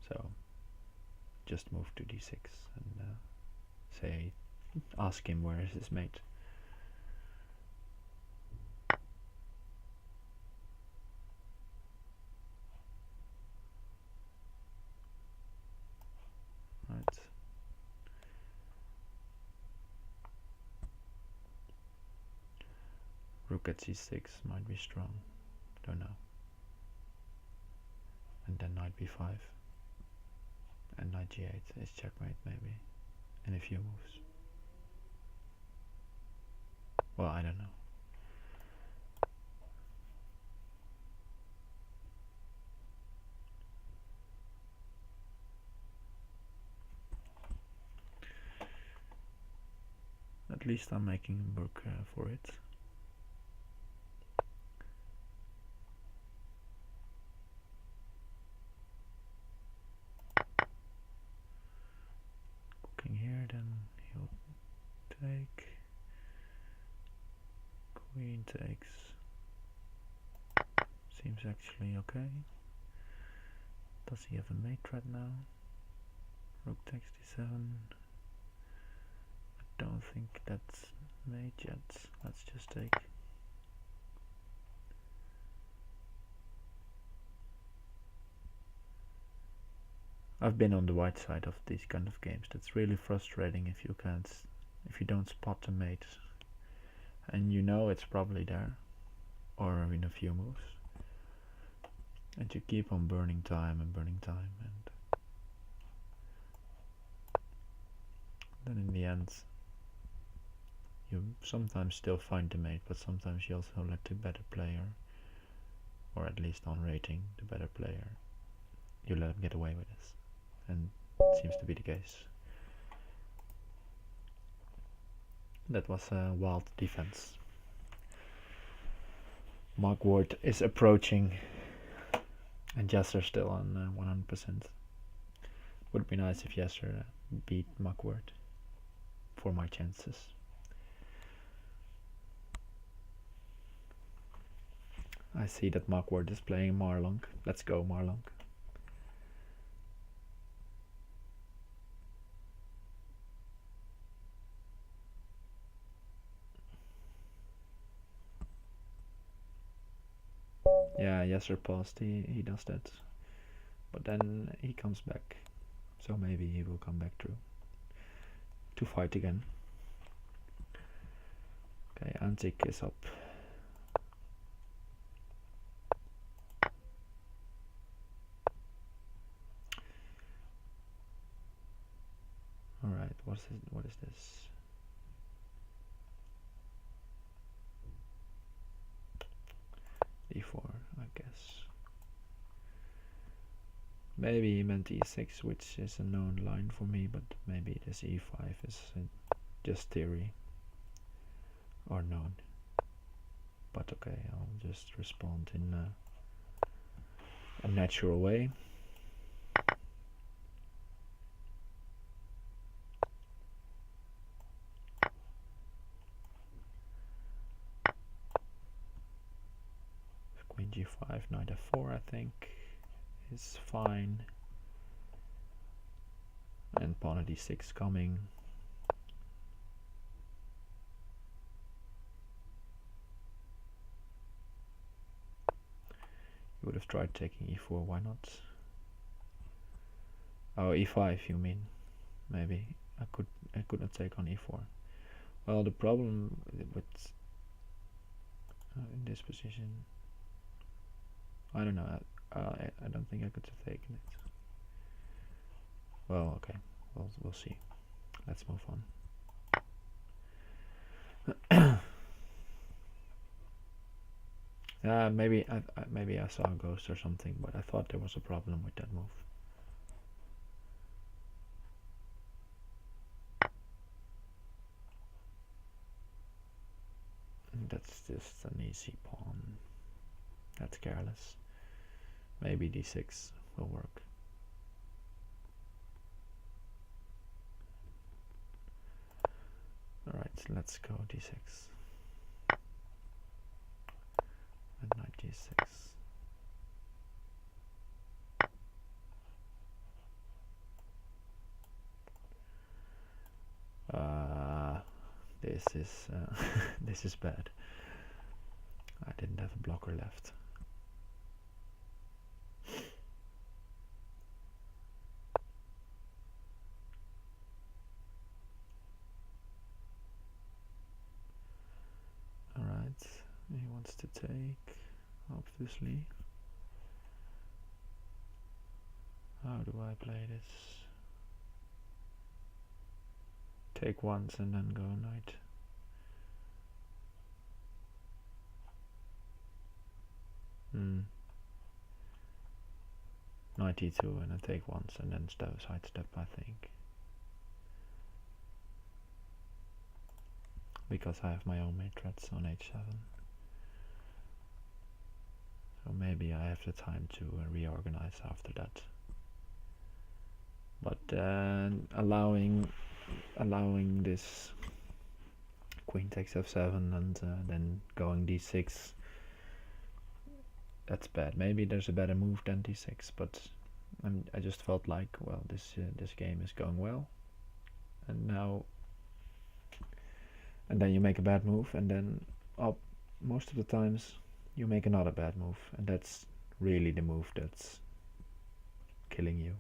So just move to d6 and ask him where is his mate. Rook at c6 might be strong, don't know. And then knight b5. And knight g8 is checkmate maybe, in a few moves. Well, I don't know. At least I'm making work for it. Cooking here, then he'll take. Queen takes. Seems actually okay. Does he have a mate threat now? Rook takes d7. I don't think that's mate yet. Let's just take. I've been on the white side of these kind of games. That's really frustrating if you don't spot the mate, and you know it's probably there, or in a few moves, and you keep on burning time, and then in the end you sometimes still find the mate, but sometimes you also let the better player, or at least on rating, the better player, you let him get away with this, and it seems to be the case. That was a wild defense. Mark Ward is approaching, and Yasser still on 100%. Would be nice if Yasser beat Mark Ward for my chances. I see that Mark Ward is playing Marlong. Let's go Marlong. Yeah, Yasser paused, he does that. But then he comes back. So maybe he will come back through to fight again. Okay, Antic is up. Alright, what is this? E4, I guess. Maybe he meant e6, which is a known line for me, but maybe this e5 is just theory or known. But okay, I'll just respond in a natural way. Queen g5, knight f4 I think is fine. And pawn at d6 coming. You would have tried taking e4, why not? Oh, e5 you mean? Maybe I could not take on e4. Well, the problem with in this position, I don't know. I don't think I could have taken it. Well, okay. We'll see. Let's move on. Maybe I saw a ghost or something, but I thought there was a problem with that move. That's just an easy pawn. That's careless. Maybe d6 will work. Alright, let's go d6. And knight g6. This is bad. I didn't have a blocker left. Alright, He wants to take, obviously. How do I play this? Take once and then go knight. Knight e2 and then take once and then sidestep, I think. Because I have my own mate threats on h7. So maybe I have the time to reorganize after that. But allowing this queen takes f7 and then going d6, that's bad. Maybe there's a better move than d6, but I just felt like, well, this game is going well, and then you make a bad move, and then most of the times you make another bad move, and that's really the move that's killing you.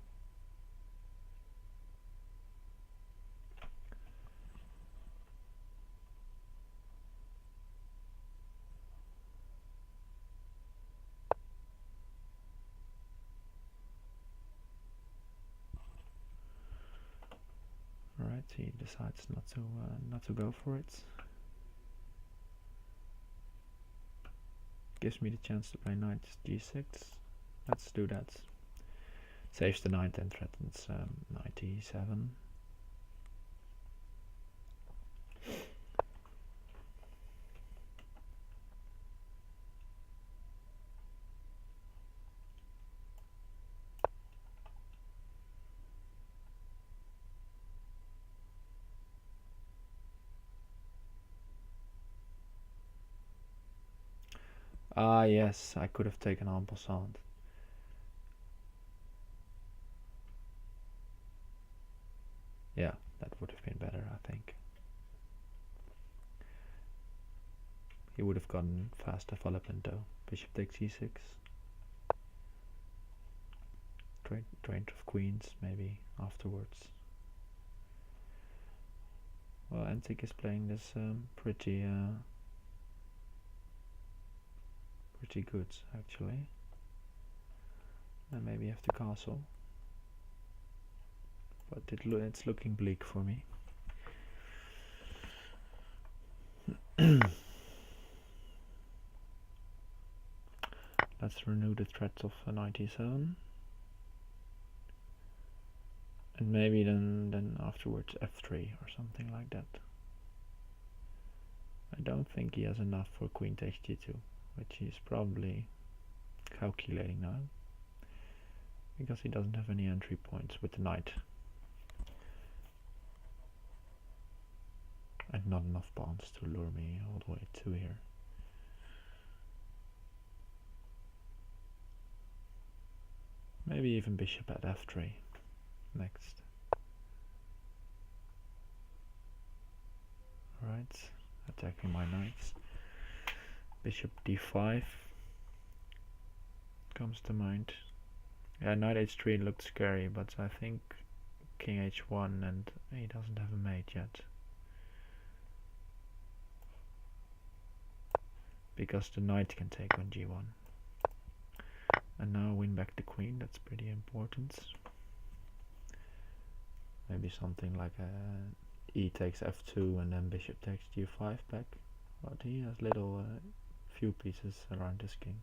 Alright, he decides not to go for it. Gives me the chance to play knight g6. Let's do that. Saves the knight and threatens knight e7. Ah, yes, I could have taken en passant. Yeah, that would have been better, I think. He would have gotten fast development though. Bishop takes e6. Drained of queens, maybe afterwards. Well, Antic is playing this pretty good, actually. And maybe have the castle. But it's looking bleak for me. Let's renew the threats of knight e7. And maybe then afterwards f3 or something like that. I don't think he has enough for queen takes g2, which he's probably calculating now, because he doesn't have any entry points with the knight. And not enough pawns to lure me all the way to here. Maybe even bishop at f3 next. Alright, attacking my knights. Bishop d5 comes to mind. Yeah, knight h3 looked scary, but I think king h1 and he doesn't have a mate yet. Because the knight can take on g1. And now win back the queen, that's pretty important. Maybe something like e takes f2 and then bishop takes g5 back. But he has little few pieces around his king.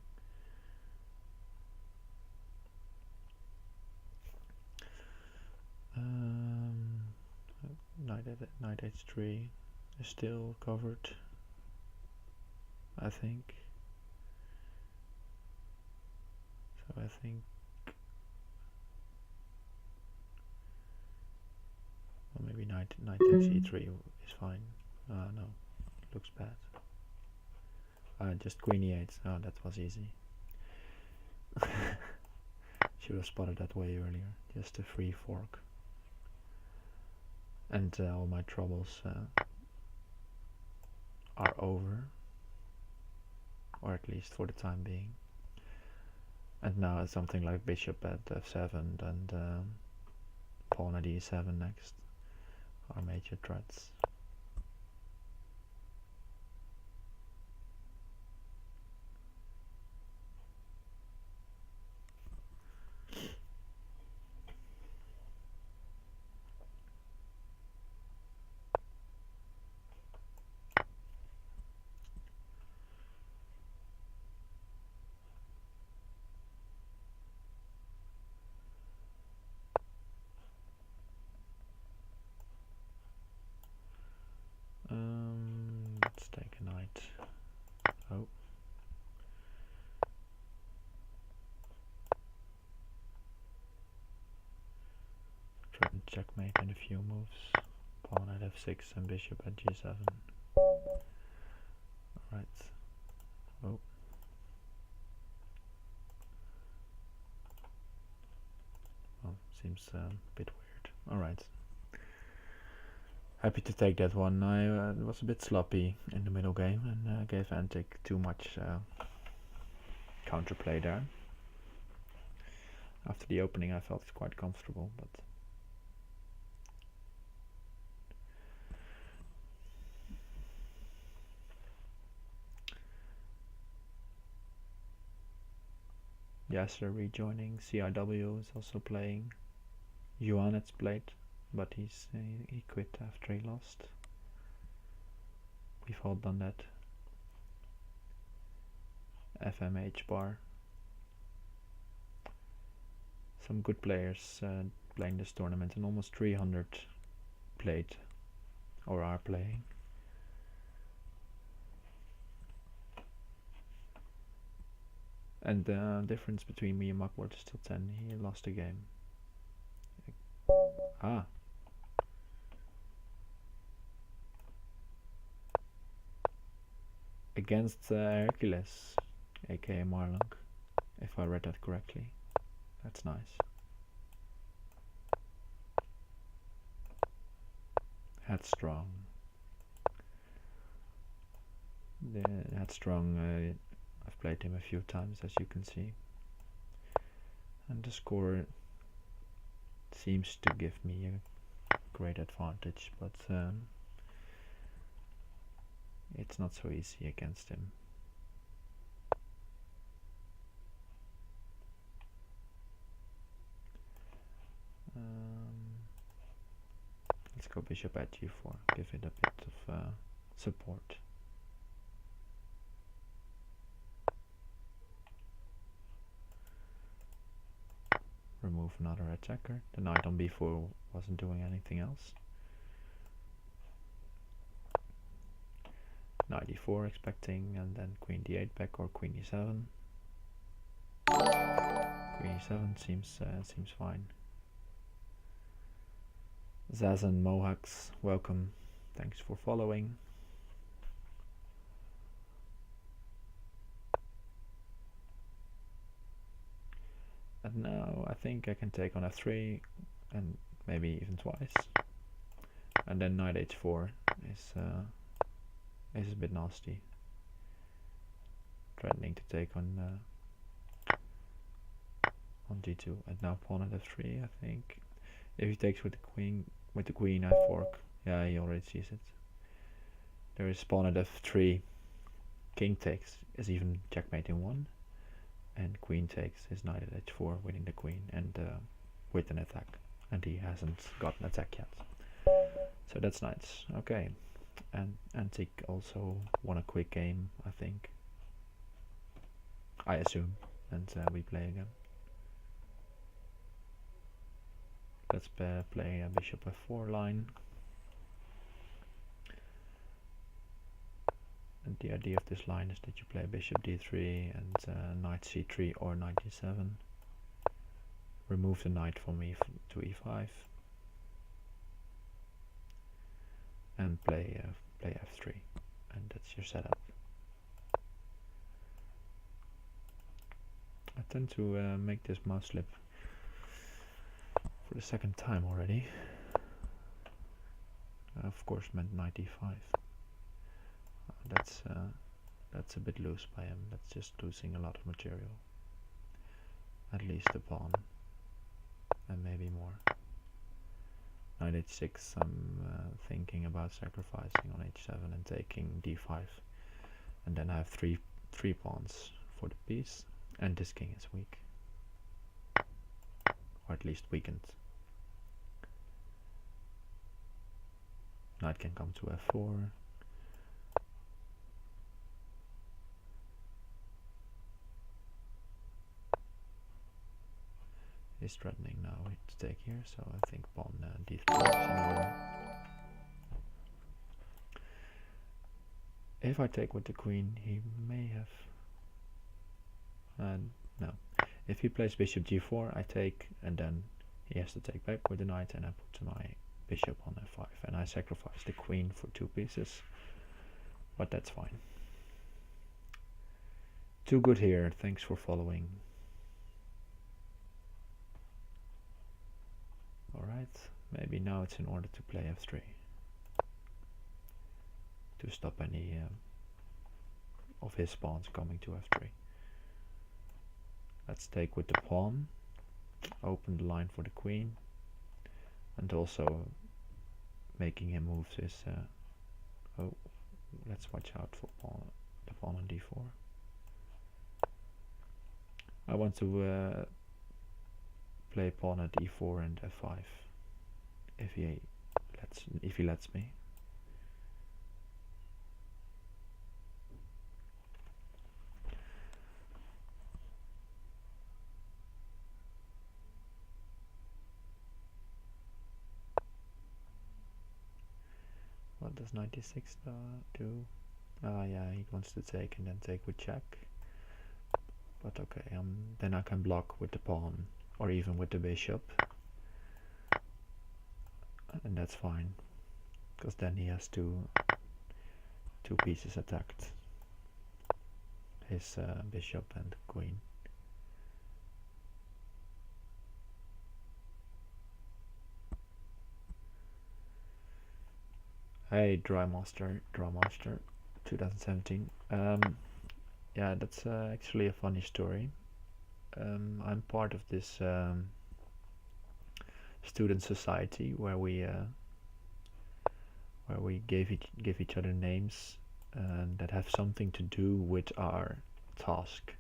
Knight h3 is still covered, I think. So I think, well, maybe knight takes e3 is fine. No, looks bad. Just queen e8. Oh, that was easy. Should have spotted that way earlier. Just a free fork. And all my troubles are over, or at least for the time being. And now it's something like bishop at f7 and pawn at e7 next are major threats. checkmate in a few moves. Pawn at f6 and bishop at g7. Alright. Oh. Well, seems a bit weird. Alright. Happy to take that one. I was a bit sloppy in the middle game and gave Antic too much counterplay there. After the opening I felt quite comfortable, but Yasser rejoining. CIW is also playing. Yuan has played, but he quit after he lost. We've all done that. FMH bar. Some good players playing this tournament, and almost 300 played or are playing. And the difference between me and Makwart is still 10. He lost a game. Ah. Against Hercules, aka Marlon, if I read that correctly. That's nice. Headstrong. The Headstrong, I've played him a few times, as you can see. And the score seems to give me a great advantage, but it's not so easy against him. Let's go bishop at g4, give it a bit of support. Remove another attacker. The knight on b4 wasn't doing anything else. Knight e4 expecting, and then queen d8 back or queen e7. Queen e7 seems fine. Zazen Mohax, welcome. Thanks for following. And now I think I can take on f3 and maybe even twice. And then knight h4 is a bit nasty. Threatening to take on g2, and now pawn at f3. I think if he takes with the queen I fork. Yeah, he already sees it. There is pawn at f3. King takes is even checkmating 1. And queen takes his knight at h4, winning the queen, and with an attack. And he hasn't got an attack yet. So that's nice. Okay. And Antique also won a quick game, I think. I assume. And we play again. Let's play a bishop f4 line. And the idea of this line is that you play bishop d3 and knight c3 or knight d7. Remove the knight from to e5. And play f3. And that's your setup. I tend to make this mouse slip for the second time already. Of course meant knight e5. That's a bit loose by him. That's just losing a lot of material. At least a pawn. And maybe more. Knight h6, I'm thinking about sacrificing on h7 and taking d5. And then I have three pawns for the piece. And this king is weak. Or at least weakened. Knight can come to f4. He's threatening now to take here, so I think pawn d3 is in order. If I take with the queen, he may have... no. If he plays bishop g4, I take, and then he has to take back with the knight, and I put my bishop on f5, and I sacrifice the queen for 2 pieces, but that's fine. Too good here, thanks for following. Alright, maybe now it's in order to play f3 to stop any of his pawns coming to f3. Let's take with the pawn, open the line for the queen, and also making him move his oh, let's watch out for the pawn on d4. I want to play pawn at e4 and f5 if he lets me. What does 96 do? Yeah, he wants to take and then take with check. But okay, then I can block with the pawn or even with the bishop, and that's fine, because then he has two pieces attacked, his bishop and queen. Hey, Drymaster 2017. Yeah, that's actually a funny story. I'm part of this student society where we give each other names that have something to do with our task.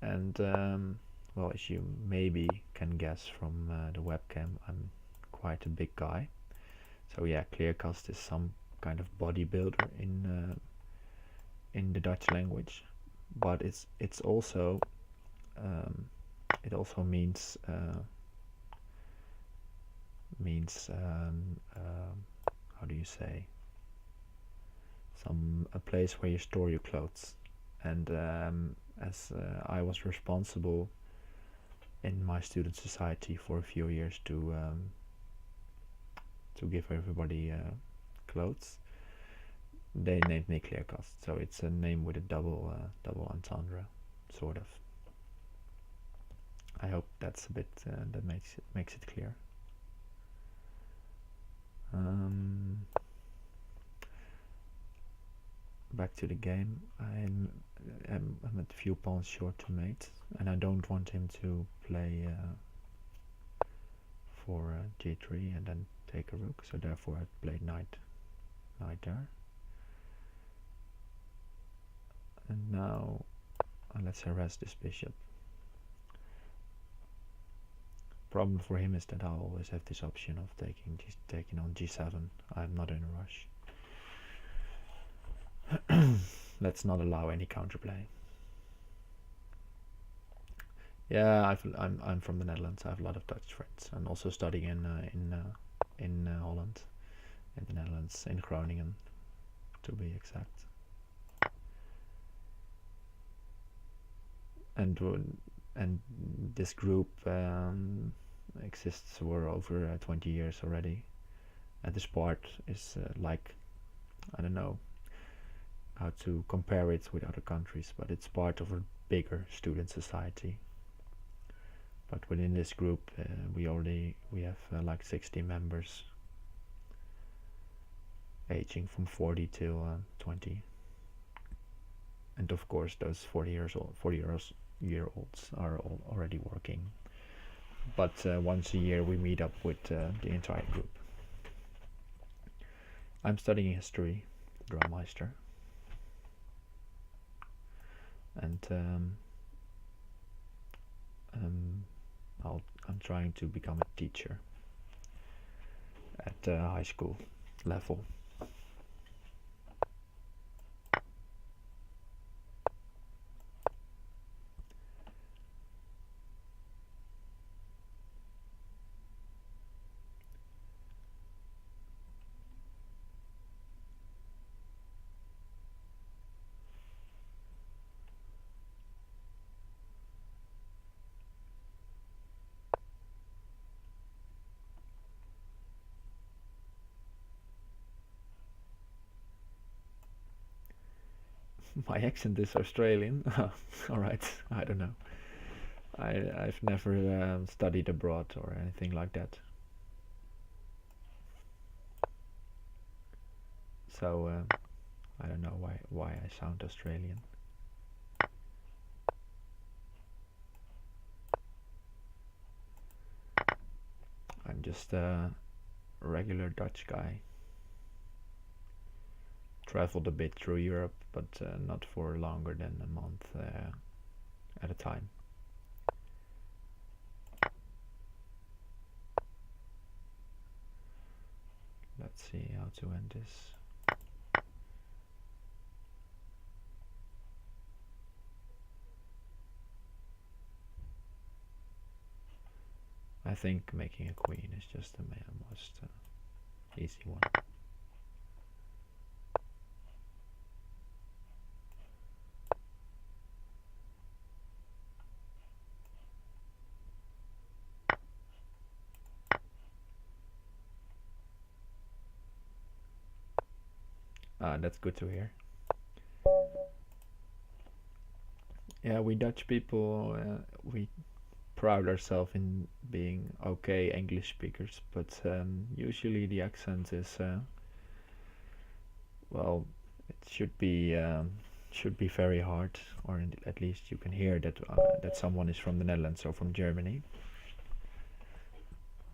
And well, as you maybe can guess from the webcam, I'm quite a big guy. So yeah, Clearcast is some kind of bodybuilder in the Dutch language, but it's also it also means how do you say, a place where you store your clothes. And as I was responsible in my student society for a few years to give everybody clothes, they named me Clearcast. So it's a name with a double entendre, sort of. I hope that's a bit that makes it clear. Back to the game. I'm at a few pawns short to mate, and I don't want him to play for g3 and then take a rook, so therefore I played knight there. And now let's harass this bishop. Problem for him is that I always have this option of taking on g7. I'm not in a rush. Let's not allow any counterplay. Yeah, I'm from the Netherlands. I have a lot of Dutch friends. I'm also studying in Holland, in the Netherlands, in Groningen, to be exact. And this group exists for over 20 years already. And this part is like, I don't know how to compare it with other countries, but it's part of a bigger student society. But within this group, we have like 60 members, aging from 40 till 20. And of course, those 40-year-olds are already working. But once a year, we meet up with the entire group. I'm studying history, Drumeister, and I'm trying to become a teacher at high school level. My accent is Australian. Alright, I don't know. I've never studied abroad or anything like that. So I don't know why I sound Australian. I'm just a regular Dutch guy. Traveled a bit through Europe, but not for longer than a month at a time. Let's see how to end this. I think making a queen is just the most easy one. That's good to hear. Yeah, we Dutch people, we pride ourselves in being okay English speakers, but usually the accent is, well, it should be very hard, or at least you can hear that someone is from the Netherlands or from Germany.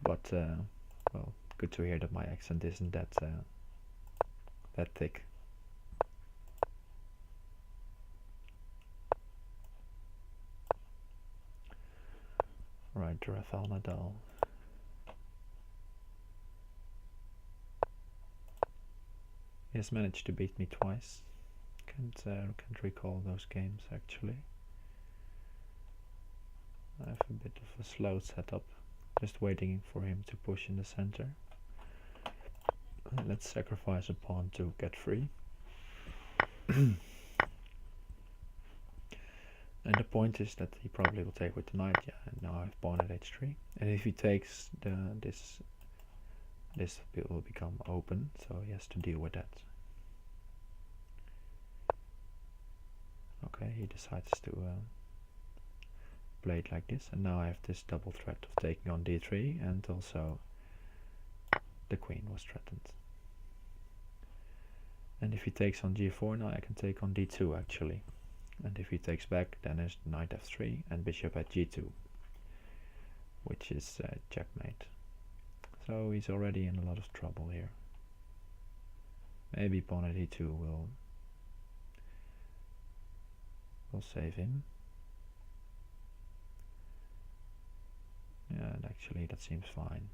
But well, good to hear that my accent isn't that thick. Right, Rafael Nadal. He has managed to beat me twice. Can't recall those games actually. I have a bit of a slow setup, just waiting for him to push in the center. Let's sacrifice a pawn to get free. And the point is that he probably will take with the knight, yeah, and now I have pawn at h3. And if he takes this will become open, so he has to deal with that. Okay, he decides to play it like this, and now I have this double threat of taking on d3, and also the queen was threatened. And if he takes on g4, now I can take on d2 actually. And if he takes back, then there's knight f3 and bishop at g2, which is checkmate. So he's already in a lot of trouble here. Maybe pawn at e2 will save him. Yeah, and actually that seems fine.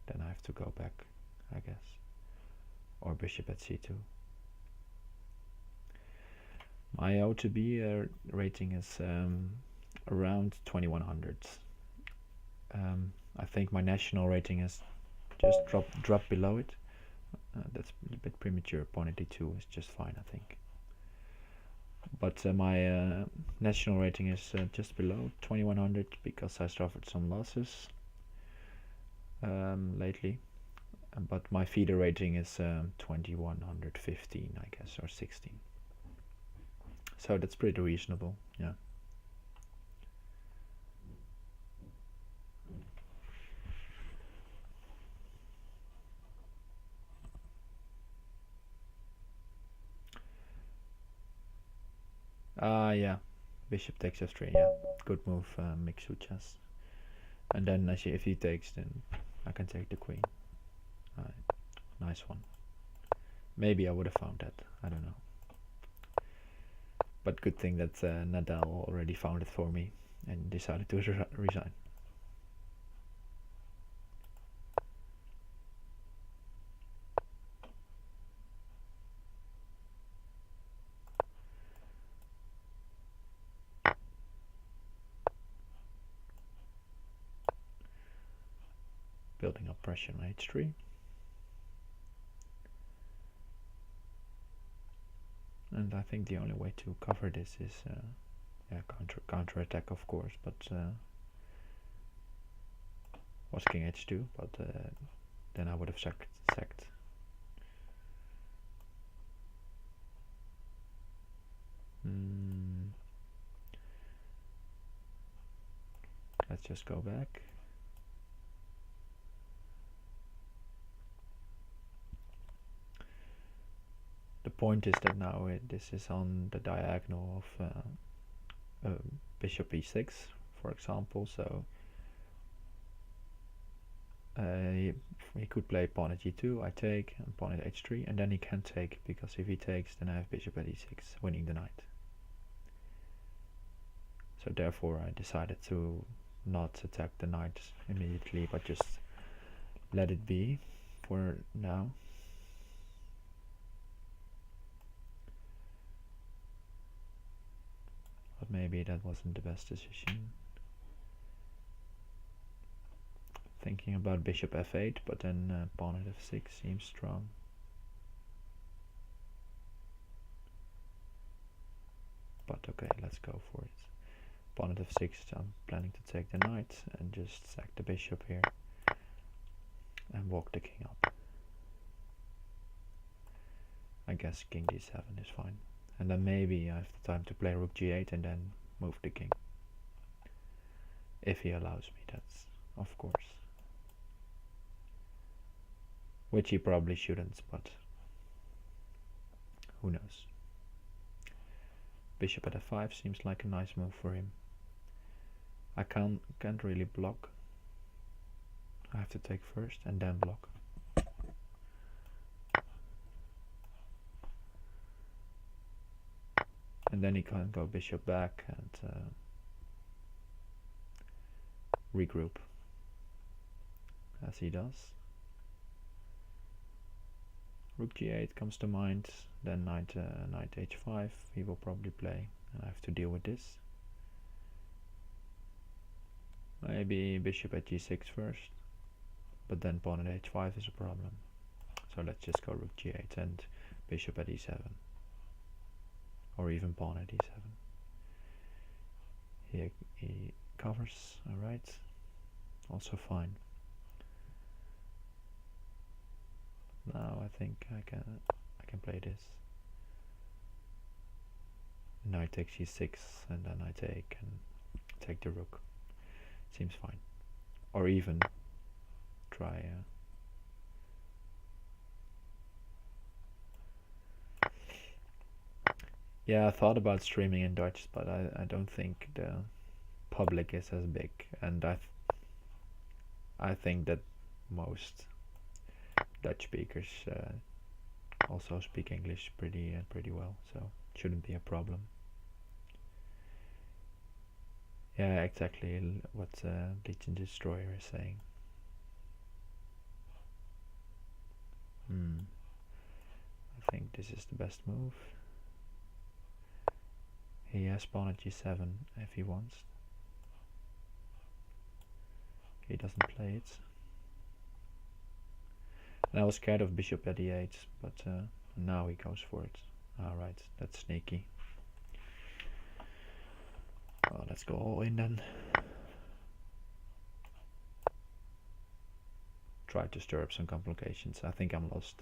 Then I have to go back, I guess. Or bishop at c2. My O2B rating is around 2100. I think my national rating has just dropped below it. That's a bit premature. Pawn at d2 is just fine, I think. But my national rating is just below 2100 because I suffered some losses lately. But my feeder rating is 2115, I guess, or 16. So that's pretty reasonable, yeah. Yeah, bishop takes f3, yeah, good move, Mixu chess. And then if he takes, then I can take the queen. Nice one. Maybe I would have found that, I don't know. But good thing that Nadal already found it for me and decided to resign. Building up pressure on h3. And I think the only way to cover this is yeah, counter attack, of course, but was king h2, but then I would have sacked. let's just go back. The point is that now this is on the diagonal of bishop e6, for example, so he could play pawn at g2, I take, and pawn at h3, and then he can take, because if he takes, then I have bishop at e6, winning the knight. So therefore I decided to not attack the knight immediately, but just let it be for now. But maybe that wasn't the best decision. Thinking about bishop f8, but then pawn at f6 seems strong. But okay, let's go for it. Pawn at f6, I'm planning to take the knight and just sack the bishop here and walk the king up. I guess king d7 is fine. And then maybe I have the time to play rook g8 and then move the king. If he allows me, that's of course. Which he probably shouldn't, but who knows. Bishop at f5 seems like a nice move for him. I can't really block. I have to take first and then block. And then he can go bishop back and regroup, as he does. Rook g8 comes to mind, then knight h5 he will probably play, and I have to deal with this. Maybe bishop at g6 first, but then pawn at h5 is a problem. So let's just go rook g8 and bishop at e7, or even pawn at e7. He covers, alright, also fine. Now I think I can play this. Knight takes e6 and then I take the rook. Seems fine. Or even try yeah, I thought about streaming in Dutch, but I don't think the public is as big, and I think that most Dutch speakers also speak English pretty well, so it shouldn't be a problem. Yeah, exactly what Legion Destroyer is saying. I think this is the best move. He has pawn at g7 if he wants. He doesn't play it. And I was scared of bishop at e8, but now he goes for it. Alright, that's sneaky. Well, let's go all in then. Try to stir up some complications. I think I'm lost.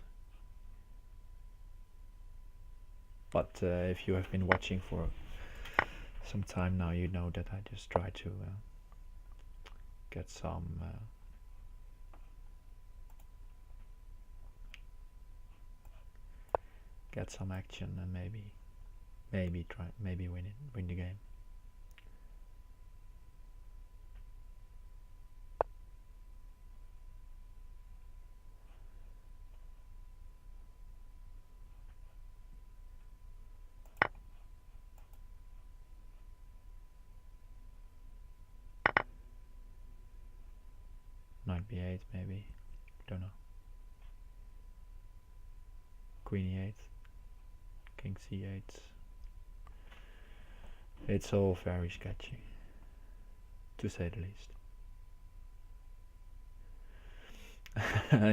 But if you have been watching for some time now, you know that I just try to get some action and maybe win the game. Knight b8 maybe, don't know. Queen e8, king c8. It's all very sketchy, to say the least.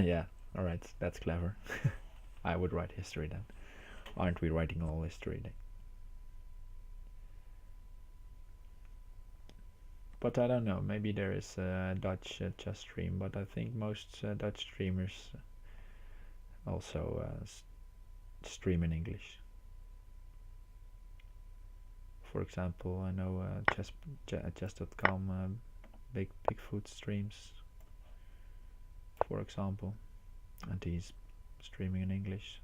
Yeah, alright, that's clever. I would write history then. Aren't we writing all history then? But I don't know, maybe there is a Dutch chess stream, but I think most Dutch streamers also stream in English. For example, I know chess.com Bigfoot streams, for example, and he's streaming in English.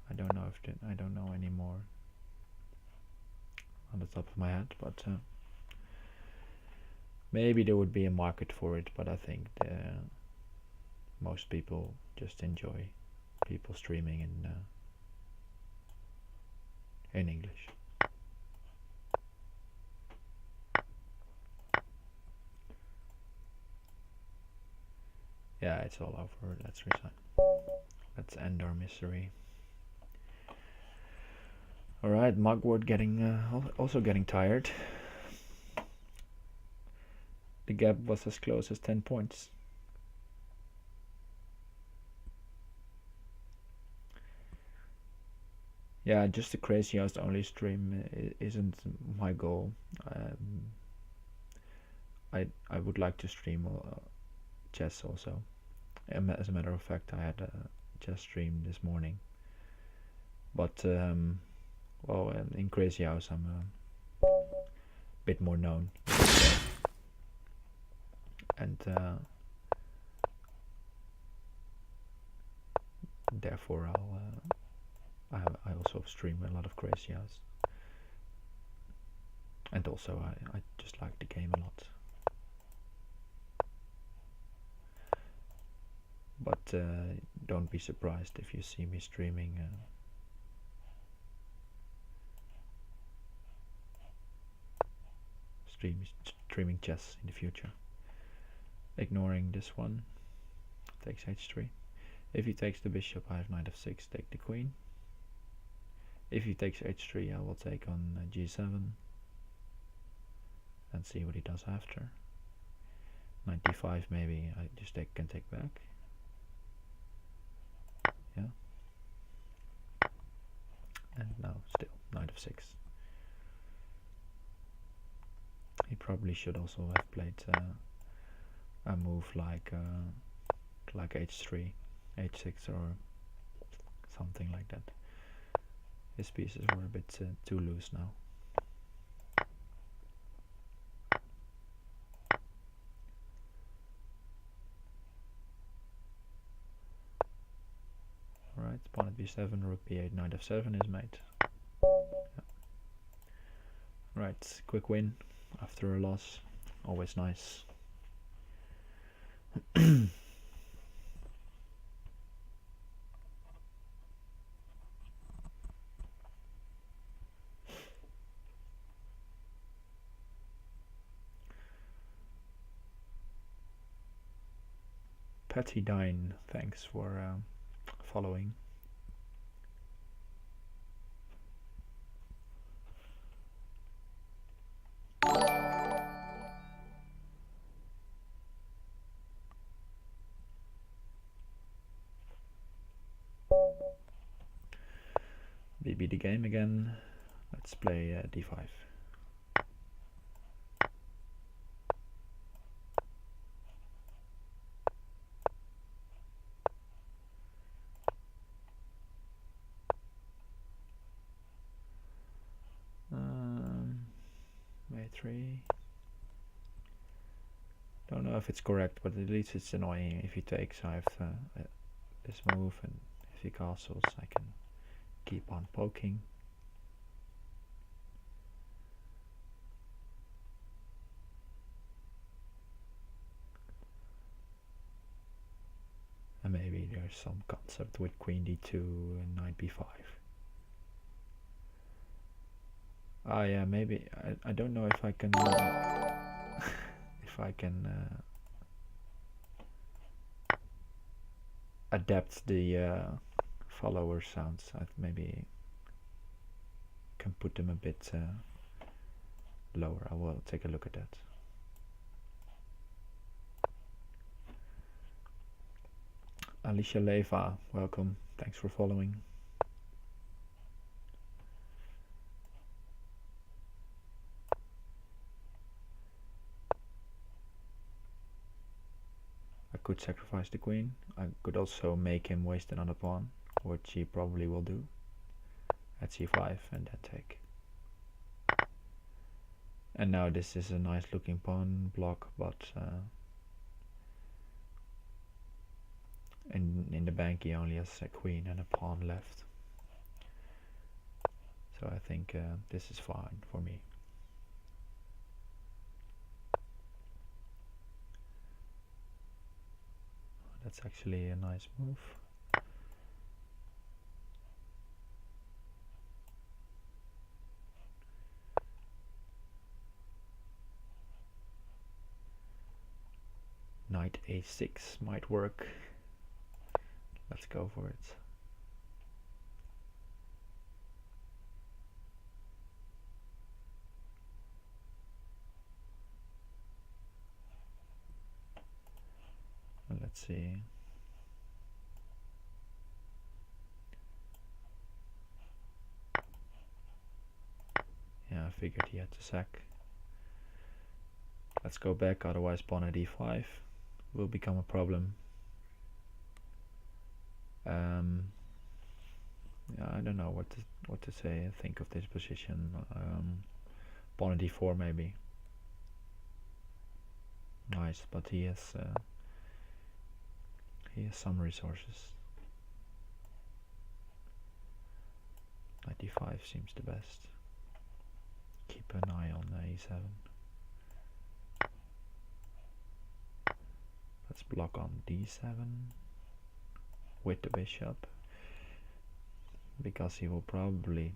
I don't know I don't know anymore on the top of my head, but maybe there would be a market for it. But I think most people just enjoy people streaming in English. Yeah, it's all over. Let's resign. Let's end our misery. Alright, Mugwort also getting tired. The gap was as close as 10 points. Yeah, just the Crazyhouse only stream isn't my goal. I would like to stream chess also. As a matter of fact, I had a chess stream this morning. But well, in Crazyhouse I'm a bit more known, and therefore I also stream a lot of Crazyhouse, and also I just like the game a lot. But don't be surprised if you see me streaming streaming chess in the future. Ignoring this one, takes h3. If he takes the bishop, I have knight f6, take the queen. If he takes h3, I will take on g7 and see what he does after. Knight d5, maybe I just can take back. Yeah. And now still knight f6. He probably should also have played a move like h3, h6 or something like that. His pieces were a bit too loose now. Alright, pawn at b7, rook b8, knight f7 is made. Yeah. Right, quick win after a loss, always nice. Patty Dine, thanks for following. BB the game again. Let's play d5. A3. Don't know if it's correct, but at least it's annoying. If he takes, I have this move, and if he castles, I can keep on poking. And maybe there's some concept with queen d2 and knight b5. Ah, yeah, maybe I don't know if I can if I can adapt the follower sounds. I maybe can put them a bit lower. I will take a look at that. Alicia Leva, welcome. Thanks for following. I could sacrifice the queen. I could also make him waste another pawn, which he probably will do. At c5 and then take. And now this is a nice looking pawn block, but in the bank he only has a queen and a pawn left. So I think this is fine for me. That's actually a nice move. Knight a6 might work. Let's go for it. And let's see. Yeah, I figured he had to sack. Let's go back, otherwise pawn at e5 will become a problem. Yeah, I don't know what to say. Think of this position. Pawn at d4 maybe. Nice, but he has some resources. Knight d5 seems the best. Keep an eye on e7. Let's block on d7 with the bishop, because he will probably,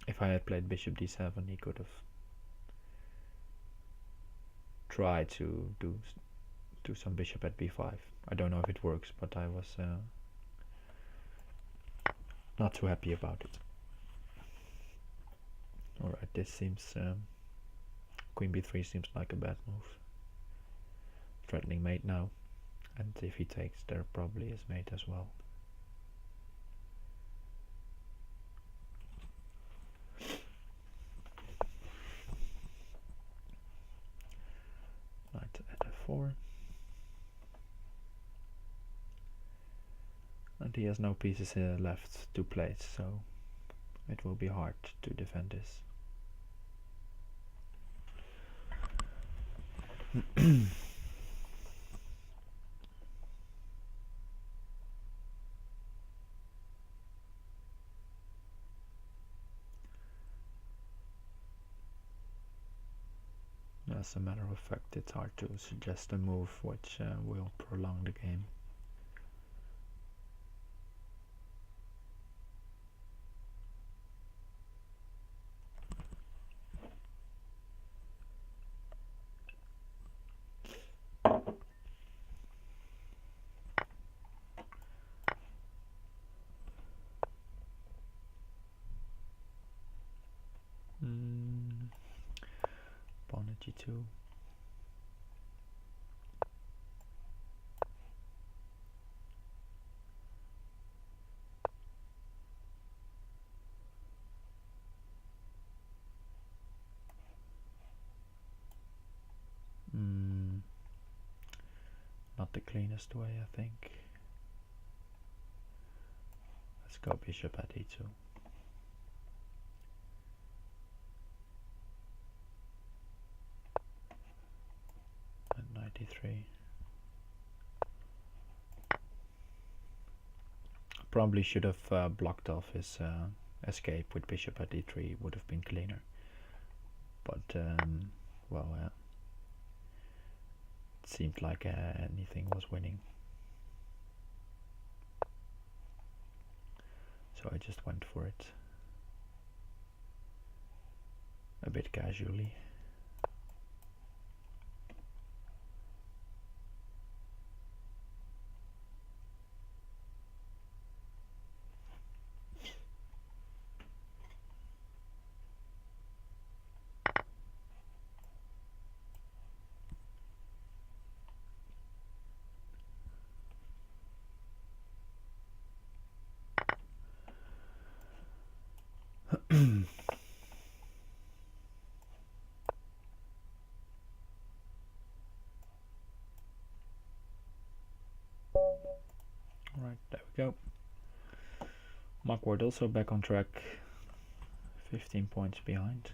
if I had played bishop d7, he could have tried to do some bishop at b5. I don't know if it works, but I was not too happy about it. Alright, this seems queen b3 seems like a bad move. Threatening mate now, and if he takes, there probably is mate as well. Knight at f4, and he has no pieces left to play, so it will be hard to defend this. As a matter of fact, it's hard to suggest a move which will prolong the game. Pawn at g2. Not the cleanest way, I think. Let's go bishop at e2. And knight e3. Probably should have blocked off his escape with bishop at e3. Would have been cleaner. But well, it seemed like anything was winning. So I just went for it. A bit casually. Alright, there we go. Markward also back on track, 15 points behind.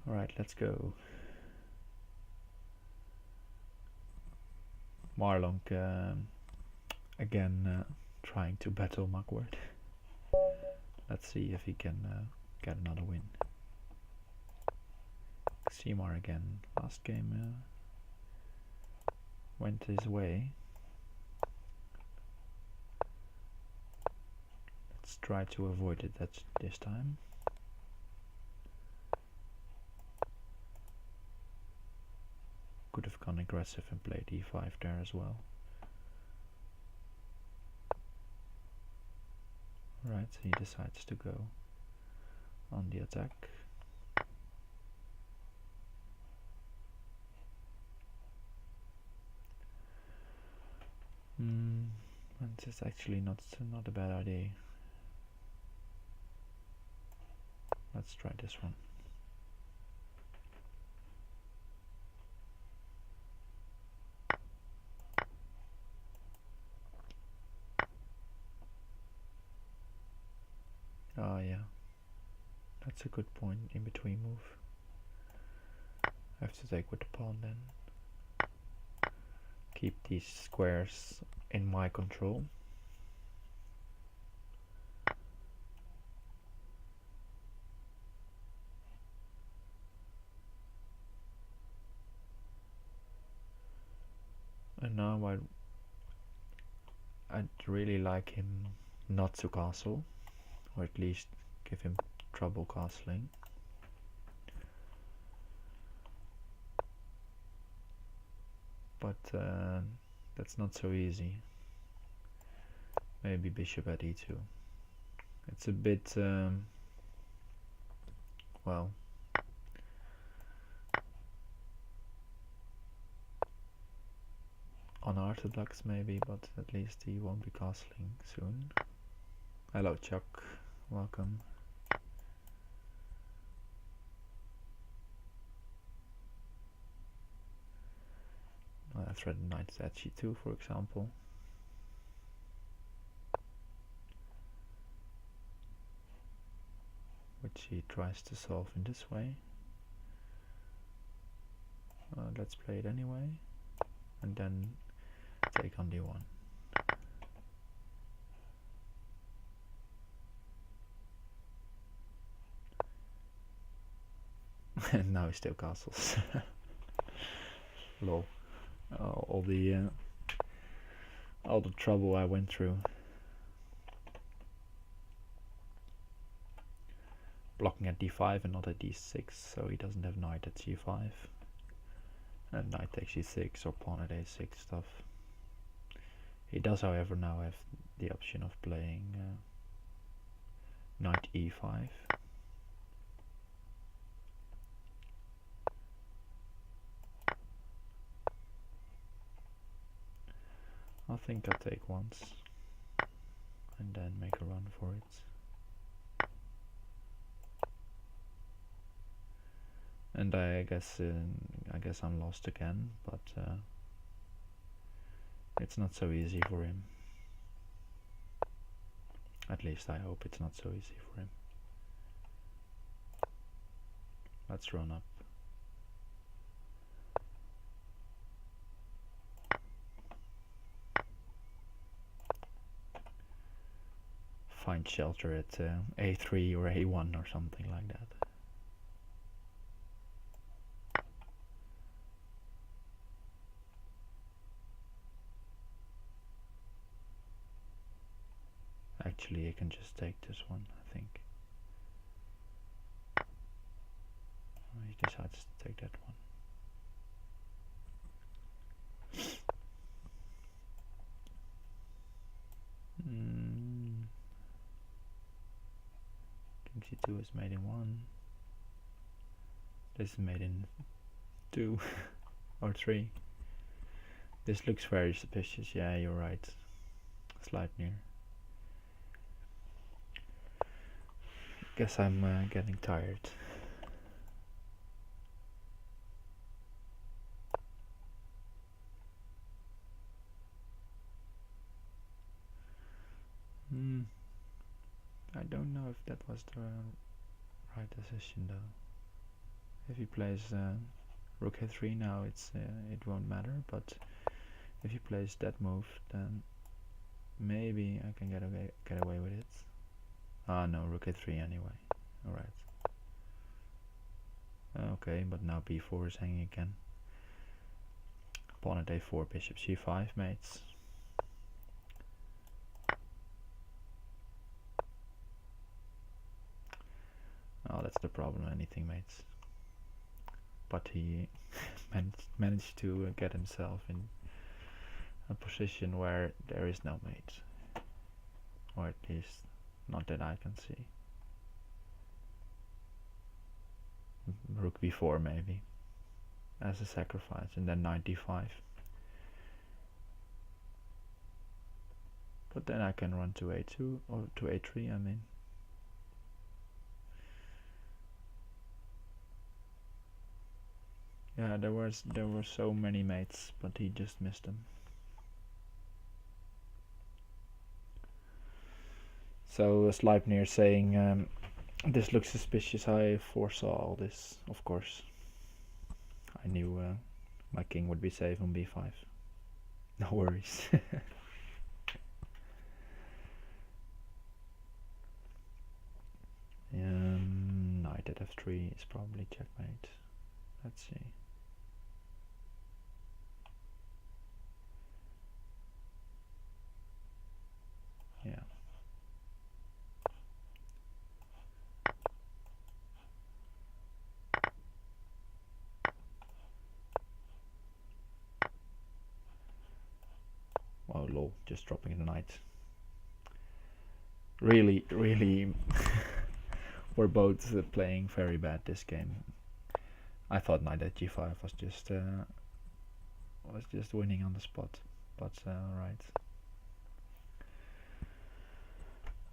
Alright, let's go. Marlong again trying to battle Mugwort. Let's see if he can get another win. Seymour again. Last game went his way. Let's try to avoid it this time. Could have gone aggressive and played e5 there as well. Right, he decides to go on the attack. And it's actually not a bad idea. Let's try this one. Oh yeah, that's a good point, in between move. I have to take with the pawn then. Keep these squares in my control. And now I'd really like him not to castle, or at least give him trouble castling. But that's not so easy. Maybe bishop at e2. It's a bit well, unorthodox maybe, but at least he won't be castling soon. Hello Chuck, welcome. I threatened knight at g2 for example. Which he tries to solve in this way. Let's play it anyway, and then take on d1. And now he still castles. Lol. All the trouble I went through. Blocking at d5 and not at d6, so he doesn't have knight at c5. And knight takes e6 or pawn at a6 stuff. He does, however, now have the option of playing knight e5. I think I'll take once and then make a run for it. And I guess I'm lost again, but it's not so easy for him. At least I hope it's not so easy for him. Let's run up. Find shelter at a3 or a1 or something like that. Actually, I can just take this one, I think. He decides to take that one. King c2 is made in 1. This is made in 2 or 3. This looks very suspicious. Yeah, you're right. Sleipnir. Guess I'm getting tired. I don't know if that was the right decision though. If he plays rook a3 now, it won't matter. But if he plays that move, then maybe I can get away with it. Ah, no, rook a3 anyway. All right. Okay, but now b4 is hanging again. Pawn at a4, bishop c5, mates. Oh, that's the problem, anything, mates. But he managed to get himself in a position where there is no mate. Or at least, not that I can see. Rook b4 maybe, as a sacrifice, and then knight d5. But then I can run to a2, or to a3, I mean. Yeah, there were so many mates, but he just missed them. So Sleipnir saying, this looks suspicious. I foresaw all this, of course. I knew my king would be safe on b5. No worries. Knight at f3 is probably checkmate. Let's see. Yeah. Oh lol, just dropping the knight. Really, we're both playing very bad this game. I thought knight at g5 was just winning on the spot, but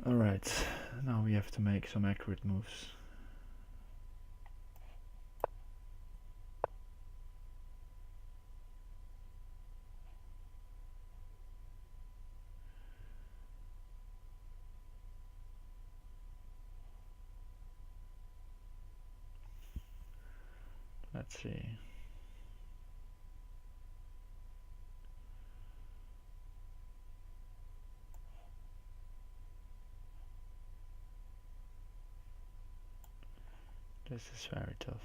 alright, now we have to make some accurate moves. Let's see. This is very tough.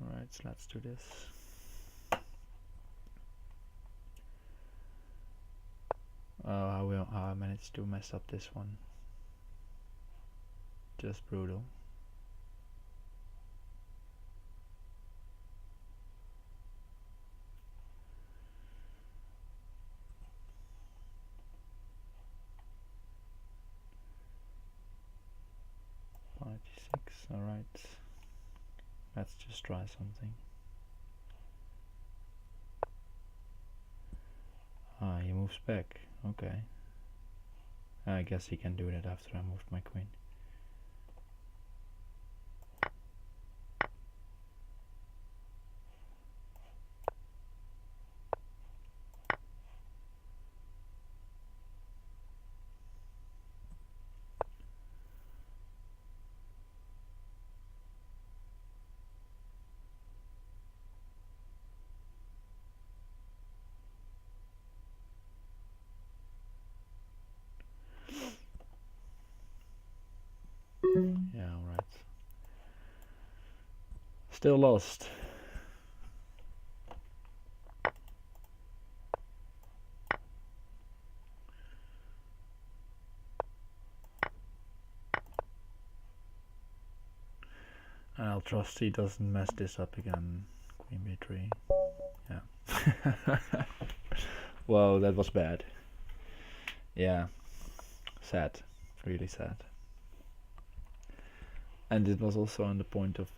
Alright, so let's do this. Oh, how I managed to mess up this one. Just brutal. Knight g6, alright. Let's just try something. Ah, he moves back. Okay. I guess he can do that after I moved my queen. Yeah, alright. Still lost. And I'll trust he doesn't mess this up again. Queen b3. Yeah. Whoa, that was bad. Yeah. Sad. Really sad. And it was also on the point of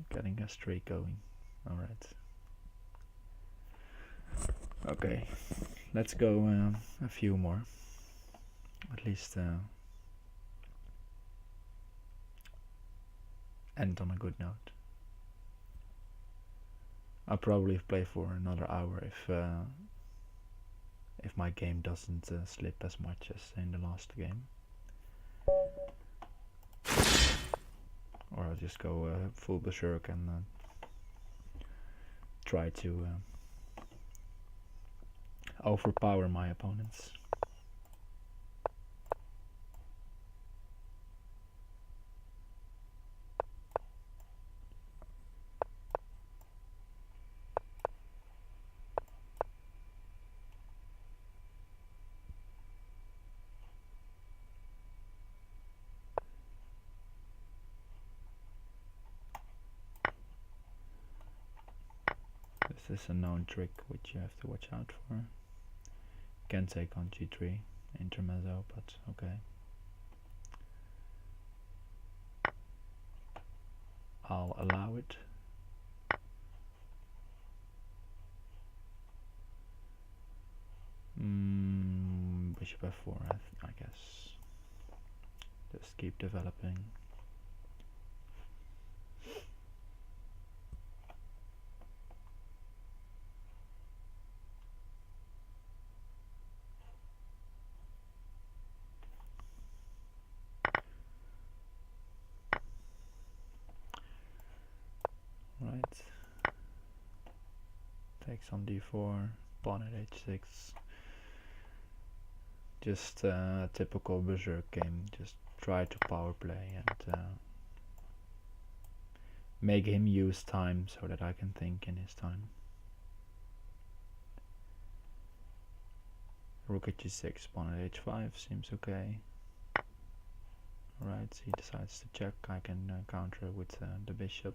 getting a streak going. Alright. Okay. Let's go a few more. At least end on a good note. I'll probably play for another hour if my game doesn't slip as much as in the last game. Or I'll just go full berserk and try to overpower my opponents. This is a known trick which you have to watch out for. Can take on g3 intermezzo, but okay. I'll allow it. Bishop f4, I guess. Just keep developing. Right. Takes on d4, pawn at h6. Just a typical berserk game. Just try to power play and make him use time so that I can think in his time. Rook at g6, pawn at h5 seems okay. Alright, he decides to check. I can counter with the bishop.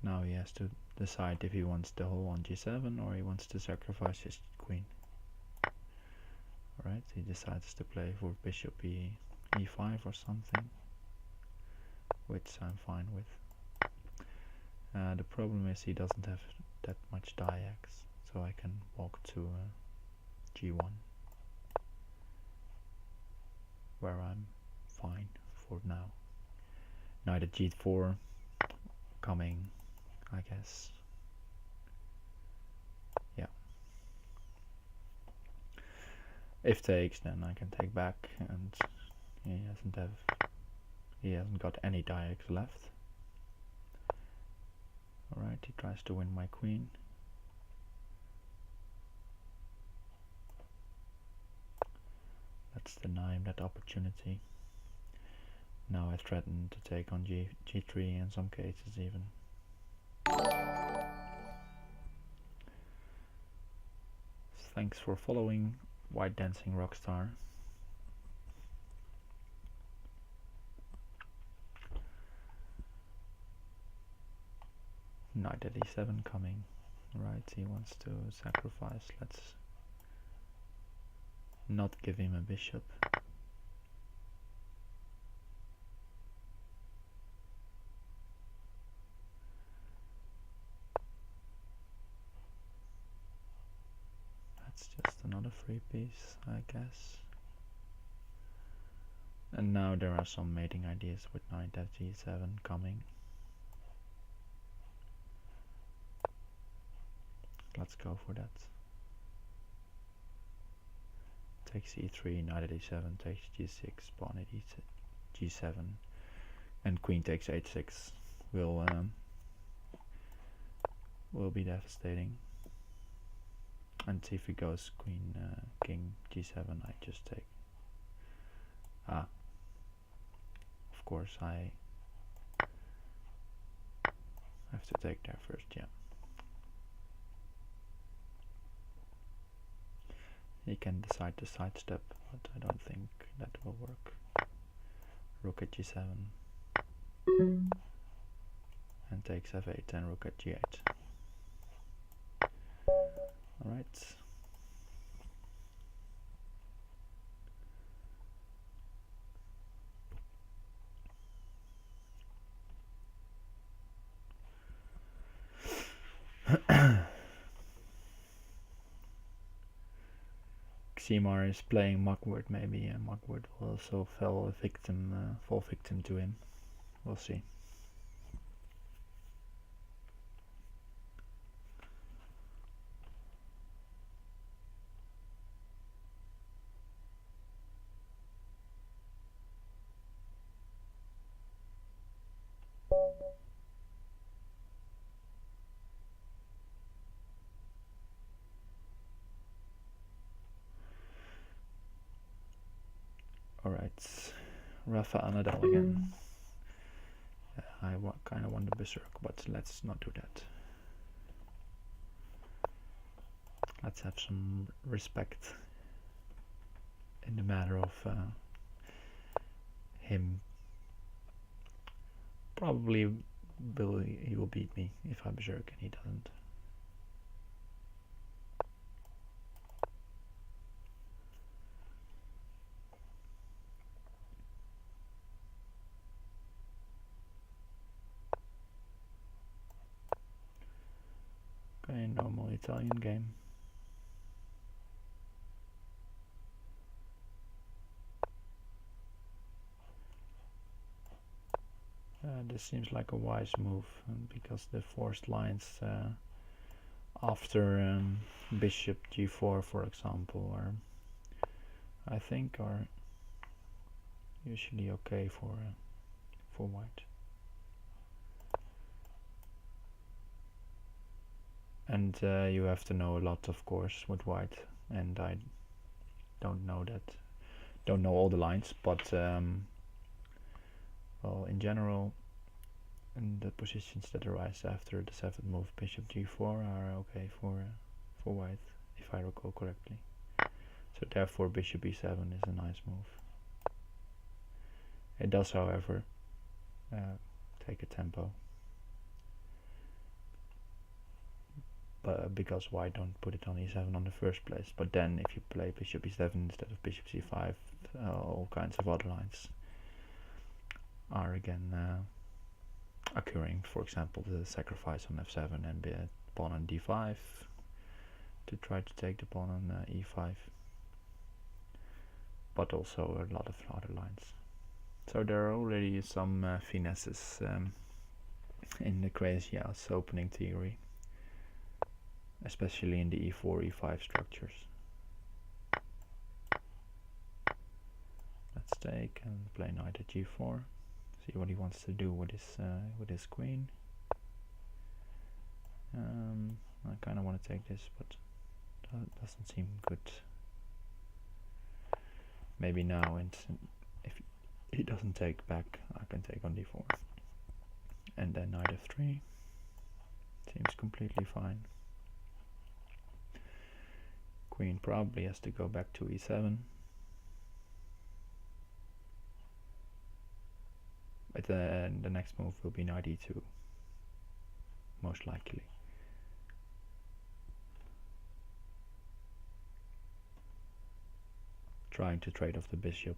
Now he has to decide if he wants the whole on g7 or he wants to sacrifice his queen. Alright, he decides to play for bishop e5 or something, which I'm fine with. The problem is he doesn't have that much die-X, so I can walk to g1, where I'm fine for now. Knight at g4 coming, I guess. Yeah. If takes, then I can take back, and he hasn't got any die-X left. Alright, he tries to win my queen. Let's deny him that opportunity. Now I threaten to take on g3 in some cases even. Thanks for following White Dancing Rockstar. Knight at e7 coming. Right, he wants to sacrifice. Let's not give him a bishop. That's just another free piece, I guess. And now there are some mating ideas with knight at g7 coming. Let's go for that. Takes e3, knight at e7, takes g6, pawn at g7, and queen takes h6 will be And if he goes queen, king g7, I just take. Of course I have to take there first, yeah. He can decide to sidestep, but I don't think that will work. Rook at g7 and takes f8 and rook at g8. Alright. Ximar is playing Mugwort maybe, and Mugwort will also fall victim to him. We'll see. Alright, Rafael Nadal again. I kind of want the berserk, but let's not do that. Let's have some respect in the matter of him. Probably he will beat me if I berserk and he doesn't. Okay, normal Italian game. This seems like a wise move because the forced lines after bishop g4, for example, I think are usually okay for white. And you have to know a lot, of course, with white, and I don't know all the lines, but well, in general, and the positions that arise after the 7th move, bishop g4, are okay for white, if I recall correctly. So therefore bishop e7 is a nice move. It does, however, take a tempo, but because white don't put it on e7 on the first place. But then if you play bishop e7 instead of bishop c5, all kinds of other lines are again occurring. For example, the sacrifice on f7 and the pawn on d5 to try to take the pawn on e5, but also a lot of other lines. So there are already some finesses in the Crazyhouse opening theory, especially in the e4, e5 structures. Let's take and play knight at g4. See what he wants to do with his queen. I kind of want to take this, but that doesn't seem good. Maybe now, and if he doesn't take back, I can take on d4, and then knight f3 seems completely fine. Queen probably has to go back to e7. But the next move will be knight e2, most likely. Trying to trade off the bishop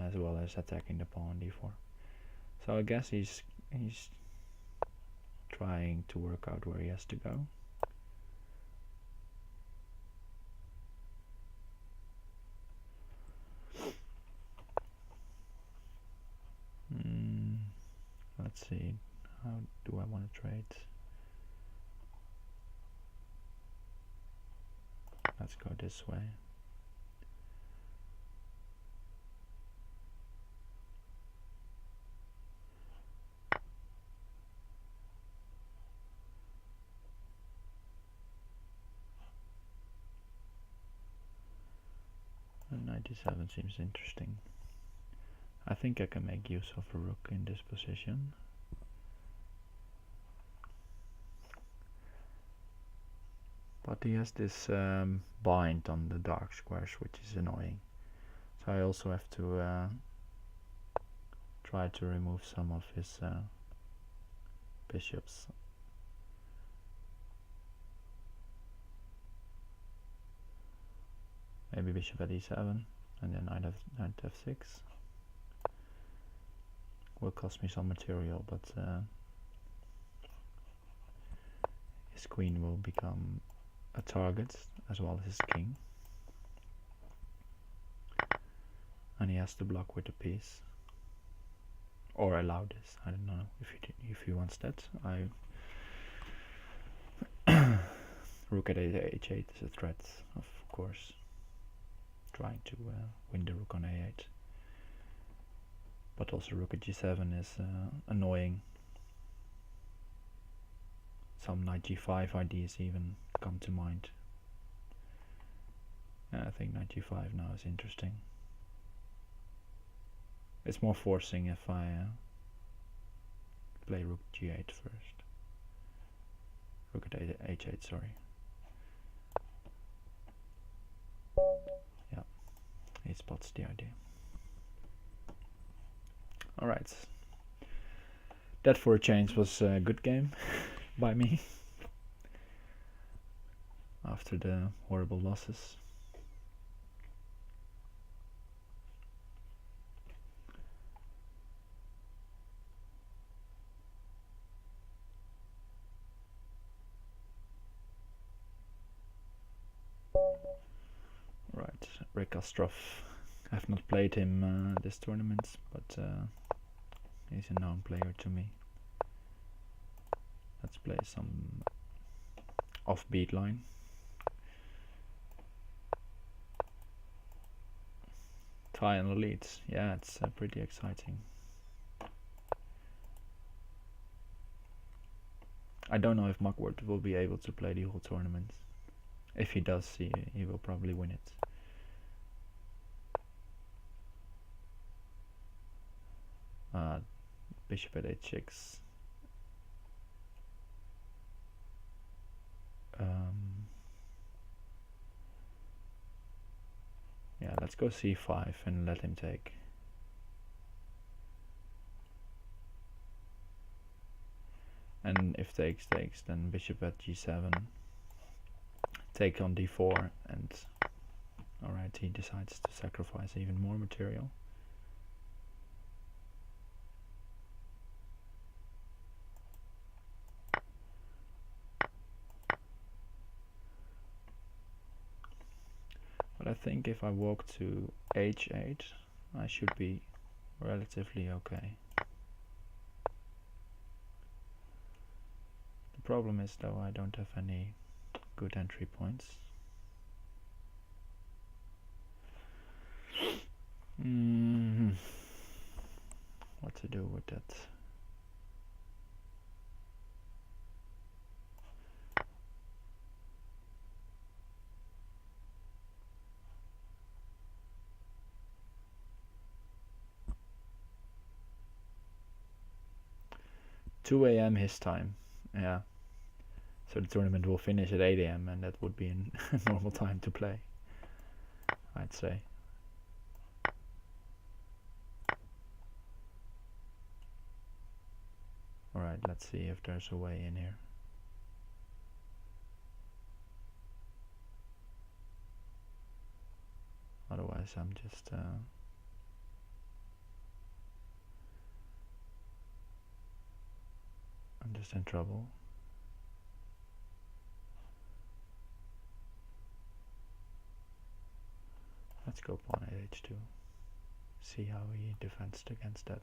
as well as attacking the pawn on d4. So I guess he's trying to work out where he has to go. Let's see, how do I want to trade? Let's go this way. And 97 seems interesting. I think I can make use of a rook in this position. But he has this bind on the dark squares, which is annoying. So I also have to try to remove some of his bishops. Maybe bishop at e7, and then knight f6. Will cost me some material, but his queen will become a target as well as his king, and he has to block with a piece or allow this. I don't know if he wants that. Rook at h8 is a threat, of course, trying to win the rook on a8. But also rook at g7 is annoying some knight g5 ideas even come to mind. I think knight g5 now is interesting. It's more forcing if I play rook g8 first. Rook at h8, sorry. Yeah, he spots the idea. Alright. That for a change was a good game by me after the horrible losses. Right, Rick Ostrov. I have not played him this tournament, but he's a known player to me. Let's play some offbeat line. Tie on the leads. Yeah, it's pretty exciting. I don't know if Mugwort will be able to play the whole tournament. If he does, he will probably win it. Bishop at h6. Yeah, let's go c5 and let him take. And if takes, then bishop at g7. Take on d4, and alright, he decides to sacrifice even more material. But I think if I walk to h8, I should be relatively okay. The problem is though I don't have any good entry points. What to do with that? 2 AM his time, yeah. So the tournament will finish at 8 AM, and that would be a normal time to play, I'd say. Alright, let's see if there's a way in here. Otherwise I'm just in trouble. Let's go pawn at h2. See how he defends against that.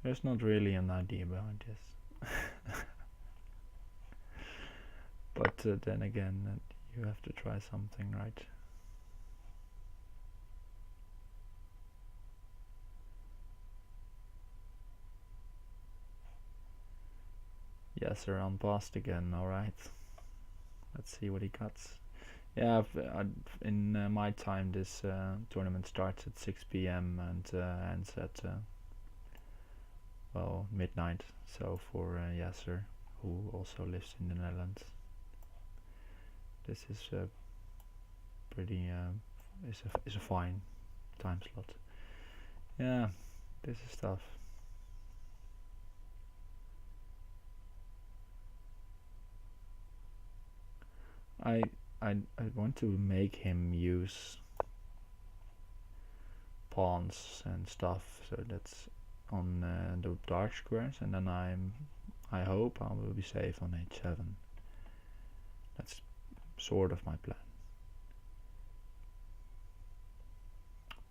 There's not really an idea behind this. But then again, you have to try something, right? Yes, sir, unpassed again, alright. Let's see what he cuts. Yeah, in my time this tournament starts at 6 PM and ends at well, midnight. So for Yasser, who also lives in the Netherlands, this is pretty is a fine time slot. Yeah, this is tough. I want to make him use pawns and stuff, so that's on the dark squares, and then I hope I will be safe on h7. That's sort of my plan.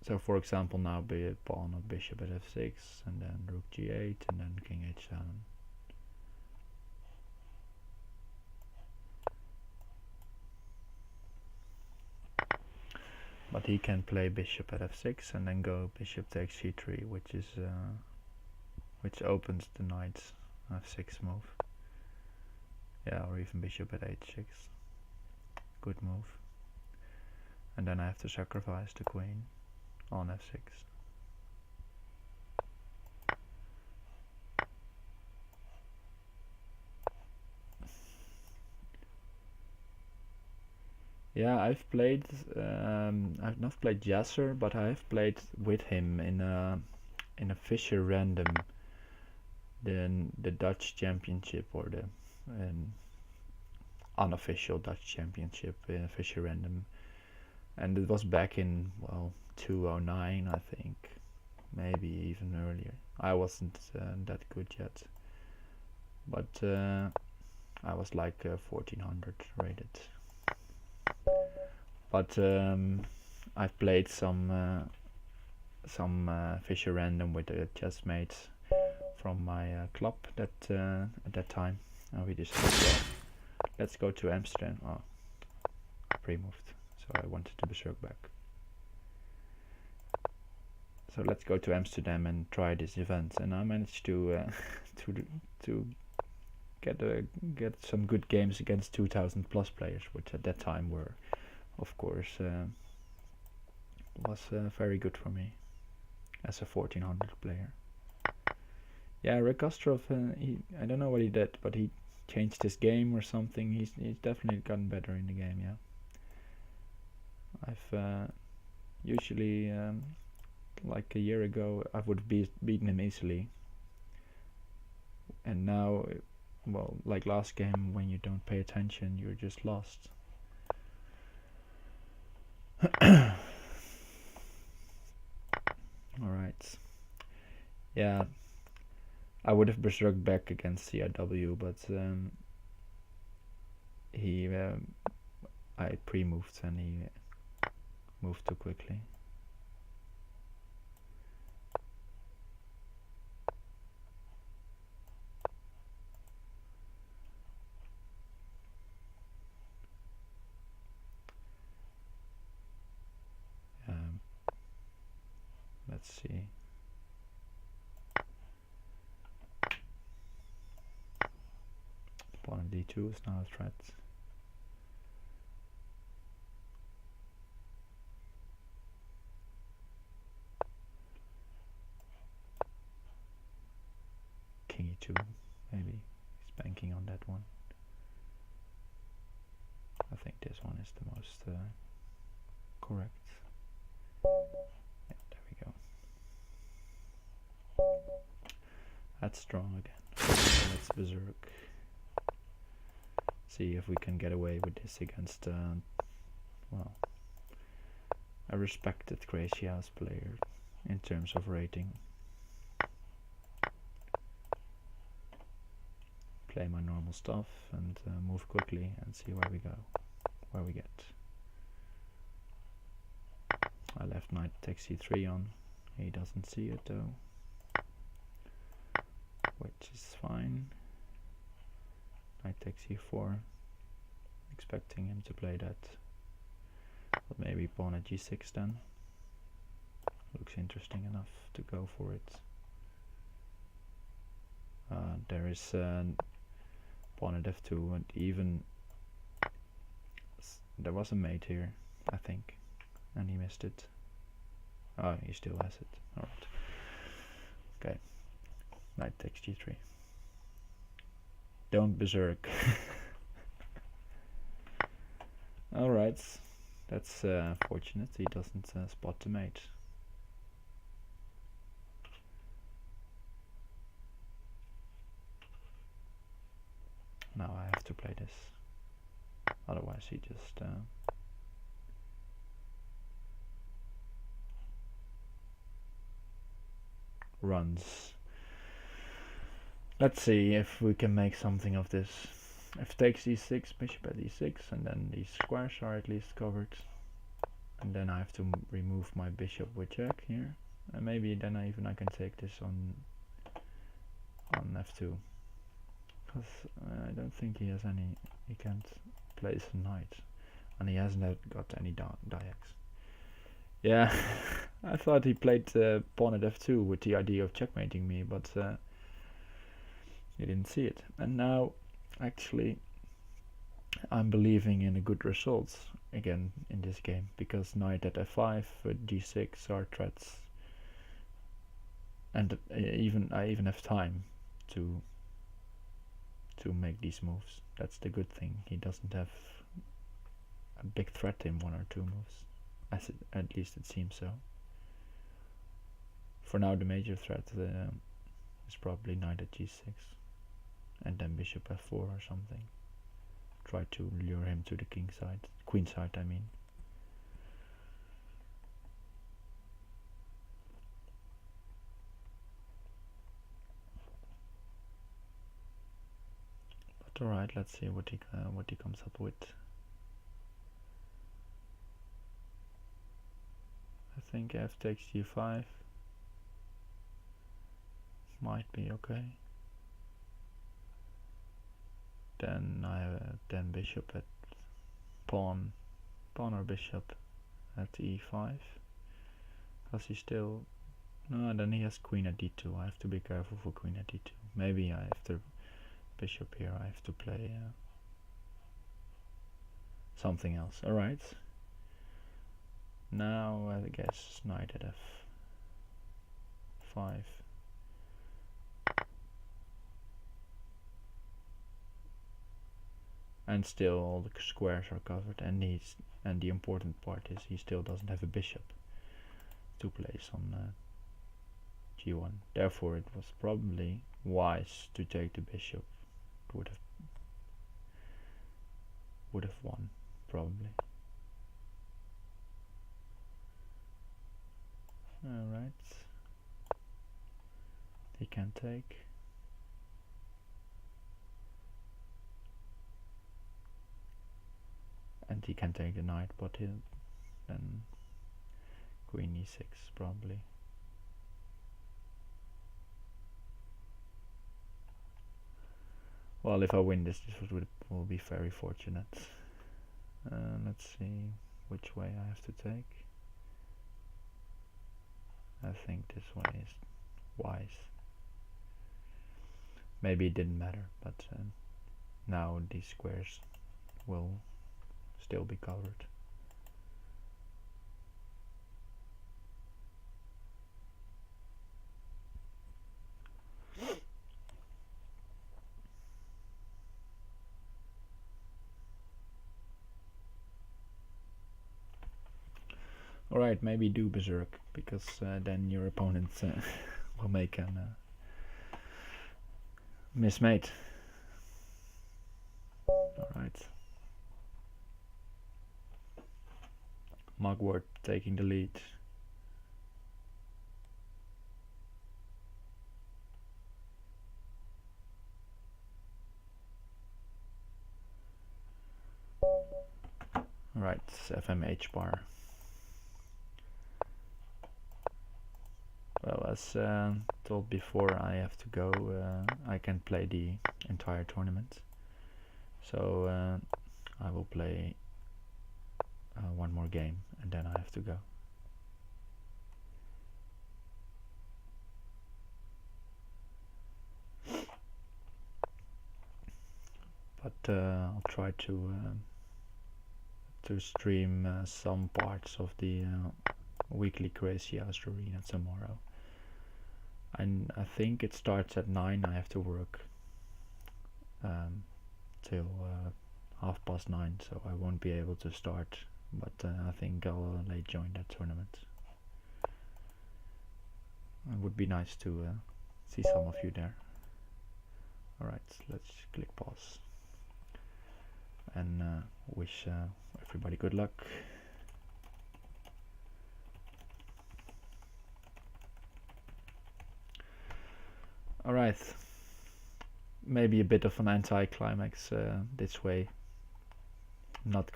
So for example, now be a pawn of bishop at f6, and then rook g8, and then king h7. But he can play bishop at f6 and then go bishop takes c3, which is which opens the knight f6 move. Yeah, or even bishop at h6. Good move. And then I have to sacrifice the queen on f6. Yeah, I've played. I've not played Yasser, but I've played with him in a Fischer Random, the Dutch Championship, or the unofficial Dutch Championship in Fischer Random, and it was back in 2009, I think, maybe even earlier. I wasn't that good yet, but I was like 1400 rated. But I've played some Fischer Random with a chessmate from my club at that time, and we decided, well, let's go to Amsterdam. Oh, I pre-moved, so I wanted to berserk back. So let's go to Amsterdam and try this event, and I managed to to get some good games against 2000 plus players, which at that time were, of course, was very good for me as a 1400 player. Yeah, Rick Ostrov, I don't know what he did, but he changed his game or something. He's definitely gotten better in the game. Yeah, I've usually like a year ago I would have beaten him easily, and now, well, like last game, when you don't pay attention, you're just lost. Alright. Yeah, I would have berserked back against CRW, but I pre-moved and he moved too quickly. Let's see. Pawn on d2 is now a threat. King e2, maybe. He's banking on that one. I think this one is the most correct. Yeah, there we go. That's strong again. Let's berserk. See if we can get away with this against, well, a respected Crazyhouse player in terms of rating. Play my normal stuff and move quickly and see where we go, where we get. I left knight takes c3 on. He doesn't see it though, which is fine. Knight takes e4, expecting him to play that, but maybe pawn at g6 then. Looks interesting enough to go for it. There is pawn at f2, and even there was a mate here, I think, and he missed it. Oh, he still has it. Alright. Okay. Knight takes g3. Don't berserk. Alright, that's fortunate. He doesn't spot the mate. Now I have to play this. Otherwise he just runs. Let's see if we can make something of this. F takes e6, bishop at e6, and then these squares are at least covered. And then I have to remove my bishop with jack here, and maybe then I can take this on f2, because I don't think he has any. He can't place a knight, and he hasn't got any diags. Yeah, I thought he played pawn at f2 with the idea of checkmating me, but he didn't see it. And now, actually, I'm believing in a good result again in this game, because knight at f5, g6 are threats, and I even have time to make these moves. That's the good thing. He doesn't have a big threat in one or two moves, at least it seems so. For now, the major threat is probably knight at g6, and then bishop f4 or something. Try to lure him to the king side, queen side, I mean. But alright, let's see what he comes up with. I think f takes g5 might be okay. Then then bishop at pawn or bishop at e5, because he still, no, then he has queen at d2. I have to be careful for queen at d2. Maybe I have to bishop here. I have to play something else. Alright, now I guess knight at f5. And still all the squares are covered, and the important part is he still doesn't have a bishop to place on g1. Therefore it was probably wise to take the bishop. It would have won, probably. Alright, he can take. And he can take the knight, but then queen e6 probably. Well, if I win this will be very fortunate. Let's see which way I have to take. I think this way is wise. Maybe it didn't matter, but now these squares will still be covered. Alright, maybe do berserk, because then your opponent will make a mismate. Alright. Mugwort taking the lead. Alright, FMH bar. Well, as told before, I have to go. I can play the entire tournament, so I will play one more game and then I have to go. But I'll try to stream some parts of the weekly Crazyhouse Arena tomorrow. And I think it starts at 9. I have to work till 9:30, so I won't be able to start, but I think I'll late join that tournament. It would be nice to see some of you there. Alright, let's click pause and wish everybody good luck. Alright, maybe a bit of an anti-climax this way. Not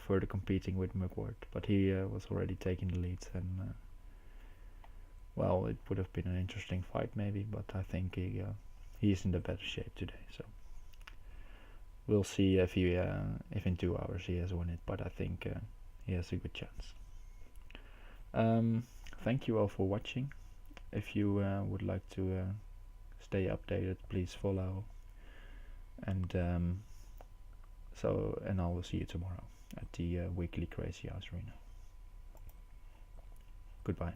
further competing with Mugwort, but he was already taking the lead, and well, it would have been an interesting fight maybe, but I think he is in the better shape today. So we'll see if in 2 hours he has won it, but I think he has a good chance. Thank you all for watching. If you would like to stay updated, please follow. And and I will see you tomorrow at the weekly Crazyhouse Arena. Goodbye.